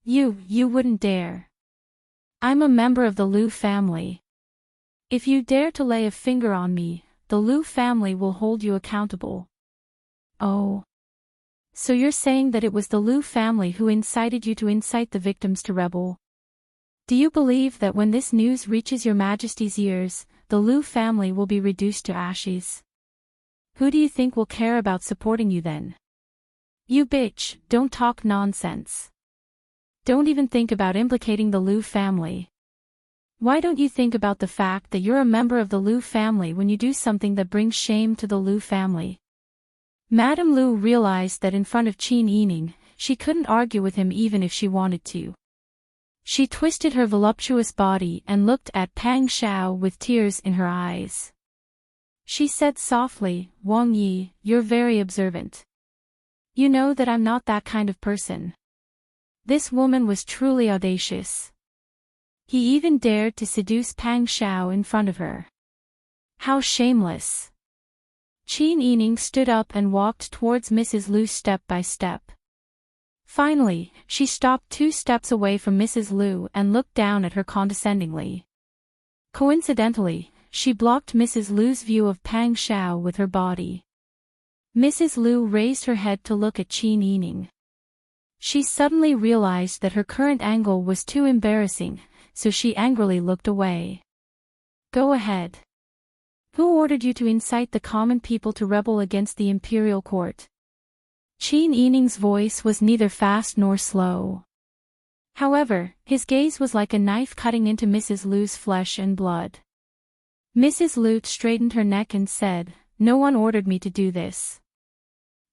You wouldn't dare. I'm a member of the Lu family. If you dare to lay a finger on me, the Lu family will hold you accountable. Oh. So you're saying that it was the Lu family who incited you to incite the victims to rebel? Do you believe that when this news reaches your Majesty's ears, the Lu family will be reduced to ashes? Who do you think will care about supporting you then? You bitch, don't talk nonsense. Don't even think about implicating the Lu family. Why don't you think about the fact that you're a member of the Lu family when you do something that brings shame to the Lu family? Madame Lu realized that in front of Qin Yining, she couldn't argue with him even if she wanted to. She twisted her voluptuous body and looked at Pang Xiao with tears in her eyes. She said softly, "Wang Yi, you're very observant. You know that I'm not that kind of person." This woman was truly audacious. He even dared to seduce Pang Xiao in front of her. How shameless! Qin Yining stood up and walked towards Mrs. Lu step by step. Finally, she stopped 2 steps away from Mrs. Lu and looked down at her condescendingly. Coincidentally, she blocked Mrs. Lu's view of Pang Xiao with her body. Mrs. Lu raised her head to look at Qin Yining. She suddenly realized that her current angle was too embarrassing, so she angrily looked away. Go ahead. Who ordered you to incite the common people to rebel against the imperial court? Qin Yining's voice was neither fast nor slow. However, his gaze was like a knife cutting into Mrs. Lu's flesh and blood. Mrs. Lute straightened her neck and said, "No one ordered me to do this.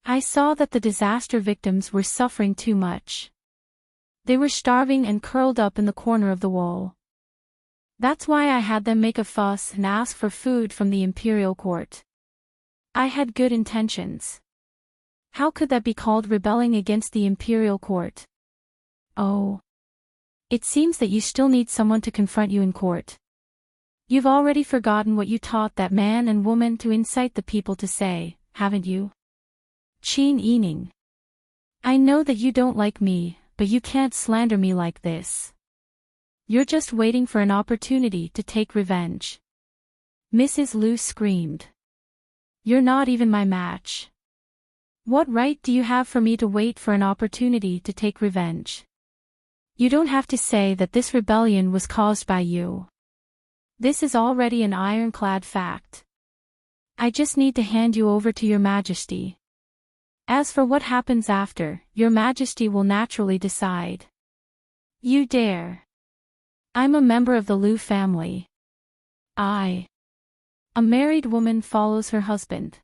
I saw that the disaster victims were suffering too much. They were starving and curled up in the corner of the wall. That's why I had them make a fuss and ask for food from the imperial court. I had good intentions. How could that be called rebelling against the imperial court? Oh. It seems that you still need someone to confront you in court. You've already forgotten what you taught that man and woman to incite the people to say, haven't you? Qin Yining. I know that you don't like me, but you can't slander me like this. You're just waiting for an opportunity to take revenge." Mrs. Lu screamed. "You're not even my match. What right do you have for me to wait for an opportunity to take revenge? You don't have to say that this rebellion was caused by you. This is already an ironclad fact. I just need to hand you over to Your Majesty. As for what happens after, Your Majesty will naturally decide." "You dare. I'm a member of the Lu family. A married woman follows her husband.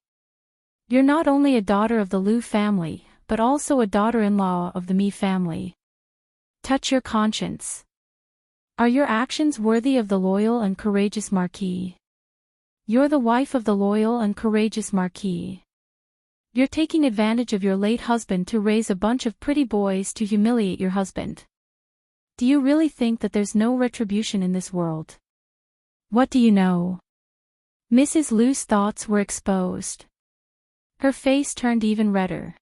You're not only a daughter of the Lu family, but also a daughter-in-law of the Mi family. Touch your conscience. Are your actions worthy of the loyal and courageous Marquis? You're the wife of the loyal and courageous Marquis. You're taking advantage of your late husband to raise a bunch of pretty boys to humiliate your husband. Do you really think that there's no retribution in this world? What do you know?" Mrs. Lu's thoughts were exposed. Her face turned even redder.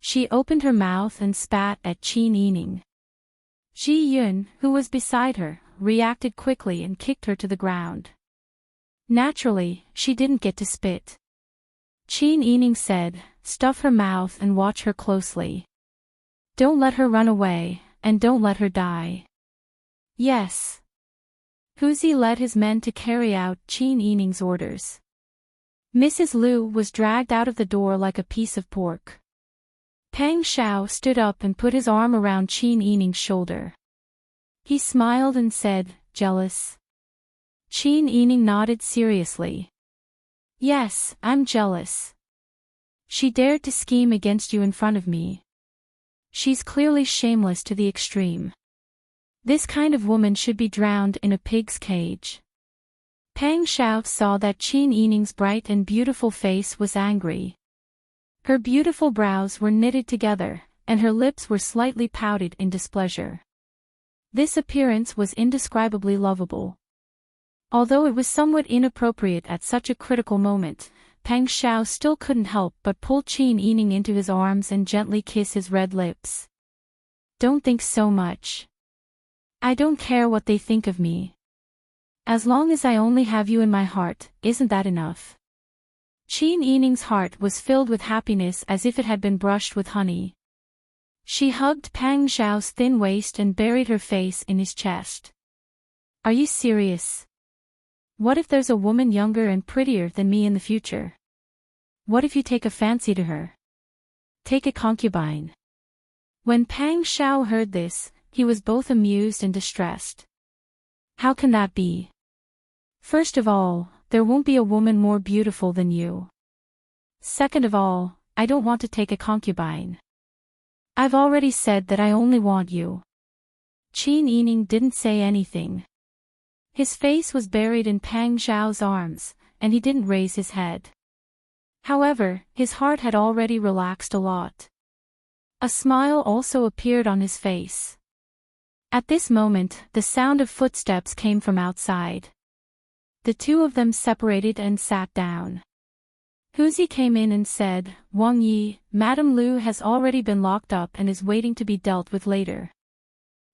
She opened her mouth and spat at Qin Yining. Ji Yun, who was beside her, reacted quickly and kicked her to the ground. Naturally, she didn't get to spit. Qin Yining said, "Stuff her mouth and watch her closely. Don't let her run away, and don't let her die." "Yes." Huzi led his men to carry out Qin Yining's orders. Mrs. Lu was dragged out of the door like a piece of pork. Pang Shao stood up and put his arm around Qin Yining's shoulder. He smiled and said, "Jealous?" Qin Yining nodded seriously. "Yes, I'm jealous. She dared to scheme against you in front of me. She's clearly shameless to the extreme. This kind of woman should be drowned in a pig's cage." Pang Shao saw that Qin Yining's bright and beautiful face was angry. Her beautiful brows were knitted together, and her lips were slightly pouted in displeasure. This appearance was indescribably lovable. Although it was somewhat inappropriate at such a critical moment, Pang Shao still couldn't help but pull Qin Yining into his arms and gently kiss his red lips. "Don't think so much. I don't care what they think of me. As long as I only have you in my heart, isn't that enough?" Qin Yining's heart was filled with happiness as if it had been brushed with honey. She hugged Pang Shao's thin waist and buried her face in his chest. "Are you serious? What if there's a woman younger and prettier than me in the future? What if you take a fancy to her? Take a concubine?" When Pang Shao heard this, he was both amused and distressed. "How can that be? First of all, there won't be a woman more beautiful than you. Second of all, I don't want to take a concubine. I've already said that I only want you." Qin Yining didn't say anything. His face was buried in Pang Zhao's arms, and he didn't raise his head. However, his heart had already relaxed a lot. A smile also appeared on his face. At this moment, the sound of footsteps came from outside. The two of them separated and sat down. Huzi came in and said, "Wang Yi, Madame Lu has already been locked up and is waiting to be dealt with later.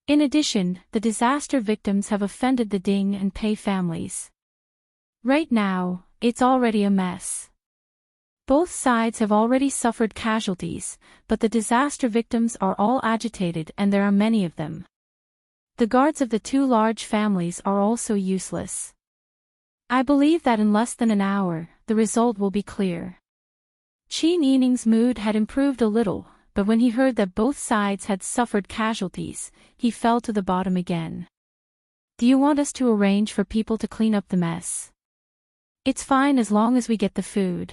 In addition, the disaster victims have offended the Ding and Pei families. Right now, it's already a mess. Both sides have already suffered casualties, but the disaster victims are all agitated and there are many of them. The guards of the two large families are also useless. I believe that in less than an hour, the result will be clear." Qin Yining's mood had improved a little, but when he heard that both sides had suffered casualties, he fell to the bottom again. "Do you want us to arrange for people to clean up the mess?" It's fine as long as we get the food.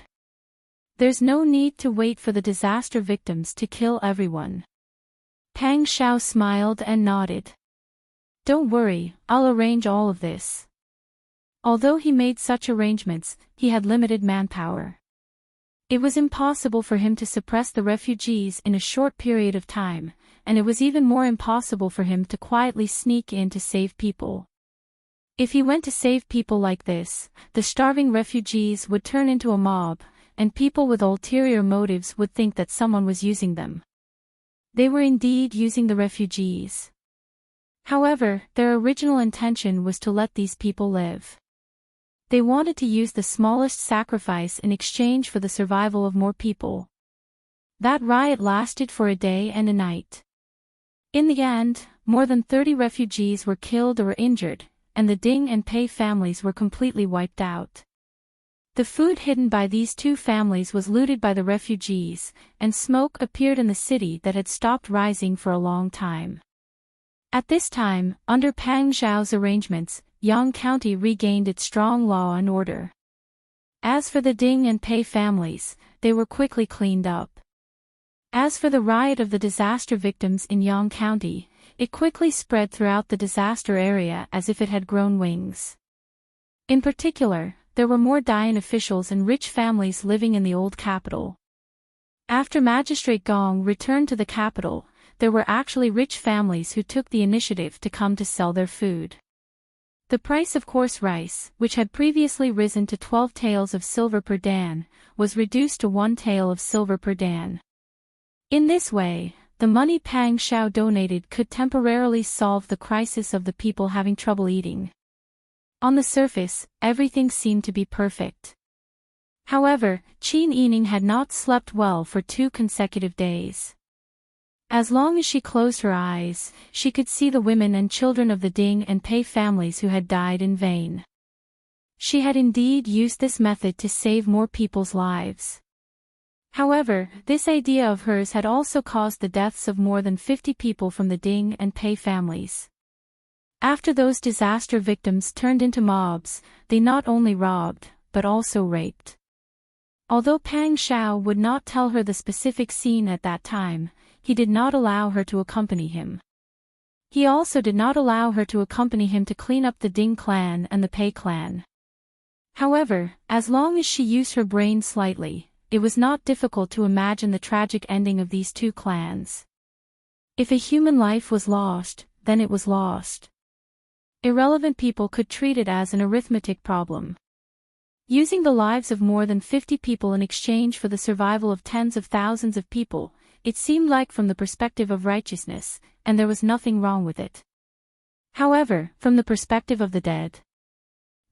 There's no need to wait for the disaster victims to kill everyone. Pang Xiao smiled and nodded. Don't worry, I'll arrange all of this. Although he made such arrangements, he had limited manpower. It was impossible for him to suppress the refugees in a short period of time, and it was even more impossible for him to quietly sneak in to save people. If he went to save people like this, the starving refugees would turn into a mob, and people with ulterior motives would think that someone was using them. They were indeed using the refugees. However, their original intention was to let these people live. They wanted to use the smallest sacrifice in exchange for the survival of more people. That riot lasted for a day and a night. In the end, more than 30 refugees were killed or injured, and the Ding and Pei families were completely wiped out. The food hidden by these two families was looted by the refugees, and smoke appeared in the city that had stopped rising for a long time. At this time, under Pang Xiao's arrangements, Yang County regained its strong law and order. As for the Ding and Pei families, they were quickly cleaned up. As for the riot of the disaster victims in Yang County, it quickly spread throughout the disaster area as if it had grown wings. In particular, there were more Dian officials and rich families living in the old capital. After Magistrate Gong returned to the capital, there were actually rich families who took the initiative to come to sell their food. The price of coarse rice, which had previously risen to 12 taels of silver per dan, was reduced to 1 tael of silver per dan. In this way, the money Pang Xiao donated could temporarily solve the crisis of the people having trouble eating. On the surface, everything seemed to be perfect. However, Qin Yining had not slept well for 2 consecutive days. As long as she closed her eyes, she could see the women and children of the Ding and Pei families who had died in vain. She had indeed used this method to save more people's lives. However, this idea of hers had also caused the deaths of more than 50 people from the Ding and Pei families. After those disaster victims turned into mobs, they not only robbed, but also raped. Although Pang Xiao would not tell her the specific scene at that time, he did not allow her to accompany him. He also did not allow her to accompany him to clean up the Ding clan and the Pei clan. However, as long as she used her brain slightly, it was not difficult to imagine the tragic ending of these two clans. If a human life was lost, then it was lost. Irrelevant people could treat it as an arithmetic problem. Using the lives of more than 50 people in exchange for the survival of tens of thousands of people, it seemed like from the perspective of righteousness, and there was nothing wrong with it. However, from the perspective of the dead,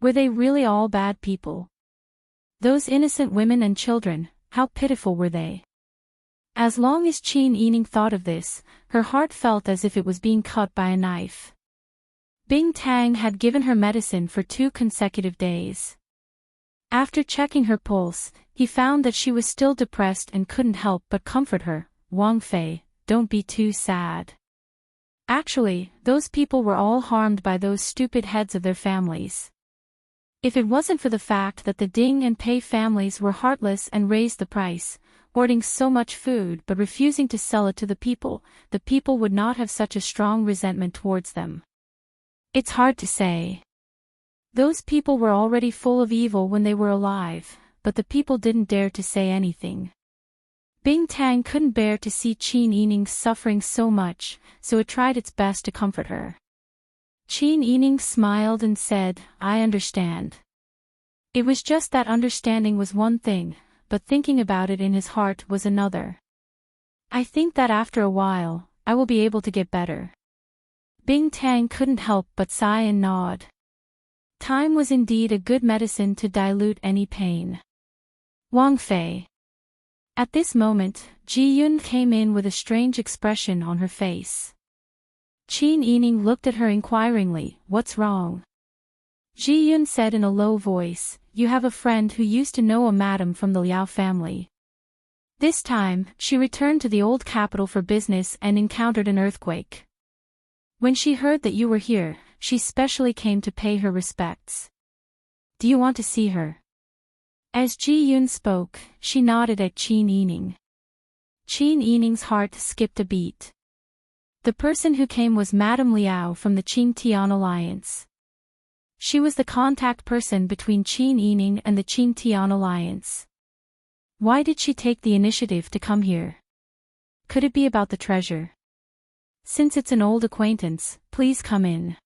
were they really all bad people? Those innocent women and children, how pitiful were they? As long as Qin Yining thought of this, her heart felt as if it was being cut by a knife. Bing Tang had given her medicine for 2 consecutive days. After checking her pulse, he found that she was still depressed and couldn't help but comfort her. Wang Fei, don't be too sad. Actually, those people were all harmed by those stupid heads of their families. If it wasn't for the fact that the Ding and Pei families were heartless and raised the price, hoarding so much food but refusing to sell it to the people would not have such a strong resentment towards them. It's hard to say. Those people were already full of evil when they were alive, but the people didn't dare to say anything. Bing Tang couldn't bear to see Qin Yining suffering so much, so it tried its best to comfort her. Qin Yining smiled and said, I understand. It was just that understanding was one thing, but thinking about it in his heart was another. I think that after a while, I will be able to get better. Bing Tang couldn't help but sigh and nod. Time was indeed a good medicine to dilute any pain. Wang Fei. At this moment, Ji Yun came in with a strange expression on her face. Qin Yining looked at her inquiringly, what's wrong? Ji Yun said in a low voice, you have a friend who used to know a madam from the Liao family. This time, she returned to the old capital for business and encountered an earthquake. When she heard that you were here, she specially came to pay her respects. Do you want to see her? As Ji Yun spoke, she nodded at Qin Yining. Qin Yining's heart skipped a beat. The person who came was Madame Liao from the Qing Tian Alliance. She was the contact person between Qin Yining and the Qing Tian Alliance. Why did she take the initiative to come here? Could it be about the treasure? Since it's an old acquaintance, please come in.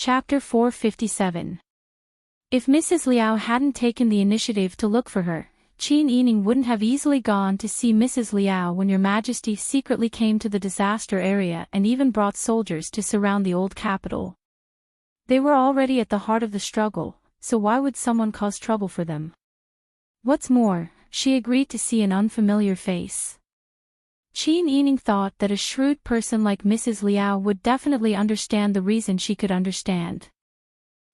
Chapter 457. If Mrs. Liao hadn't taken the initiative to look for her, Qin Yining wouldn't have easily gone to see Mrs. Liao when Your Majesty secretly came to the disaster area and even brought soldiers to surround the old capital. They were already at the heart of the struggle, so why would someone cause trouble for them? What's more, she agreed to see an unfamiliar face. Qin Yining thought that a shrewd person like Mrs. Liao would definitely understand the reason she could understand.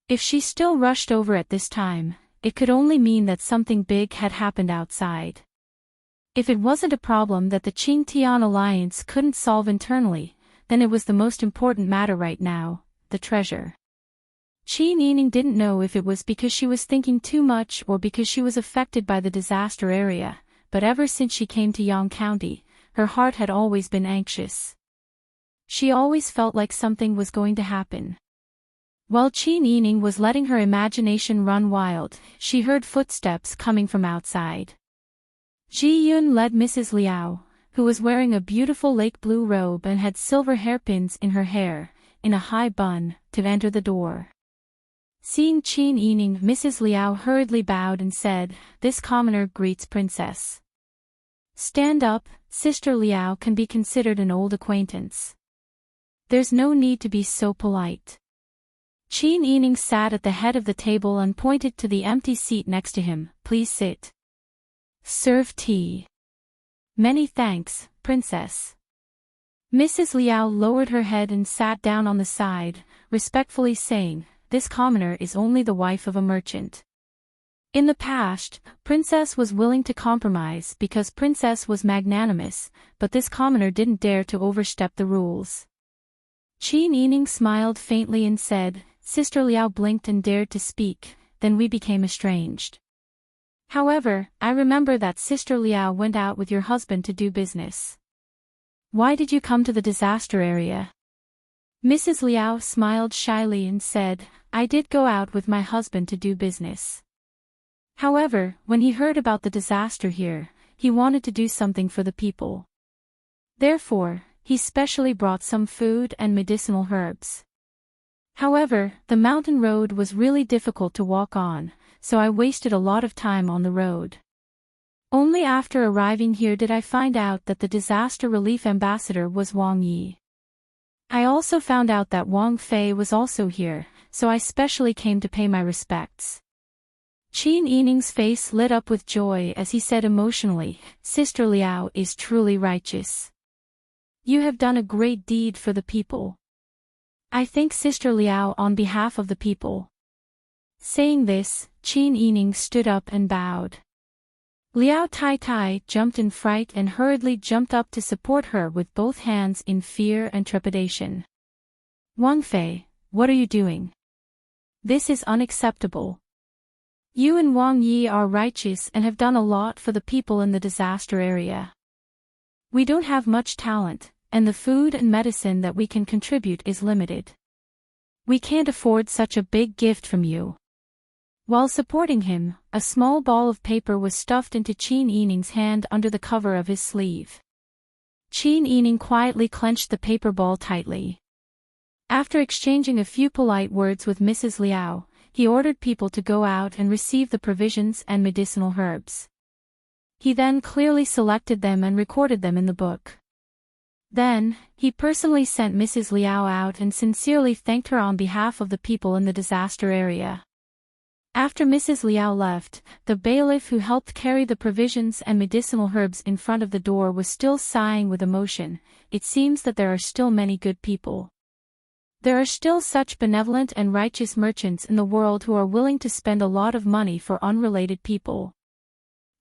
If she still rushed over at this time, it could only mean that something big had happened outside. If it wasn't a problem that the Qing Tian Alliance couldn't solve internally, then it was the most important matter right now, the treasure. Qin Yining didn't know if it was because she was thinking too much or because she was affected by the disaster area, but ever since she came to Yang County, her heart had always been anxious. She always felt like something was going to happen. While Qin Yining was letting her imagination run wild, she heard footsteps coming from outside. Ji Yun led Mrs. Liao, who was wearing a beautiful lake blue robe and had silver hairpins in her hair, in a high bun, to enter the door. Seeing Qin Yining, Mrs. Liao hurriedly bowed and said, "This commoner greets Princess." "Stand up, Sister Liao can be considered an old acquaintance. There's no need to be so polite." Qin Yining sat at the head of the table and pointed to the empty seat next to him. "Please sit. Serve tea." "Many thanks, Princess." Mrs. Liao lowered her head and sat down on the side, respectfully saying, "This commoner is only the wife of a merchant." In the past, Princess was willing to compromise because Princess was magnanimous, but this commoner didn't dare to overstep the rules. Qin Yining smiled faintly and said, Sister Liao blinked and dared to speak, then we became estranged. "However, I remember that Sister Liao went out with your husband to do business. Why did you come to the disaster area?" Mrs. Liao smiled shyly and said, "I did go out with my husband to do business. However, when he heard about the disaster here, he wanted to do something for the people. Therefore, he specially brought some food and medicinal herbs. However, the mountain road was really difficult to walk on, so I wasted a lot of time on the road. Only after arriving here did I find out that the disaster relief ambassador was Wang Yi. I also found out that Wang Fei was also here, so I specially came to pay my respects." Qin Yining's face lit up with joy as he said emotionally, "Sister Liao is truly righteous. You have done a great deed for the people. I thank Sister Liao on behalf of the people." Saying this, Qin Yining stood up and bowed. Liao Tai jumped in fright and hurriedly jumped up to support her with both hands in fear and trepidation. "Wang Fei, what are you doing? This is unacceptable. You and Wang Yi are righteous and have done a lot for the people in the disaster area. We don't have much talent, and the food and medicine that we can contribute is limited. We can't afford such a big gift from you." While supporting him, a small ball of paper was stuffed into Qin Yining's hand under the cover of his sleeve. Qin Yining quietly clenched the paper ball tightly. After exchanging a few polite words with Mrs. Liao, he ordered people to go out and receive the provisions and medicinal herbs. He then clearly selected them and recorded them in the book. Then, he personally sent Mrs. Liao out and sincerely thanked her on behalf of the people in the disaster area. After Mrs. Liao left, the bailiff who helped carry the provisions and medicinal herbs in front of the door was still sighing with emotion. It seems that there are still many good people. There are still such benevolent and righteous merchants in the world who are willing to spend a lot of money for unrelated people.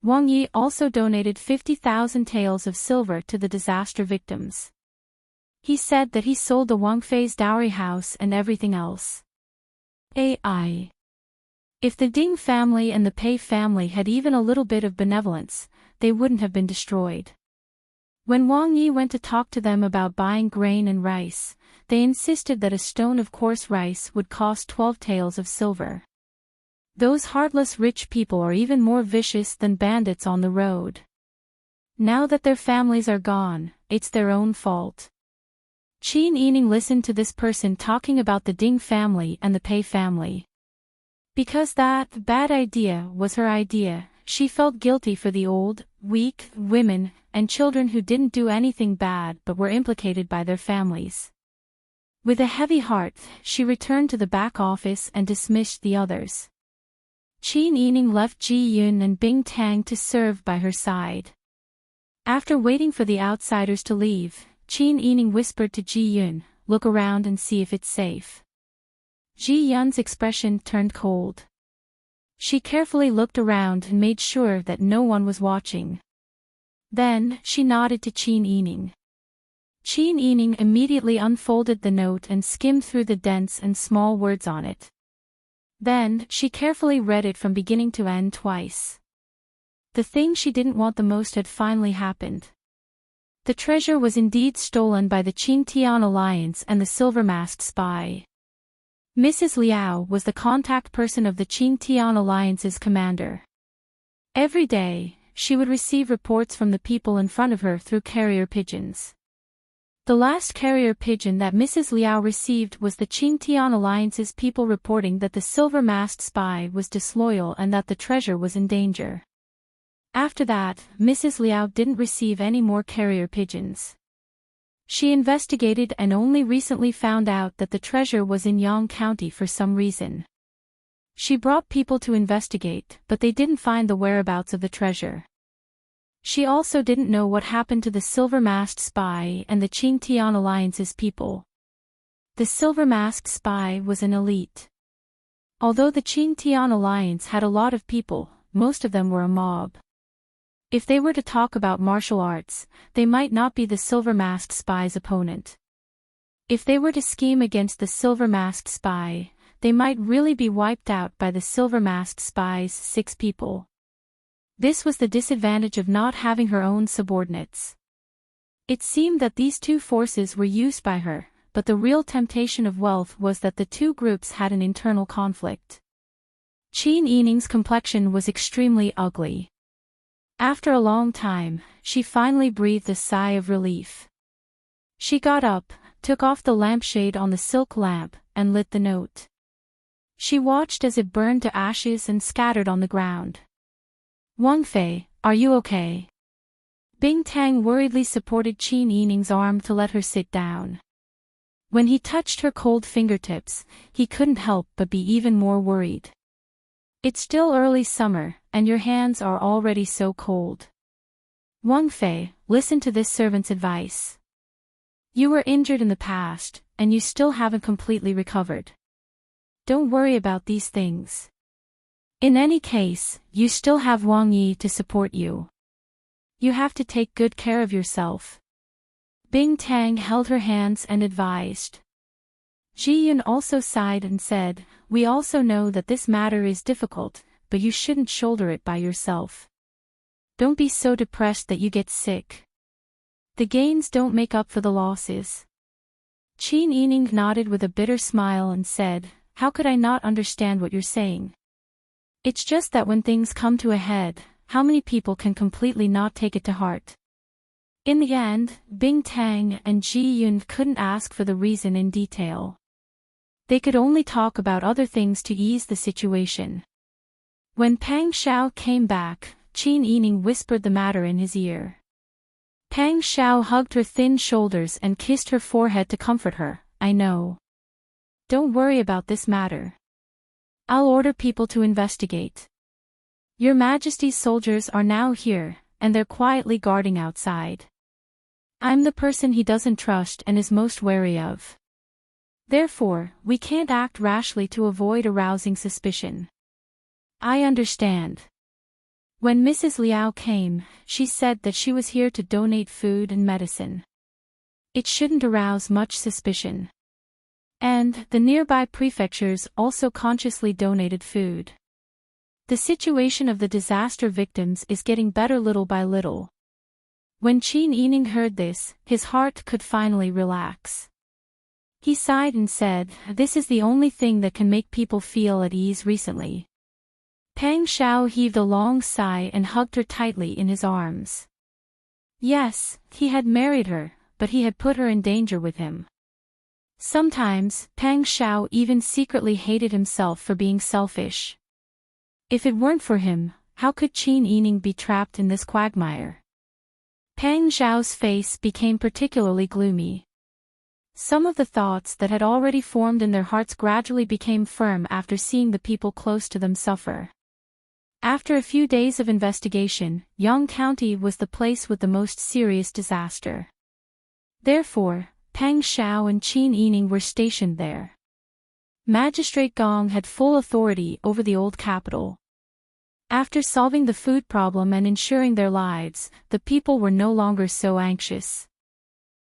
Wang Yi also donated 50,000 taels of silver to the disaster victims. He said that he sold the Wang Fei's dowry house and everything else. AI. If the Ding family and the Pei family had even a little bit of benevolence, they wouldn't have been destroyed. When Wang Yi went to talk to them about buying grain and rice, they insisted that a stone of coarse rice would cost 12 taels of silver. Those heartless rich people are even more vicious than bandits on the road. Now that their families are gone, it's their own fault. Qin Yining listened to this person talking about the Ding family and the Pei family. Because that bad idea was her idea, she felt guilty for the old, weak, women, and children who didn't do anything bad but were implicated by their families. With a heavy heart, she returned to the back office and dismissed the others. Qin Yining left Ji Yun and Bing Tang to serve by her side. After waiting for the outsiders to leave, Qin Yining whispered to Ji Yun, "Look around and see if it's safe." Ji Yun's expression turned cold. She carefully looked around and made sure that no one was watching. Then, she nodded to Qin Yining. Qin Yining immediately unfolded the note and skimmed through the dense and small words on it. Then, she carefully read it from beginning to end twice. The thing she didn't want the most had finally happened. The treasure was indeed stolen by the Qingtian Alliance and the silver-masked spy. Mrs. Liao was the contact person of the Qingtian Alliance's commander. Every day, she would receive reports from the people in front of her through carrier pigeons. The last carrier pigeon that Mrs. Liao received was the Qingtian Alliance's people reporting that the silver-masked spy was disloyal and that the treasure was in danger. After that, Mrs. Liao didn't receive any more carrier pigeons. She investigated and only recently found out that the treasure was in Yang County for some reason. She brought people to investigate, but they didn't find the whereabouts of the treasure. She also didn't know what happened to the silver-masked spy and the Qingtian Alliance's people. The silver-masked spy was an elite. Although the Qingtian Alliance had a lot of people, most of them were a mob. If they were to talk about martial arts, they might not be the silver-masked spy's opponent. If they were to scheme against the silver-masked spy, they might really be wiped out by the silver-masked spy's 6 people. This was the disadvantage of not having her own subordinates. It seemed that these two forces were used by her, but the real temptation of wealth was that the two groups had an internal conflict. Qin Yining's complexion was extremely ugly. After a long time, she finally breathed a sigh of relief. She got up, took off the lampshade on the silk lamp, and lit the note. She watched as it burned to ashes and scattered on the ground. "Wang Fei, are you okay?" Bing Tang worriedly supported Qin Yining's arm to let her sit down. When he touched her cold fingertips, he couldn't help but be even more worried. "It's still early summer, and your hands are already so cold. Wang Fei, listen to this servant's advice. You were injured in the past, and you still haven't completely recovered. Don't worry about these things. In any case, you still have Wang Yi to support you. You have to take good care of yourself." Bing Tang held her hands and advised. Ji Yun also sighed and said, "We also know that this matter is difficult, but you shouldn't shoulder it by yourself. Don't be so depressed that you get sick. The gains don't make up for the losses." Qin Yining nodded with a bitter smile and said, "How could I not understand what you're saying? It's just that when things come to a head, how many people can completely not take it to heart?" In the end, Bing Tang and Ji Yun couldn't ask for the reason in detail. They could only talk about other things to ease the situation. When Pang Xiao came back, Qin Yining whispered the matter in his ear. Pang Xiao hugged her thin shoulders and kissed her forehead to comfort her. "I know. Don't worry about this matter. I'll order people to investigate. Your Majesty's soldiers are now here, and they're quietly guarding outside. I'm the person he doesn't trust and is most wary of. Therefore, we can't act rashly to avoid arousing suspicion." "I understand." When Mrs. Liao came, she said that she was here to donate food and medicine. It shouldn't arouse much suspicion. And the nearby prefectures also consciously donated food. The situation of the disaster victims is getting better little by little. When Qin Yining heard this, his heart could finally relax. He sighed and said, "This is the only thing that can make people feel at ease recently." Pang Shao heaved a long sigh and hugged her tightly in his arms. Yes, he had married her, but he had put her in danger with him. Sometimes, Pang Shao even secretly hated himself for being selfish. If it weren't for him, how could Qin Yining be trapped in this quagmire? Pang Zhao's face became particularly gloomy. Some of the thoughts that had already formed in their hearts gradually became firm after seeing the people close to them suffer. After a few days of investigation, Yang County was the place with the most serious disaster. Therefore, Pang Shao and Qin Yining were stationed there. Magistrate Gong had full authority over the old capital. After solving the food problem and ensuring their lives, the people were no longer so anxious.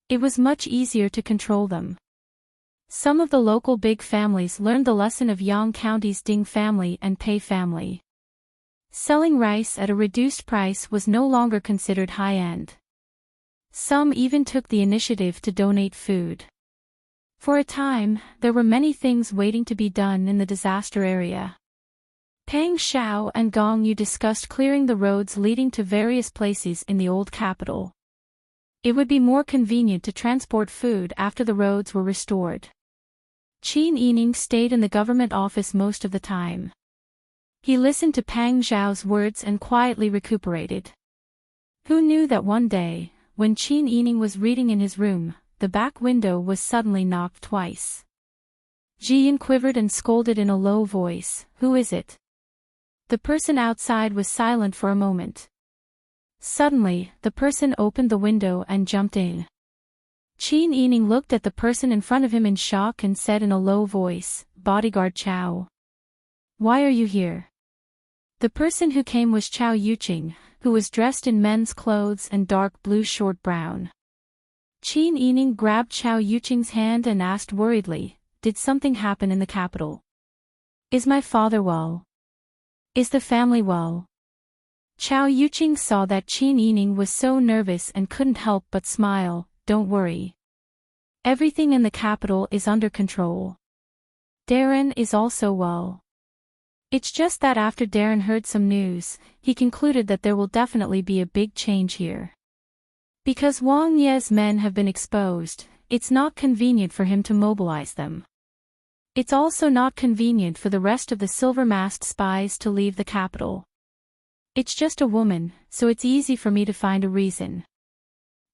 It was much easier to control them. Some of the local big families learned the lesson of Yang County's Ding family and Pei family. Selling rice at a reduced price was no longer considered high-end. Some even took the initiative to donate food. For a time, there were many things waiting to be done in the disaster area. Pang Shao and Gong Yu discussed clearing the roads leading to various places in the old capital. It would be more convenient to transport food after the roads were restored. Qin Yining stayed in the government office most of the time. He listened to Pang Zhao's words and quietly recuperated. Who knew that one day, when Qin Yining was reading in his room, the back window was suddenly knocked twice. Ji Yin quivered and scolded in a low voice, "Who is it?" The person outside was silent for a moment. Suddenly, the person opened the window and jumped in. Qin Yining looked at the person in front of him in shock and said in a low voice, "Bodyguard Chao. Why are you here?" The person who came was Chao Yuqing, who was dressed in men's clothes and dark blue short brown. Qin Yining grabbed Chao Yuqing's hand and asked worriedly, "Did something happen in the capital? Is my father well? Is the family well?" Chao Yuqing saw that Qin Yining was so nervous and couldn't help but smile. "Don't worry. Everything in the capital is under control. Darren is also well. It's just that after Darren heard some news, he concluded that there will definitely be a big change here. Because Wang Ye's men have been exposed, it's not convenient for him to mobilize them. It's also not convenient for the rest of the silver-masked spies to leave the capital. It's just a woman, so it's easy for me to find a reason.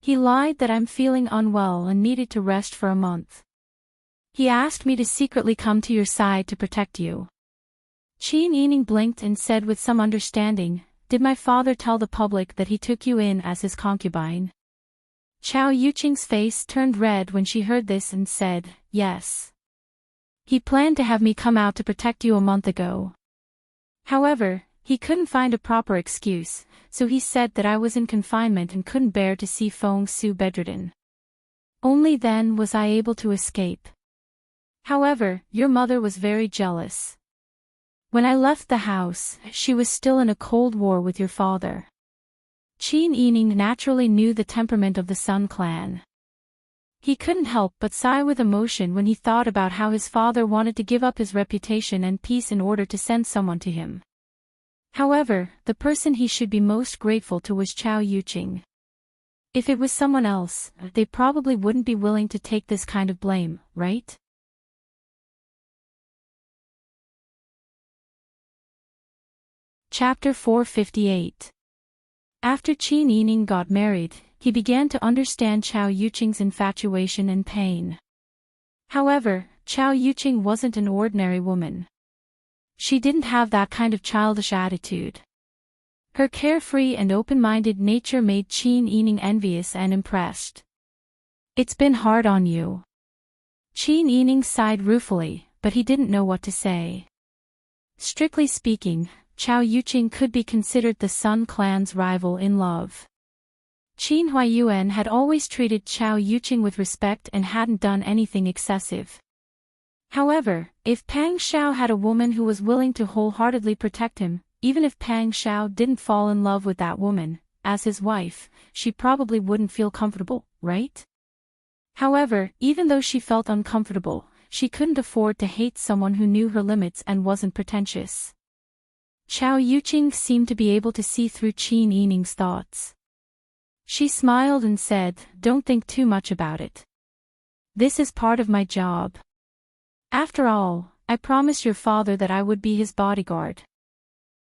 He lied that I'm feeling unwell and needed to rest for a month. He asked me to secretly come to your side to protect you." Qin Yining blinked and said with some understanding, "Did my father tell the public that he took you in as his concubine?" Chao Yuqing's face turned red when she heard this and said, "Yes. He planned to have me come out to protect you a month ago. However, he couldn't find a proper excuse, so he said that I was in confinement and couldn't bear to see Feng Su bedridden. Only then was I able to escape. However, your mother was very jealous. When I left the house, she was still in a cold war with your father." Qin Yining naturally knew the temperament of the Sun clan. He couldn't help but sigh with emotion when he thought about how his father wanted to give up his reputation and peace in order to send someone to him. However, the person he should be most grateful to was Chao Yuqing. If it was someone else, they probably wouldn't be willing to take this kind of blame, right? Chapter 458. After Qin Yining got married, he began to understand Chao Yuqing's infatuation and pain. However, Chao Yuqing wasn't an ordinary woman. She didn't have that kind of childish attitude. Her carefree and open-minded nature made Qin Yining envious and impressed. "It's been hard on you." Qin Yining sighed ruefully, but he didn't know what to say. Strictly speaking, Chao Yuqing could be considered the Sun clan's rival in love. Qin Huaiyuan had always treated Chao Yuqing with respect and hadn't done anything excessive. However, if Pang Xiao had a woman who was willing to wholeheartedly protect him, even if Pang Xiao didn't fall in love with that woman, as his wife, she probably wouldn't feel comfortable, right? However, even though she felt uncomfortable, she couldn't afford to hate someone who knew her limits and wasn't pretentious. Chao Yuqing seemed to be able to see through Qin Yining's thoughts. She smiled and said, "Don't think too much about it. This is part of my job. After all, I promised your father that I would be his bodyguard.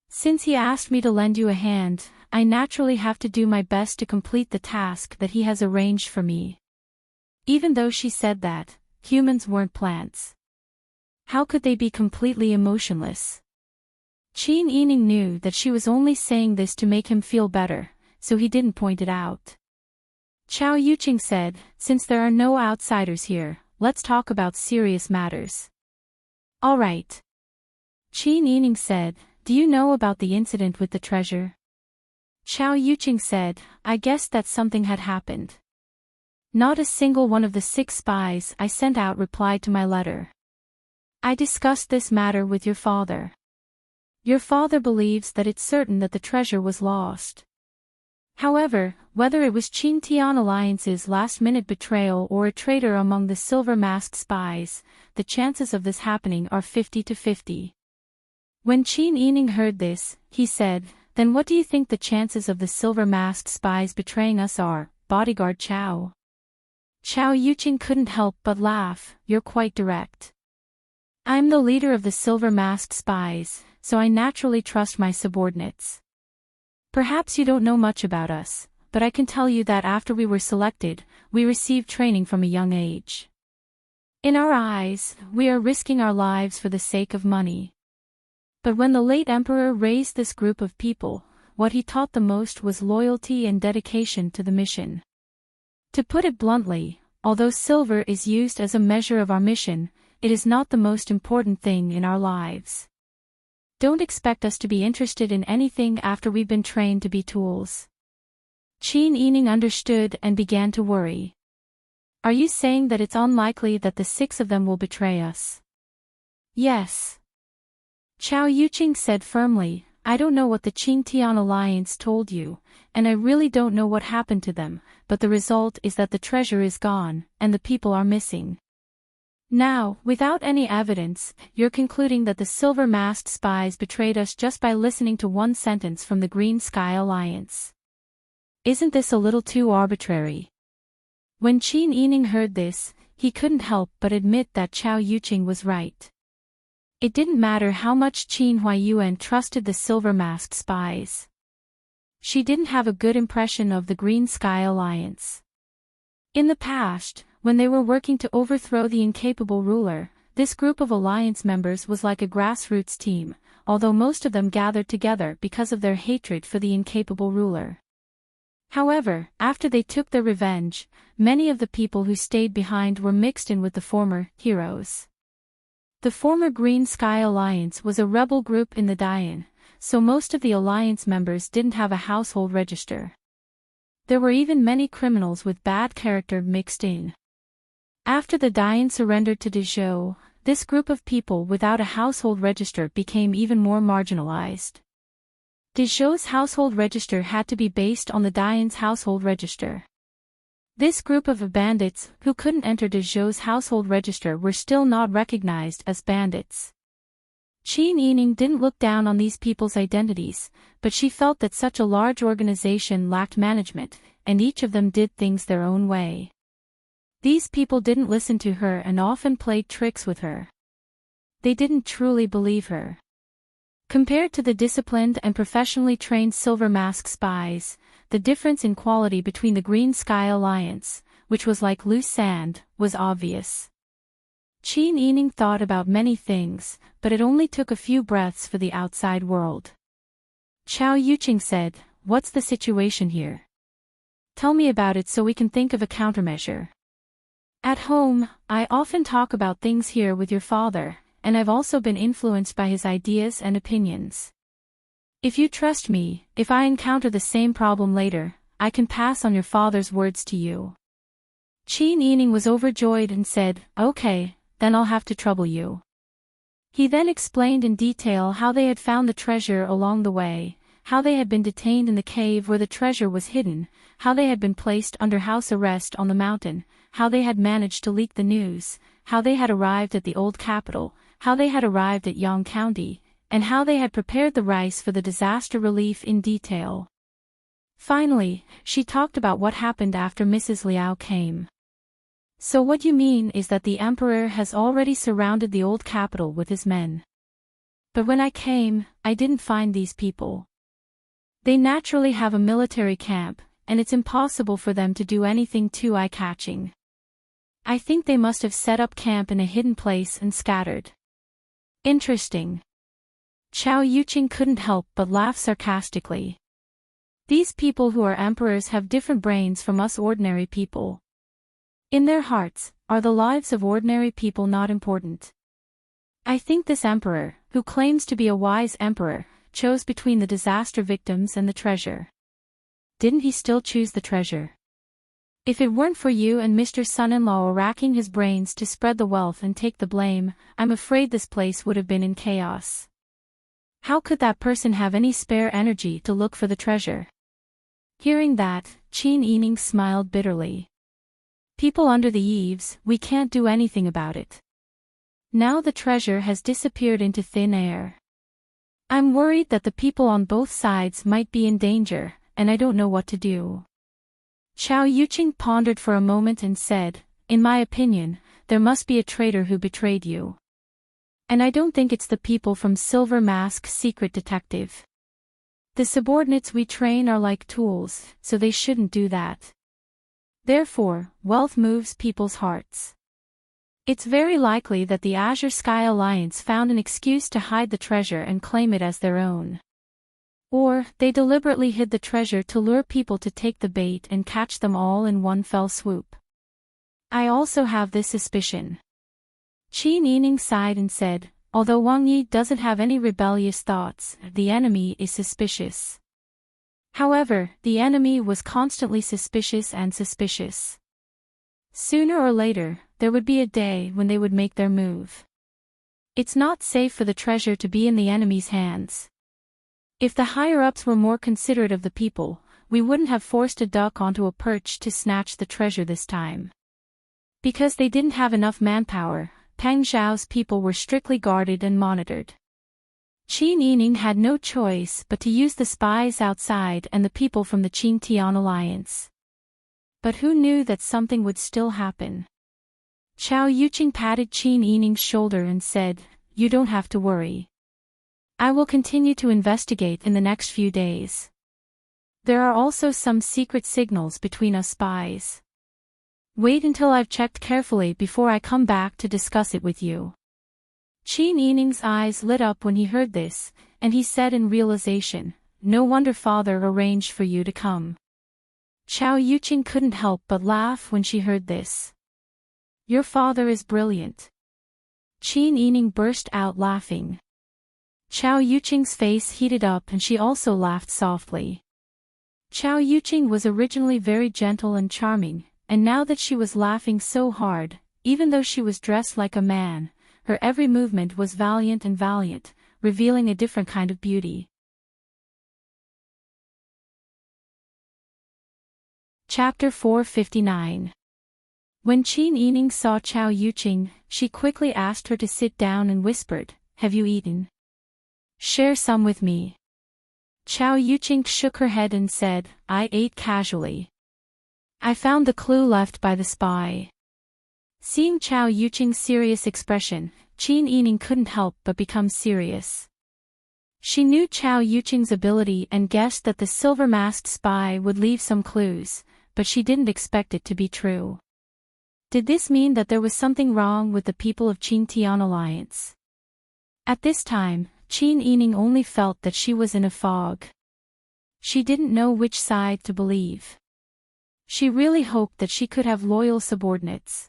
Since he asked me to lend you a hand, I naturally have to do my best to complete the task that he has arranged for me." Even though she said that, humans weren't plants. How could they be completely emotionless? Qin Yining knew that she was only saying this to make him feel better, so he didn't point it out. Chao Yuqing said, "Since there are no outsiders here, let's talk about serious matters." "All right." Qin Yining said, "Do you know about the incident with the treasure?" Chao Yuqing said, "I guessed that something had happened. Not a single one of the 6 spies I sent out replied to my letter. I discussed this matter with your father. Your father believes that it's certain that the treasure was lost. However, whether it was Qin Tian Alliance's last-minute betrayal or a traitor among the silver-masked spies, the chances of this happening are 50-50. When Qin Yining heard this, he said, "Then what do you think the chances of the silver-masked spies betraying us are, bodyguard Chao?" Chao Yuqing couldn't help but laugh. "You're quite direct. I'm the leader of the silver-masked spies, so I naturally trust my subordinates. Perhaps you don't know much about us, but I can tell you that after we were selected, we received training from a young age. In our eyes, we are risking our lives for the sake of money. But when the late emperor raised this group of people, what he taught the most was loyalty and dedication to the mission. To put it bluntly, although silver is used as a measure of our mission, it is not the most important thing in our lives. Don't expect us to be interested in anything after we've been trained to be tools." Qin Yining understood and began to worry. "Are you saying that it's unlikely that the 6 of them will betray us?" "Yes." Chao Yuqing said firmly, "I don't know what the Qin Tian Alliance told you, and I really don't know what happened to them, but the result is that the treasure is gone, and the people are missing. Now, without any evidence, you're concluding that the silver-masked spies betrayed us just by listening to one sentence from the Green Sky Alliance. Isn't this a little too arbitrary?" When Qin Yining heard this, he couldn't help but admit that Chao Yuqing was right. It didn't matter how much Qin Huayuan trusted the silver-masked spies. She didn't have a good impression of the Green Sky Alliance. In the past, when they were working to overthrow the incapable ruler, this group of alliance members was like a grassroots team, although most of them gathered together because of their hatred for the incapable ruler. However, after they took their revenge, many of the people who stayed behind were mixed in with the former heroes. The former Green Sky Alliance was a rebel group in the Dian, so most of the alliance members didn't have a household register. There were even many criminals with bad character mixed in. After the Dian surrendered to Dezhou, this group of people without a household register became even more marginalized. Dezhou's household register had to be based on the Dian's household register. This group of bandits who couldn't enter Dezhou's household register were still not recognized as bandits. Qin Yining didn't look down on these people's identities, but she felt that such a large organization lacked management, and each of them did things their own way. These people didn't listen to her and often played tricks with her. They didn't truly believe her. Compared to the disciplined and professionally trained Silver Mask spies, the difference in quality between the Green Sky Alliance, which was like loose sand, was obvious. Qin Yining thought about many things, but it only took a few breaths for the outside world. Chao Yuqing said, "What's the situation here? Tell me about it so we can think of a countermeasure. At home, I often talk about things here with your father, and I've also been influenced by his ideas and opinions. If you trust me, if I encounter the same problem later, I can pass on your father's words to you." Qin Yining was overjoyed and said, "Okay, then I'll have to trouble you." He then explained in detail how they had found the treasure along the way, how they had been detained in the cave where the treasure was hidden, how they had been placed under house arrest on the mountain, how they had managed to leak the news, how they had arrived at the old capital, how they had arrived at Yang County, and how they had prepared the rice for the disaster relief in detail. Finally, she talked about what happened after Mrs. Liao came. "So what you mean is that the emperor has already surrounded the old capital with his men. But when I came, I didn't find these people. They naturally have a military camp, and it's impossible for them to do anything too eye-catching. I think they must have set up camp in a hidden place and scattered." "Interesting." Chao Yuqing couldn't help but laugh sarcastically. "These people who are emperors have different brains from us ordinary people. In their hearts, are the lives of ordinary people not important? I think this emperor, who claims to be a wise emperor, chose between the disaster victims and the treasure." "Didn't he still choose the treasure?" "If it weren't for you and Mr. Son-in-law racking his brains to spread the wealth and take the blame, I'm afraid this place would have been in chaos. How could that person have any spare energy to look for the treasure?" Hearing that, Qin Yining smiled bitterly. "People under the eaves, we can't do anything about it. Now the treasure has disappeared into thin air. I'm worried that the people on both sides might be in danger, and I don't know what to do." Chao Yuqing pondered for a moment and said, "In my opinion, there must be a traitor who betrayed you. And I don't think it's the people from Silver Mask Secret Detective. The subordinates we train are like tools, so they shouldn't do that. Therefore, wealth moves people's hearts. It's very likely that the Azure Sky Alliance found an excuse to hide the treasure and claim it as their own. Or, they deliberately hid the treasure to lure people to take the bait and catch them all in one fell swoop. I also have this suspicion." Qin Yining sighed and said, "Although Wang Yi doesn't have any rebellious thoughts, the enemy is suspicious." However, the enemy was constantly suspicious and suspicious. Sooner or later, there would be a day when they would make their move. It's not safe for the treasure to be in the enemy's hands. If the higher-ups were more considerate of the people, we wouldn't have forced a duck onto a perch to snatch the treasure this time. Because they didn't have enough manpower, Pang Zhao's people were strictly guarded and monitored. Qin Yining had no choice but to use the spies outside and the people from the Qingtian alliance. But who knew that something would still happen? Chao Yuqing patted Qin Yining's shoulder and said, "You don't have to worry. I will continue to investigate in the next few days. There are also some secret signals between us spies. Wait until I've checked carefully before I come back to discuss it with you." Qin Yining's eyes lit up when he heard this, and he said in realization, "No wonder father arranged for you to come." Chao Yuqing couldn't help but laugh when she heard this. "Your father is brilliant." Qin Yining burst out laughing. Chao Yuqing's face heated up and she also laughed softly. Chao Yuqing was originally very gentle and charming, and now that she was laughing so hard, even though she was dressed like a man, her every movement was valiant and valiant, revealing a different kind of beauty. Chapter 459. When Qin Yining saw Chao Yuqing, she quickly asked her to sit down and whispered, "Have you eaten? Share some with me." Chao Yuqing shook her head and said, "I ate casually. I found the clue left by the spy." Seeing Chao Yuqing's serious expression, Qin Yining couldn't help but become serious. She knew Chao Yuqing's ability and guessed that the silver-masked spy would leave some clues, but she didn't expect it to be true. Did this mean that there was something wrong with the people of Qingtian Alliance? At this time, Qin Yining only felt that she was in a fog. She didn't know which side to believe. She really hoped that she could have loyal subordinates.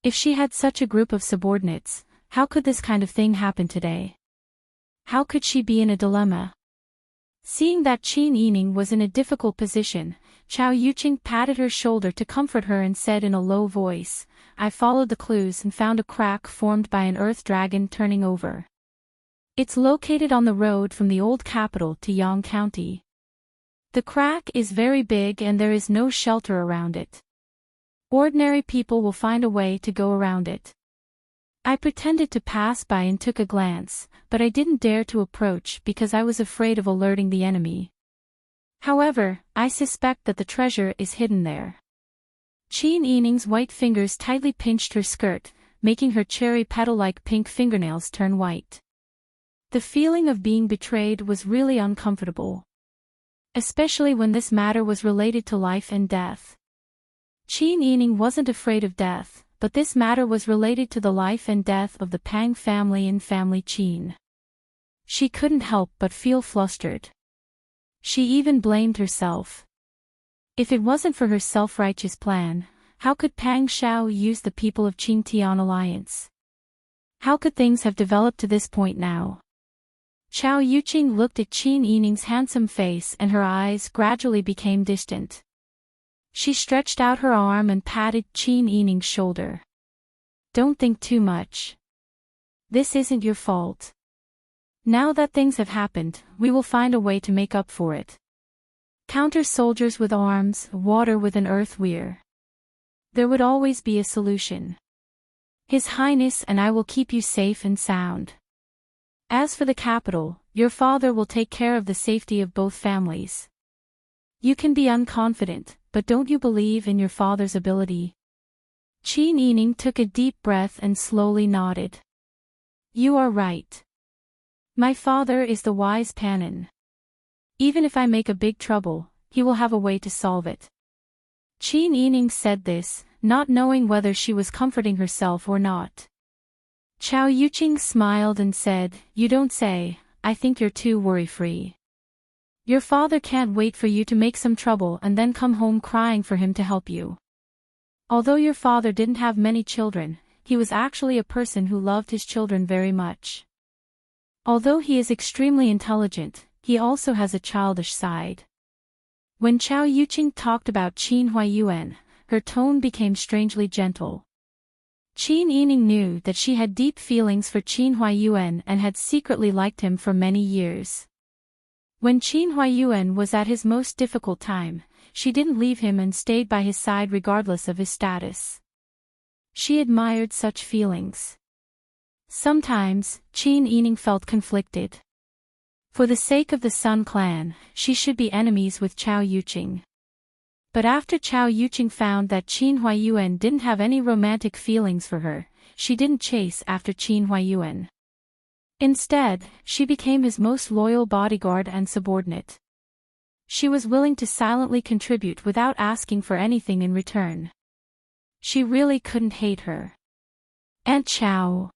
If she had such a group of subordinates, how could this kind of thing happen today? How could she be in a dilemma? Seeing that Qin Yining was in a difficult position, Chao Yuqing patted her shoulder to comfort her and said in a low voice, "I followed the clues and found a crack formed by an earth dragon turning over. It's located on the road from the old capital to Yang County. The crack is very big and there is no shelter around it. Ordinary people will find a way to go around it. I pretended to pass by and took a glance, but I didn't dare to approach because I was afraid of alerting the enemy. However, I suspect that the treasure is hidden there." Qin Yining's white fingers tightly pinched her skirt, making her cherry petal-like pink fingernails turn white. The feeling of being betrayed was really uncomfortable. Especially when this matter was related to life and death. Qin Yining wasn't afraid of death, but this matter was related to the life and death of the Pang family and family Qin. She couldn't help but feel flustered. She even blamed herself. If it wasn't for her self-righteous plan, how could Pang Shao use the people of Qingtian alliance? How could things have developed to this point now? Chao Yuqing looked at Qin Yining's handsome face and her eyes gradually became distant. She stretched out her arm and patted Qin Yining's shoulder. "Don't think too much. This isn't your fault. Now that things have happened, we will find a way to make up for it. Counter soldiers with arms, water with an earth weir. There would always be a solution. His Highness and I will keep you safe and sound. As for the capital, your father will take care of the safety of both families. You can be unconfident, but don't you believe in your father's ability?" Qin Yining took a deep breath and slowly nodded. "You are right. My father is the wise Panin. Even if I make a big trouble, he will have a way to solve it." Qin Yining said this, not knowing whether she was comforting herself or not. Chao Yuqing smiled and said, "You don't say, I think you're too worry-free. Your father can't wait for you to make some trouble and then come home crying for him to help you. Although your father didn't have many children, he was actually a person who loved his children very much. Although he is extremely intelligent, he also has a childish side." When Chao Yuqing talked about Qin Huaiyuan, her tone became strangely gentle. Qin Yining knew that she had deep feelings for Qin Huaiyuan and had secretly liked him for many years. When Qin Huaiyuan was at his most difficult time, she didn't leave him and stayed by his side regardless of his status. She admired such feelings. Sometimes, Qin Yining felt conflicted. For the sake of the Sun clan, she should be enemies with Chao Yuqing. But after Chao Yuqing found that Qin Huaiyuan didn't have any romantic feelings for her, she didn't chase after Qin Huaiyuan. Instead, she became his most loyal bodyguard and subordinate. She was willing to silently contribute without asking for anything in return. She really couldn't hate her. "Aunt Chao."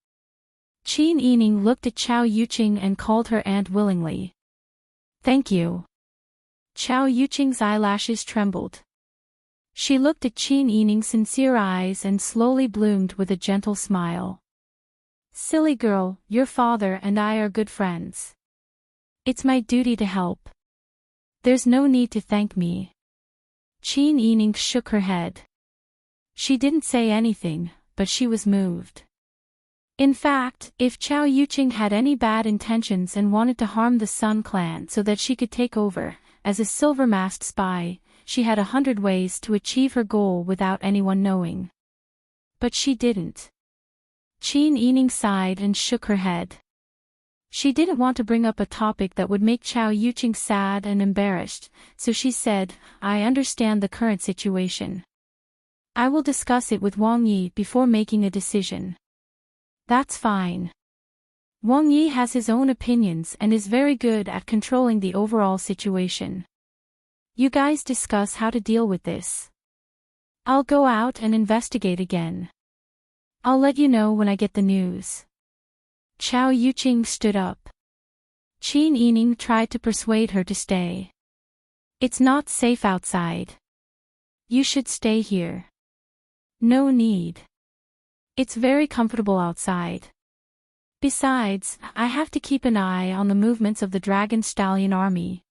Qin Yining looked at Chao Yuqing and called her aunt willingly. "Thank you." Chao Yuqing's eyelashes trembled. She looked at Qin Yining's sincere eyes and slowly bloomed with a gentle smile. "Silly girl, your father and I are good friends. It's my duty to help. There's no need to thank me." Qin Yining shook her head. She didn't say anything, but she was moved. In fact, if Chao Yuqing had any bad intentions and wanted to harm the Sun clan so that she could take over, as a silver-masked spy, she had 100 ways to achieve her goal without anyone knowing. But she didn't. Qin Yining sighed and shook her head. She didn't want to bring up a topic that would make Chao Yuqing sad and embarrassed, so she said, "I understand the current situation. I will discuss it with Wang Yi before making a decision." "That's fine. Wang Yi has his own opinions and is very good at controlling the overall situation. You guys discuss how to deal with this. I'll go out and investigate again. I'll let you know when I get the news." Chao Yuqing stood up. Qin Yining tried to persuade her to stay. "It's not safe outside. You should stay here." "No need. It's very comfortable outside. Besides, I have to keep an eye on the movements of the Dragon Stallion army.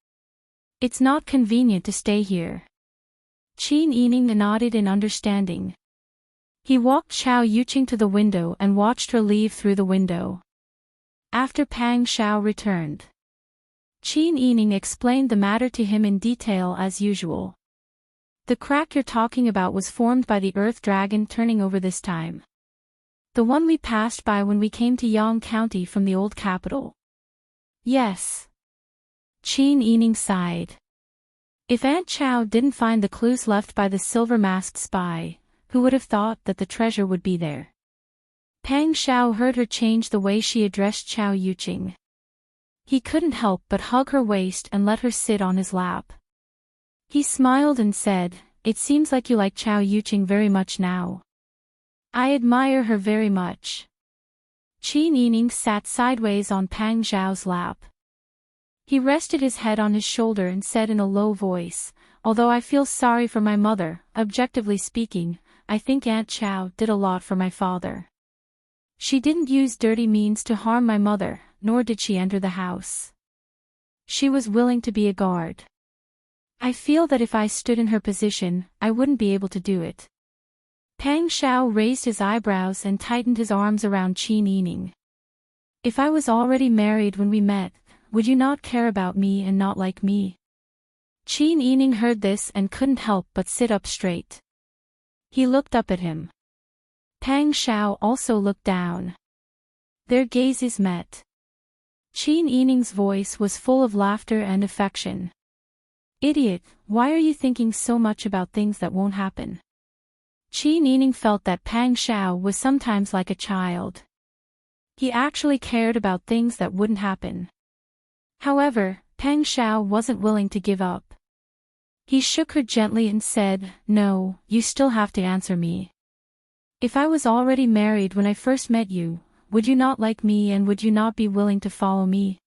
It's not convenient to stay here. Qin Yining nodded in understanding. He walked Xiao Yuqing to the window and watched her leave through the window. After Pang Xiao returned, Qin Yining explained the matter to him in detail as usual. The crack you're talking about was formed by the Earth Dragon turning over this time. The one we passed by when we came to Yang County from the old capital. Yes. Qin Yining sighed. If Aunt Chow didn't find the clues left by the silver-masked spy, who would have thought that the treasure would be there? Pang Xiao heard her change the way she addressed Xiao Yuqing. He couldn't help but hug her waist and let her sit on his lap. He smiled and said, "It seems like you like Xiao Yuqing very much now." "I admire her very much." Qin Yining sat sideways on Pang Xiao's lap. He rested his head on his shoulder and said in a low voice, "Although I feel sorry for my mother, objectively speaking, I think Aunt Chow did a lot for my father. She didn't use dirty means to harm my mother, nor did she enter the house. She was willing to be a guard. I feel that if I stood in her position, I wouldn't be able to do it." Pang Xiao raised his eyebrows and tightened his arms around Qin Yining. "If I was already married when we met, would you not care about me and not like me?" Qin Yining heard this and couldn't help but sit up straight. He looked up at him. Pang Xiao also looked down. Their gazes met. Qin Yining's voice was full of laughter and affection. "Idiot, why are you thinking so much about things that won't happen?" Qin Yining felt that Pang Xiao was sometimes like a child. He actually cared about things that wouldn't happen. However, Pang Xiao wasn't willing to give up. He shook her gently and said, "No, you still have to answer me. If I was already married when I first met you, would you not like me and would you not be willing to follow me?"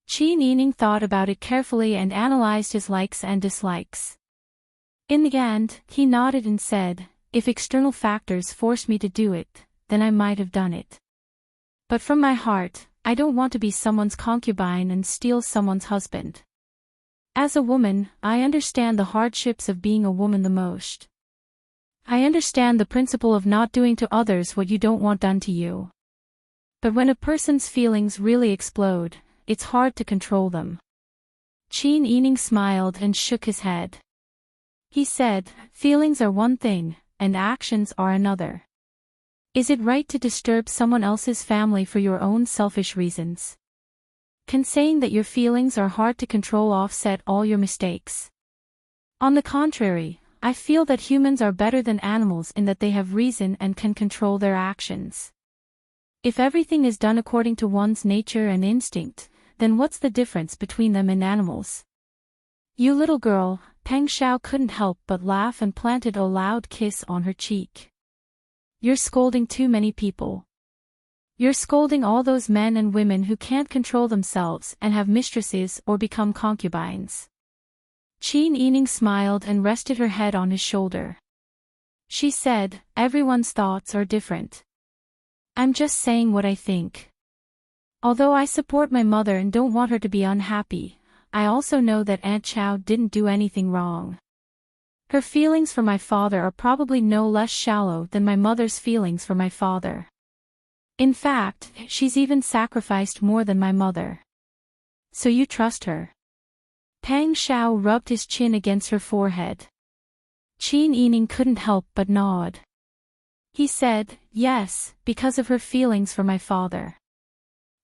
Qin Yining thought about it carefully and analyzed his likes and dislikes. In the end, he nodded and said, "If external factors forced me to do it, then I might have done it. But from my heart, I don't want to be someone's concubine and steal someone's husband. As a woman, I understand the hardships of being a woman the most. I understand the principle of not doing to others what you don't want done to you. But when a person's feelings really explode, it's hard to control them." Qin Yining smiled and shook his head. He said, "Feelings are one thing, and actions are another. Is it right to disturb someone else's family for your own selfish reasons? Can saying that your feelings are hard to control offset all your mistakes? On the contrary, I feel that humans are better than animals in that they have reason and can control their actions. If everything is done according to one's nature and instinct, then what's the difference between them and animals?" "You little girl," Pang Xiao couldn't help but laugh and planted a loud kiss on her cheek. "You're scolding too many people. You're scolding all those men and women who can't control themselves and have mistresses or become concubines." Qin Yining smiled and rested her head on his shoulder. She said, "Everyone's thoughts are different. I'm just saying what I think. Although I support my mother and don't want her to be unhappy, I also know that Aunt Chow didn't do anything wrong. Her feelings for my father are probably no less shallow than my mother's feelings for my father. In fact, she's even sacrificed more than my mother. So you trust her?" Pang Xiao rubbed his chin against her forehead. Qin Yining couldn't help but nod. He said, "Yes, because of her feelings for my father.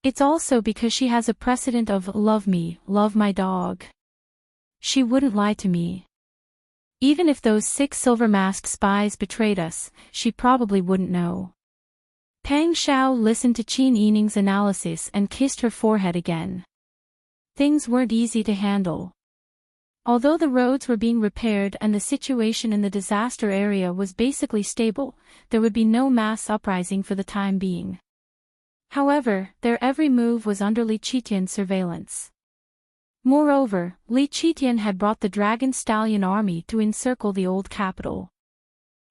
It's also because she has a precedent of love me, love my dog. She wouldn't lie to me. Even if those 6 silver-masked spies betrayed us, she probably wouldn't know." Pang Xiao listened to Qin Yining's analysis and kissed her forehead again. Things weren't easy to handle. Although the roads were being repaired and the situation in the disaster area was basically stable, there would be no mass uprising for the time being. However, their every move was under Li Qitian's surveillance. Moreover, Li Qitian had brought the Dragon Stallion army to encircle the old capital.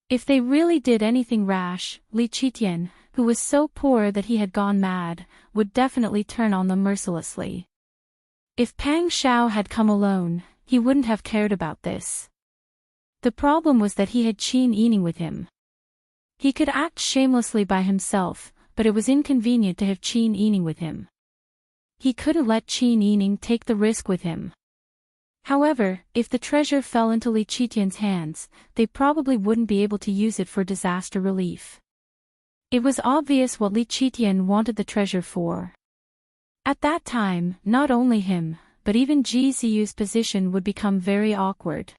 If they really did anything rash, Li Qitian, who was so poor that he had gone mad, would definitely turn on them mercilessly. If Pang Shao had come alone, he wouldn't have cared about this. The problem was that he had Qin Yining with him. He could act shamelessly by himself, but it was inconvenient to have Qin Yining with him. He couldn't let Qin Yining take the risk with him. However, if the treasure fell into Li Qitian's hands, they probably wouldn't be able to use it for disaster relief. It was obvious what Li Qitian wanted the treasure for. At that time, not only him, but even Ji Ziyu's position would become very awkward.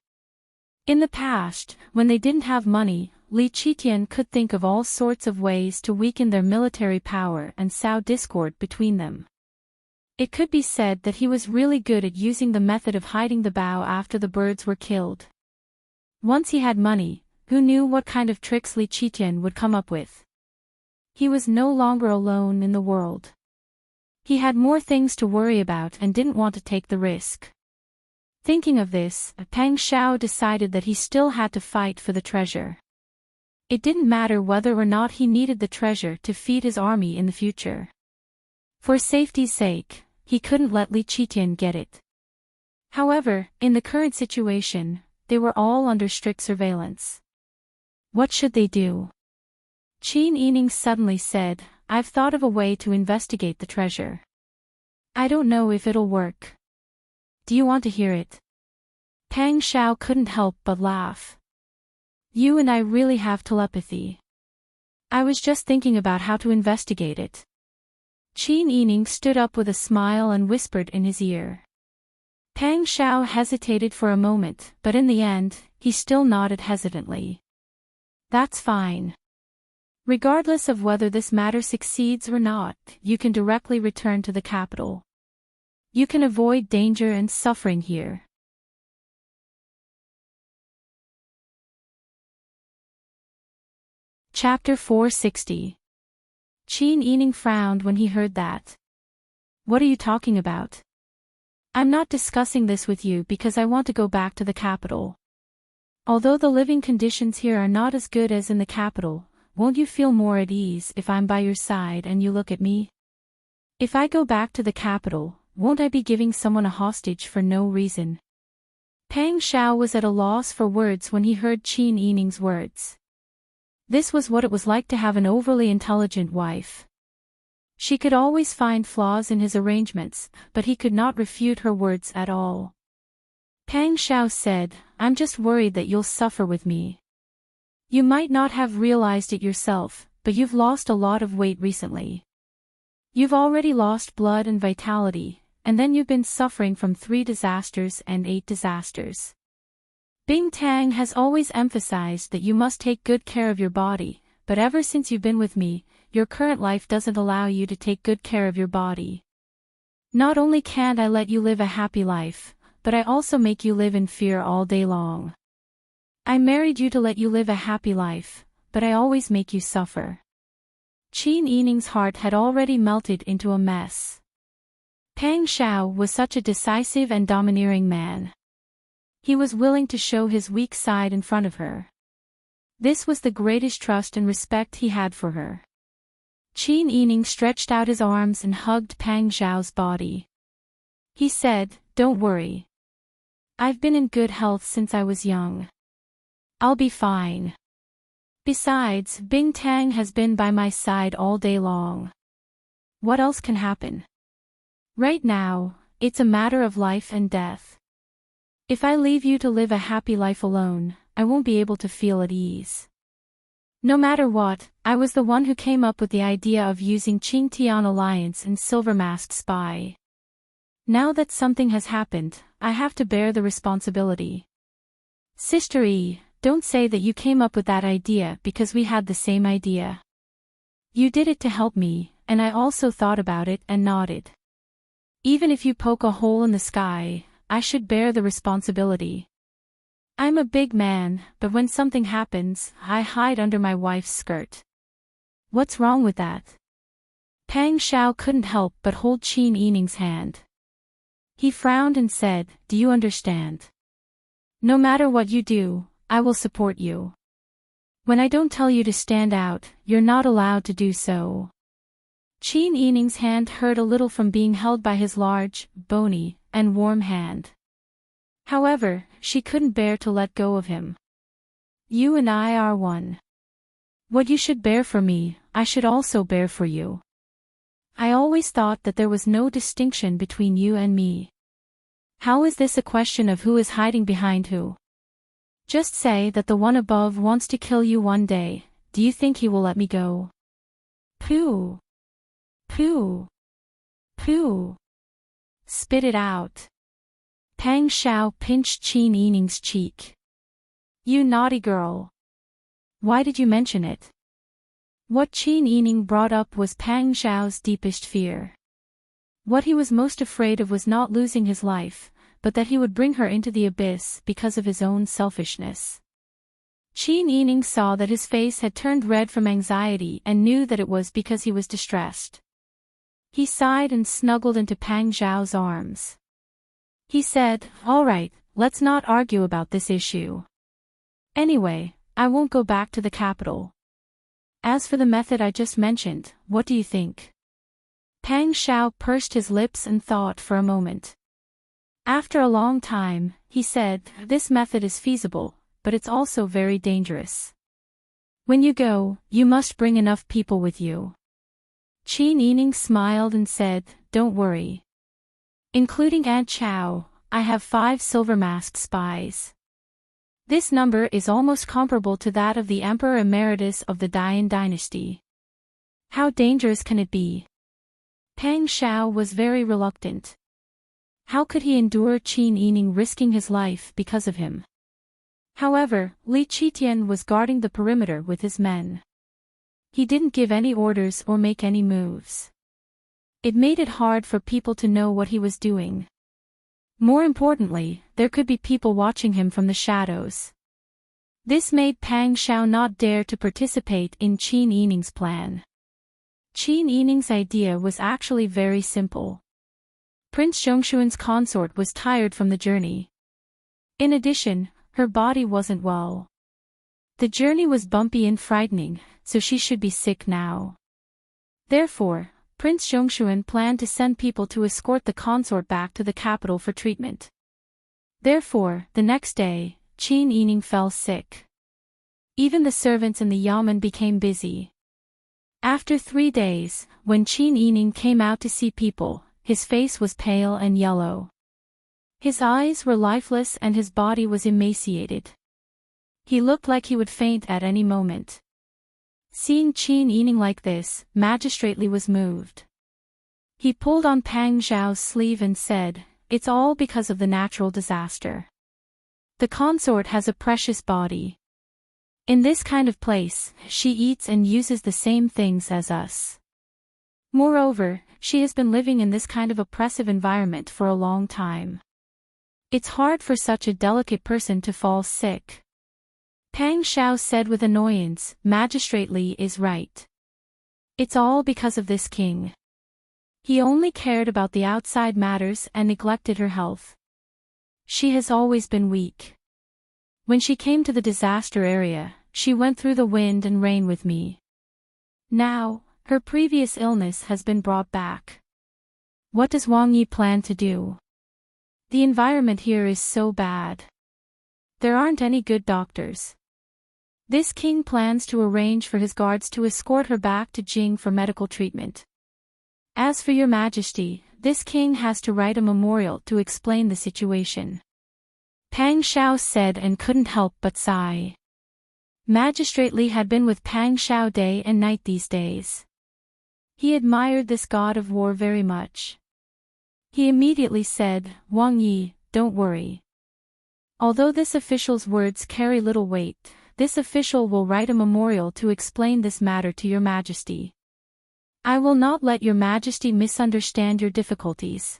In the past, when they didn't have money, Li Qitian could think of all sorts of ways to weaken their military power and sow discord between them. It could be said that he was really good at using the method of hiding the bow after the birds were killed. Once he had money, who knew what kind of tricks Li Qitian would come up with? He was no longer alone in the world. He had more things to worry about and didn't want to take the risk. Thinking of this, Pang Shao decided that he still had to fight for the treasure. It didn't matter whether or not he needed the treasure to feed his army in the future. For safety's sake, he couldn't let Li Qitian get it. However, in the current situation, they were all under strict surveillance. What should they do? Qin Yining suddenly said, "I've thought of a way to investigate the treasure. I don't know if it'll work. Do you want to hear it?" Pang Shao couldn't help but laugh. "You and I really have telepathy. I was just thinking about how to investigate it." Qin Yining stood up with a smile and whispered in his ear. Pang Shao hesitated for a moment, but in the end, he still nodded hesitantly. "That's fine. Regardless of whether this matter succeeds or not, you can directly return to the capital. You can avoid danger and suffering here." Chapter 460. Qin Yining frowned when he heard that. "What are you talking about? I'm not discussing this with you because I want to go back to the capital. Although the living conditions here are not as good as in the capital, won't you feel more at ease if I'm by your side and you look at me? If I go back to the capital, won't I be giving someone a hostage for no reason?" Pang Shao was at a loss for words when he heard Qin Yining's words. This was what it was like to have an overly intelligent wife. She could always find flaws in his arrangements, but he could not refute her words at all. Pang Shao said, "I'm just worried that you'll suffer with me. You might not have realized it yourself, but you've lost a lot of weight recently. You've already lost blood and vitality, and then you've been suffering from 3 disasters and 8 disasters. Bing Tang has always emphasized that you must take good care of your body, but ever since you've been with me, your current life doesn't allow you to take good care of your body. Not only can't I let you live a happy life, but I also make you live in fear all day long. I married you to let you live a happy life, but I always make you suffer." Qin Yining's heart had already melted into a mess. Pang Shao was such a decisive and domineering man. He was willing to show his weak side in front of her. This was the greatest trust and respect he had for her. Qin Yining stretched out his arms and hugged Pang Shao's body. He said, "Don't worry. I've been in good health since I was young. I'll be fine. Besides, Bing Tang has been by my side all day long. What else can happen? Right now, it's a matter of life and death. If I leave you to live a happy life alone, I won't be able to feel at ease. No matter what, I was the one who came up with the idea of using Qingtian Alliance and Silver Masked Spy. Now that something has happened, I have to bear the responsibility. Sister E, don't say that you came up with that idea because we had the same idea. You did it to help me, and I also thought about it and nodded. Even if you poke a hole in the sky, I should bear the responsibility. I'm a big man, but when something happens, I hide under my wife's skirt. What's wrong with that?" Pang Shao couldn't help but hold Qin Yining's hand. He frowned and said, "Do you understand? No matter what you do, I will support you. When I don't tell you to stand out, you're not allowed to do so." Qin Yining's hand hurt a little from being held by his large, bony, and warm hand. However, she couldn't bear to let go of him. You and I are one. What you should bear for me, I should also bear for you. I always thought that there was no distinction between you and me. How is this a question of who is hiding behind who? Just say that the one above wants to kill you one day. Do you think he will let me go? Pooh. Pooh. Pooh. Spit it out. Pang Xiao pinched Qin Yining's cheek. You naughty girl. Why did you mention it? What Qin Yining brought up was Pang Xiao's deepest fear. What he was most afraid of was not losing his life, but that he would bring her into the abyss because of his own selfishness. Qin Yining saw that his face had turned red from anxiety and knew that it was because he was distressed. He sighed and snuggled into Pang Xiao's arms. He said, "All right, let's not argue about this issue. Anyway, I won't go back to the capital. As for the method I just mentioned, what do you think?" Pang Xiao pursed his lips and thought for a moment. After a long time, he said, "This method is feasible, but it's also very dangerous. When you go, you must bring enough people with you." Qin Yining smiled and said, "Don't worry. Including Aunt Chow, I have 5 silver-masked spies. This number is almost comparable to that of the Emperor Emeritus of the Dian dynasty. How dangerous can it be?" Pang Xiao was very reluctant. How could he endure Qin Yining risking his life because of him? However, Li Qitian was guarding the perimeter with his men. He didn't give any orders or make any moves. It made it hard for people to know what he was doing. More importantly, there could be people watching him from the shadows. This made Pang Xiao not dare to participate in Qin Yining's plan. Qin Yining's idea was actually very simple. Prince Zhongshuan's consort was tired from the journey. In addition, her body wasn't well. The journey was bumpy and frightening, so she should be sick now. Therefore, Prince Zhongshuan planned to send people to escort the consort back to the capital for treatment. Therefore, the next day, Qin Yining fell sick. Even the servants in the yamen became busy. After 3 days, when Qin Yining came out to see people, his face was pale and yellow. His eyes were lifeless and his body was emaciated. He looked like he would faint at any moment. Seeing Qin Yining like this, Magistrate Li was moved. He pulled on Pang Xiao's sleeve and said, "It's all because of the natural disaster. The consort has a precious body. In this kind of place, she eats and uses the same things as us. Moreover, she has been living in this kind of oppressive environment for a long time. It's hard for such a delicate person to fall sick." Pang Xiao said with annoyance, "Magistrate Li is right. It's all because of this king. He only cared about the outside matters and neglected her health. She has always been weak. When she came to the disaster area, she went through the wind and rain with me. Now, her previous illness has been brought back. What does Wang Yi plan to do? The environment here is so bad. There aren't any good doctors. This king plans to arrange for his guards to escort her back to Jing for medical treatment. As for your majesty, this king has to write a memorial to explain the situation." Pang Xiao said and couldn't help but sigh. Magistrate Li had been with Pang Xiao day and night these days. He admired this god of war very much. He immediately said, "Wang Yi, don't worry. Although this official's words carry little weight, this official will write a memorial to explain this matter to your majesty. I will not let your majesty misunderstand your difficulties."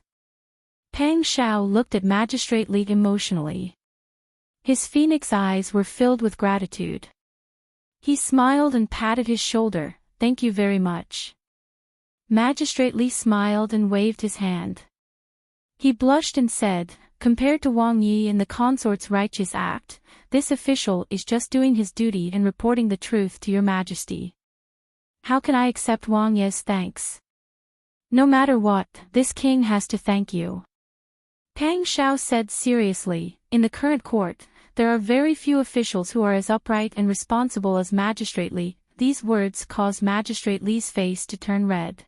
Pang Xiao looked at Magistrate Li emotionally. His phoenix eyes were filled with gratitude. He smiled and patted his shoulder, "Thank you very much." Magistrate Li smiled and waved his hand. He blushed and said, "Compared to Wang Yi and the consort's righteous act, this official is just doing his duty and reporting the truth to your majesty. How can I accept Wang Yi's thanks? No matter what, this king has to thank you." Pang Xiao said seriously, in the current court, there are very few officials who are as upright and responsible as Magistrate Li. These words caused Magistrate Li's face to turn red.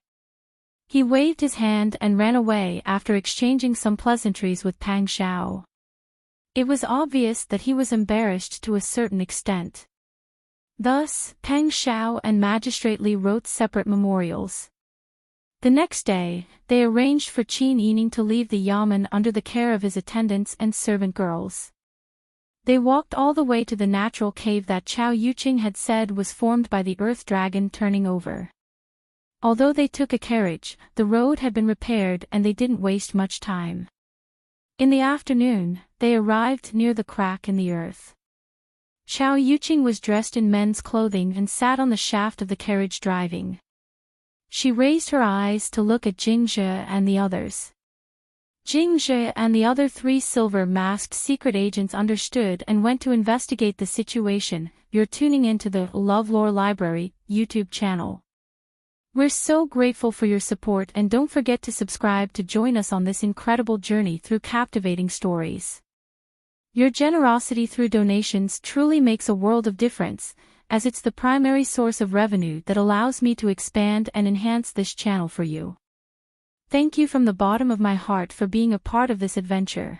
He waved his hand and ran away after exchanging some pleasantries with Pang Xiao. It was obvious that he was embarrassed to a certain extent. Thus, Pang Xiao and Magistrate Li wrote separate memorials. The next day, they arranged for Qin Yining to leave the yamen under the care of his attendants and servant girls. They walked all the way to the natural cave that Chao Yuqing had said was formed by the earth dragon turning over. Although they took a carriage, the road had been repaired and they didn't waste much time. In the afternoon, they arrived near the crack in the earth. Chao Yuqing was dressed in men's clothing and sat on the shaft of the carriage driving. She raised her eyes to look at Jingzhe and the others. Jingzhe and the other 3 silver-masked secret agents understood and went to investigate the situation. You're tuning into the LoveLore Library YouTube channel. We're so grateful for your support and don't forget to subscribe to join us on this incredible journey through captivating stories. Your generosity through donations truly makes a world of difference, as it's the primary source of revenue that allows me to expand and enhance this channel for you. Thank you from the bottom of my heart for being a part of this adventure.